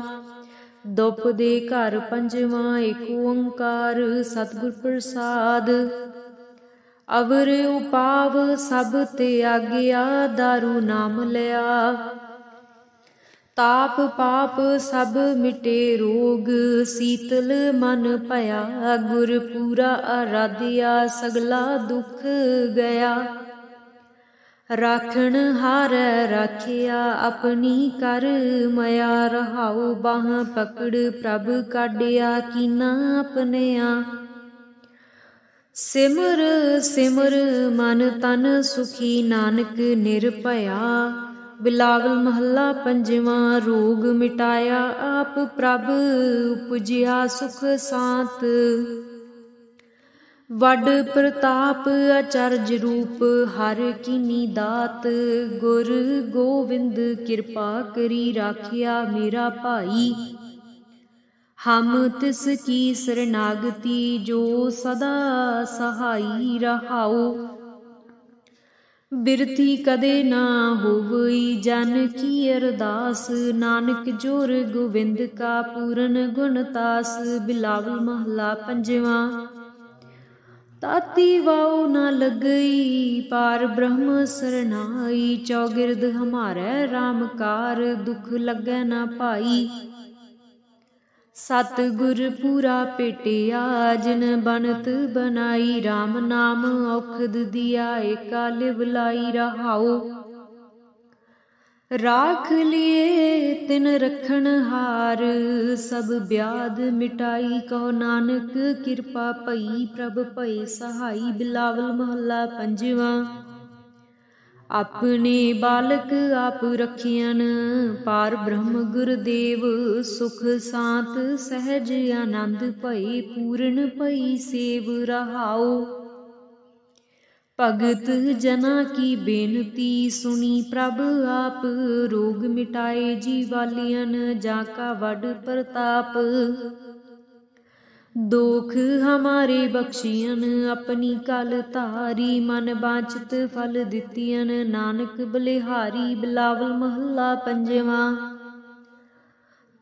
दुप दे घर पंजवा। एक ओंकार सतगुर प्रसाद, अवर उपाव सब त्यागिया। दारू नाम लिया, ताप पाप सब मिटे रोग। शीतल मन भया, गुर पूरा आराधिया। सगला दुख गया, राखण हारै राखिया। अपनी कर मया, रहाओ बाह पकड़ प्रभ काढिया। कीना अपनिया, सिमर सिमर मन तन सुखी। नानक निर्भया। बिलावल महला पंजवा, रोग मिटाया आप प्रभ। उपजिया सुख सांत, वड प्रताप अचरज रूप हर कीनी दात। गुर गोविंद कृपा करी राखिया मेरा भाई। हम तिस की शरणागति जो सदा सहाई रहाओ। बिरथी कदे ना होवई जन की अरदास। नानक जोर गोविंद का पूरन गुणतास। बिलावल महला पंजवा। ताती वाओ न लगई पार ब्रह्म सरनाई। चौगिरद हमारे रामकार दुख लगे न पाई। सतगुर पूरा पेटिया जिन बनत बनाई। राम नाम औखद दिया एका लिव लाई रहाओ। राख लिए तिन रखन हार सब ब्याध मिटाई। कहो नानक कृपा पई प्रभ भई सहाई। बिलावल महला पंजवा। अपने बालक आप रखियन पार ब्रह्म गुरदेव। सुख सांत सहज आनंद भई पूर्ण भई सेव रहाओ। भगत जना की बेनती सुनी प्रभ आप। रोग मिटाए जीवालियन जाका वड प्रताप। दोख हमारे बख्शियन अपनी कल तारी। मन बांछित फल दितियन नानक बलिहारी। बिलावल महला पंजवा।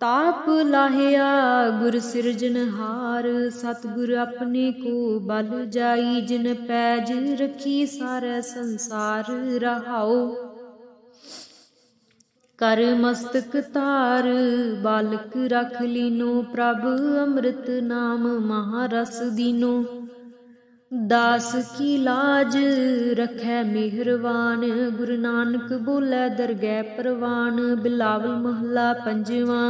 ताप लाहिया गुर सिरजनहार। सतगुर अपने को बल जाई। जिन पैज रखी सारे संसार रहाओ। कर मस्तक तार बालक रख लीनो। प्रभ अमृत नाम महारस दीनो। दास की लाज रखै मेहरवान। गुरु नानक बोले दरगह परवान। बिलावल महला पंजवा।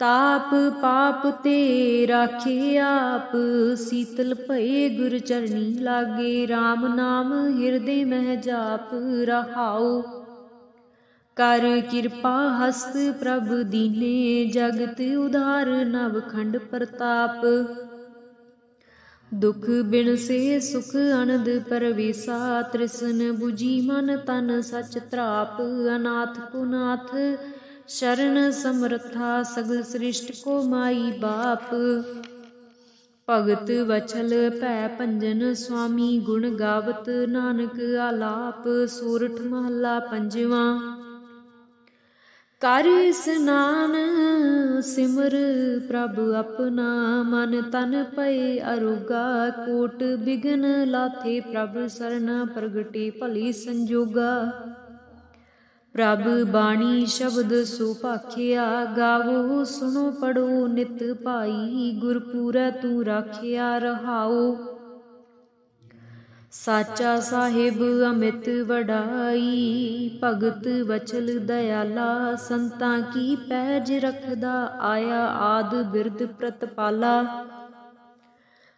ताप पाप ते राखे आप। शीतल भये गुर चरणी लागे। राम नाम हिरदे मह जाप रहाओ। कर कृपा हस्त प्रभ दीने। जगत उधार नवखंड प्रताप। दुख बिन से सुख अनंद परवेसा। तृष्ण बुझी मन तन सच त्राप। अनाथ को नाथ शरण समर्था। सगल सृष्ट को माई बाप। भगत वछल भै भंजन स्वामी। गुण गावत नानक आलाप। सोरठ महला पंजवा। कर स्नान सिमर प्रभ अपना। मन तन पए अरोगा। कोट बिघन लाथे प्रभ सरना। प्रगटे भली संजोगा। प्रभ बाणी शब्द सुभाखिया। गावो सुनो पढ़ो नित भाई। गुरपूरै तू राखिया रहाओ। साचा साहिब अमित वडाई। भगत वचल दयाला। संतां की पैज रखदा आया। आद बिरद प्रतपाला।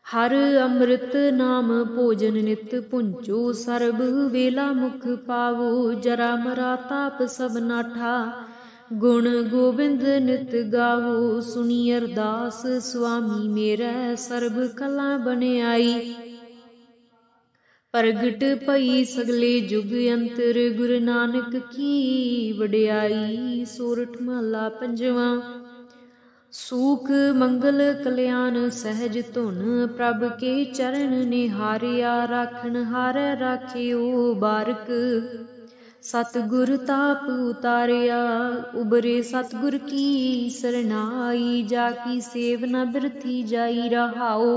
हर अमृत नाम भोजन नित पुंचो। सर्ब वेला मुख पावो। जरा मरा ताप सब नाठा। गुण गोविंद नित गावो। सुनी अरदास स्वामी मेरै। सर्ब कला बनियाई। प्रगट भई सगले जुग अंतर। गुरु नानक की वडियाई। सोरठ महला पंजवा। सूख मंगल कल्याण सहज धुन। प्रभ के चरण निहारिया। राखन हारै राखियो बारक। सतगुर ताप उतारिया। उबरे सतगुर की सरनाई। जाकी सेव न बिरथी जाई रहाओ।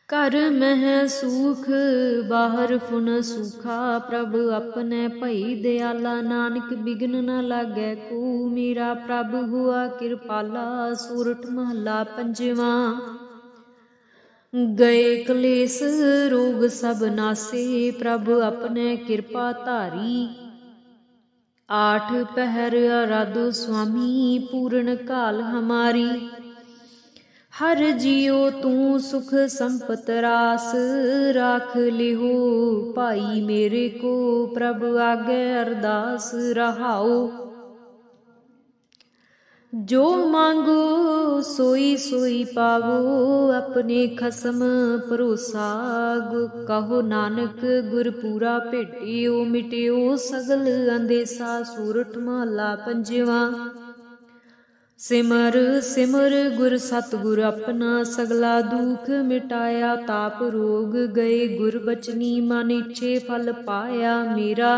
घर मह सूख बाहर फुन सूखा। प्रभ अपने भई दयाला। नानक बिघन न लागै को। मेरा प्रभ हुआ कृपाला। सोरठ महला पंजवा। गए कलेस रोग सब नासे। प्रभ अपने कृपा धारी। आठ पहर आराधो स्वामी। पूर्ण काल हमारी। हर जियो तू सुख संपत रास। राख लिहो भाई मेरे को। प्रभ आगे अरदास रहाओ। जो मांगो सोई सोई पावो, अपने खसम भरोसा। कहो नानक गुर पूरा भेटियो, मिटियो सगल अंदेसा। सूरठ महला पंजवा। सिमर सिमर गुर सतगुर अपना, सगला दुख मिटाया। ताप रोग गए गुर बचनी, मन इच्छे फल पाया मेरा।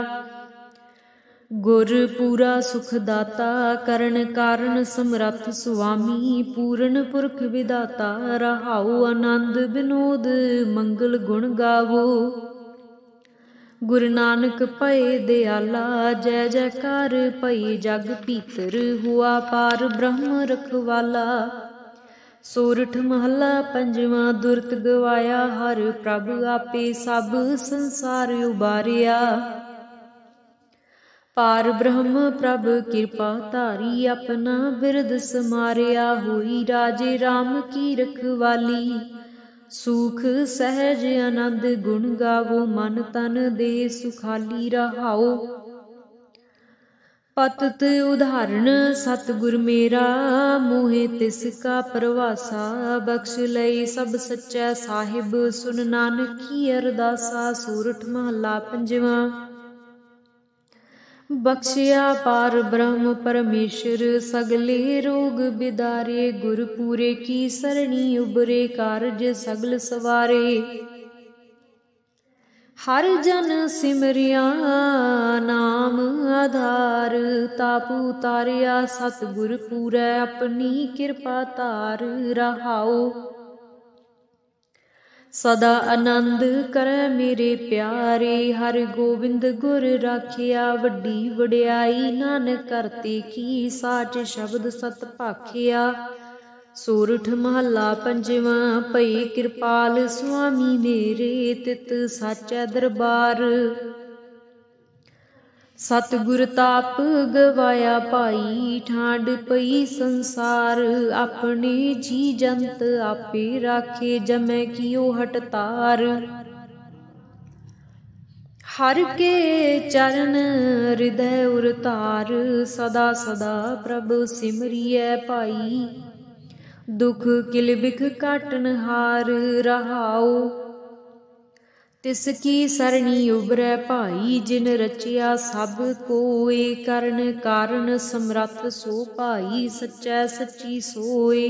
गुर पूरा सुख दाता, करण कारण समरथ सुआमी। पूਰਨ पुरख विदाता, रहाऊ आनंद विनोद मंगल गुण गावो। गुरु नानक भये दयाला, जय जयकार भई जग भीतर। हुआ पार ब्रह्म रखवाला। सोरठ महला पंजवा। दुरत गवाया हर प्रभ, आपे सब संसार उबारिया। पार ब्रह्म प्रभ कृपा धारी, अपना बिरद समारिया। हुई राजे राम की रखवाली, सुख सहज आनंद गुण गावो। मन तन दे सुखाली रहाओ। पतत उदाहरण सतगुर मेरा, मोहे तिसका परवासा। बख्श लई सब सच्चै साहिब, सुन नानक की अरदासा। सूरठ महला पंजवा। बख्शिया पार ब्रह्म परमेश्वर, सगले रोग बिदारे। गुर पूरे की सरणी उबरे, कारज सगल सवारे। हर जन सिमरिया नाम आधार, ताप उतारिया सतगुर पूरै। अपनी कृपा तार रहाओ। सदा आनंद करे मेरे प्यारे, हर गोविंद गुर राखिया। वड्डी वड्याई नानक करते की, साच शब्द सत भाखिया। सोरठ महला पंजवा। भई कृपाल स्वामी मेरे, तित साचै दरबार। सतगुर ताप गवाया पाई, ठांड पई संसार। अपने जी जंत आपे राखे, जमै कियो हटतार। हर के चरण हृदय उरतार, सदा सदा प्रभ सिमरियै पाई। दुख किल बिख काटन हार रहाओ। तिसकी सरणी उबरै भाई, जिन रचिया सब कोय। करण कारण समरथ सो भाई, सच्चै सच्ची सोय।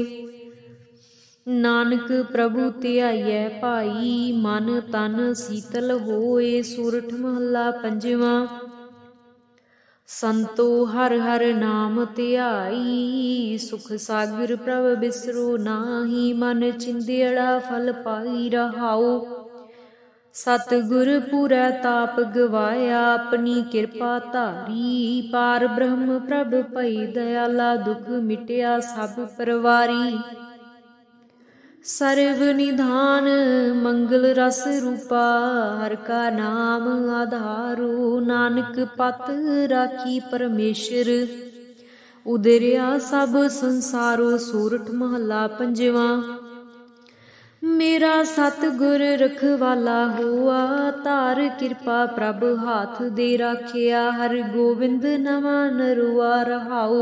नानक प्रभु ध्याइयै भाई, मन तन शीतल होए। सूरठ महला पंजवा। संतो हर हर नाम ध्याई, सुख सागर प्रभ बिसरो नाहि। मन चिंदियड़ा फल पाई रहाओ। सतगुर पूरै ताप गवाया, अपनी कृपा धारी। पार ब्रह्म प्रभ भई दयाला, दुख मिटिया सब परवारी। सर्व निधान मंगल रस रूपा, हर का नाम आधारो। नानक पत राखी परमेश्वर, उदरिया सब संसारो। सूरठ महला पंजवा। मेरा सतगुर रखवाला होआ, तार कृपा प्रभ हाथ दे राखिया। हर गोविंद नवा नरुआ रहाओ।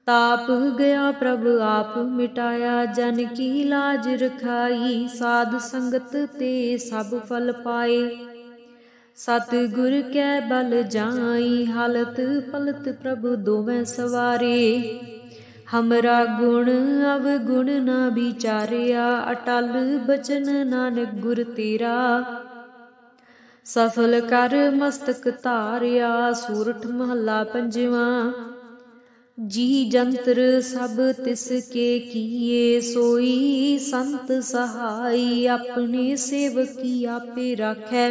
ताप गया प्रभ आप मिटाया, जन की लाज रखाई। साध संगत ते सब फल पाए, सतगुर कै बल जाई। हालत पलत प्रभ दोवें सवारे। हमरा गुण अवगुण ना विचारिया, अटल बचन नानक गुर तेरा। सफल कर मस्तक धारिया। सूरठ महला पंजवा। जी जंतर सब तिसके किए, सोई संत सहाई। अपने सेवकी आपे राखै,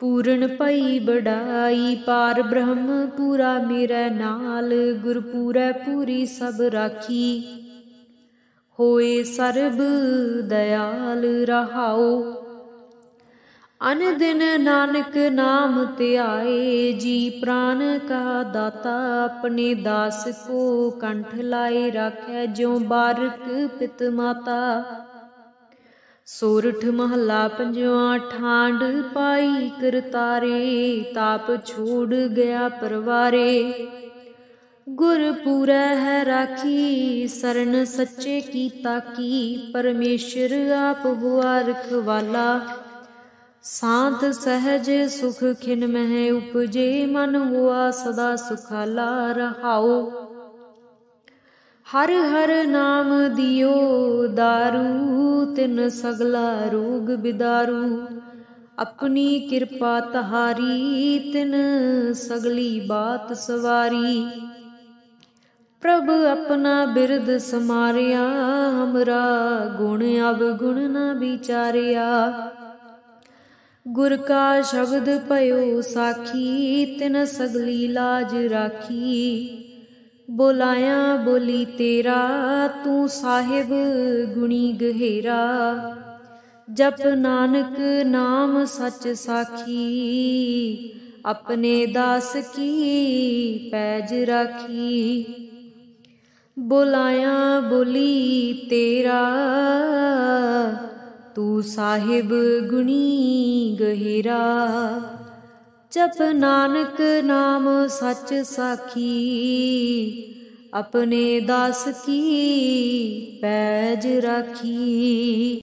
पूਰਨ भई बड़ाई। पार ब्रह्म पूरा मेरे नाल, गुर पूरै पूरी सब राखी। होए सर्ब दयाल रहाओ। अन दिन नानक नाम ध्याए, जी प्राण का दाता। अपने दास को कंठ लाए राखै, ज्यों बारक पित माता। सोरठ महला पंजवा। ठांड पाई करतारे, ताप छोड़ गया परवारे। गुरपुरै है राखी सरन सच्चे की ताकी। परमेश्वर आप हुआ रखवाला शांत सहज सुख खिन मह उपजे। मन हुआ सदा सुखाला रहाओ। हर हर नाम दियो दारू तिन सगला रोग बिदारू। अपनी कृपा तहारी तिन सगली बात सवारी। प्रभ अपना बिरद समारिया हमरा गुण अवगुण न विचारिया। गुर का शब्द पयो साखी तिन सगली लाज राखी। बोलाया बोली तेरा तू साहिब गुणी गहेरा। जप नानक नाम सच साखी अपने दास की पैज राखी। बोलाया बोली तेरा तू साहिब गुणी गहेरा। जप नानक नाम सच साखी अपने दास की पैज राखी।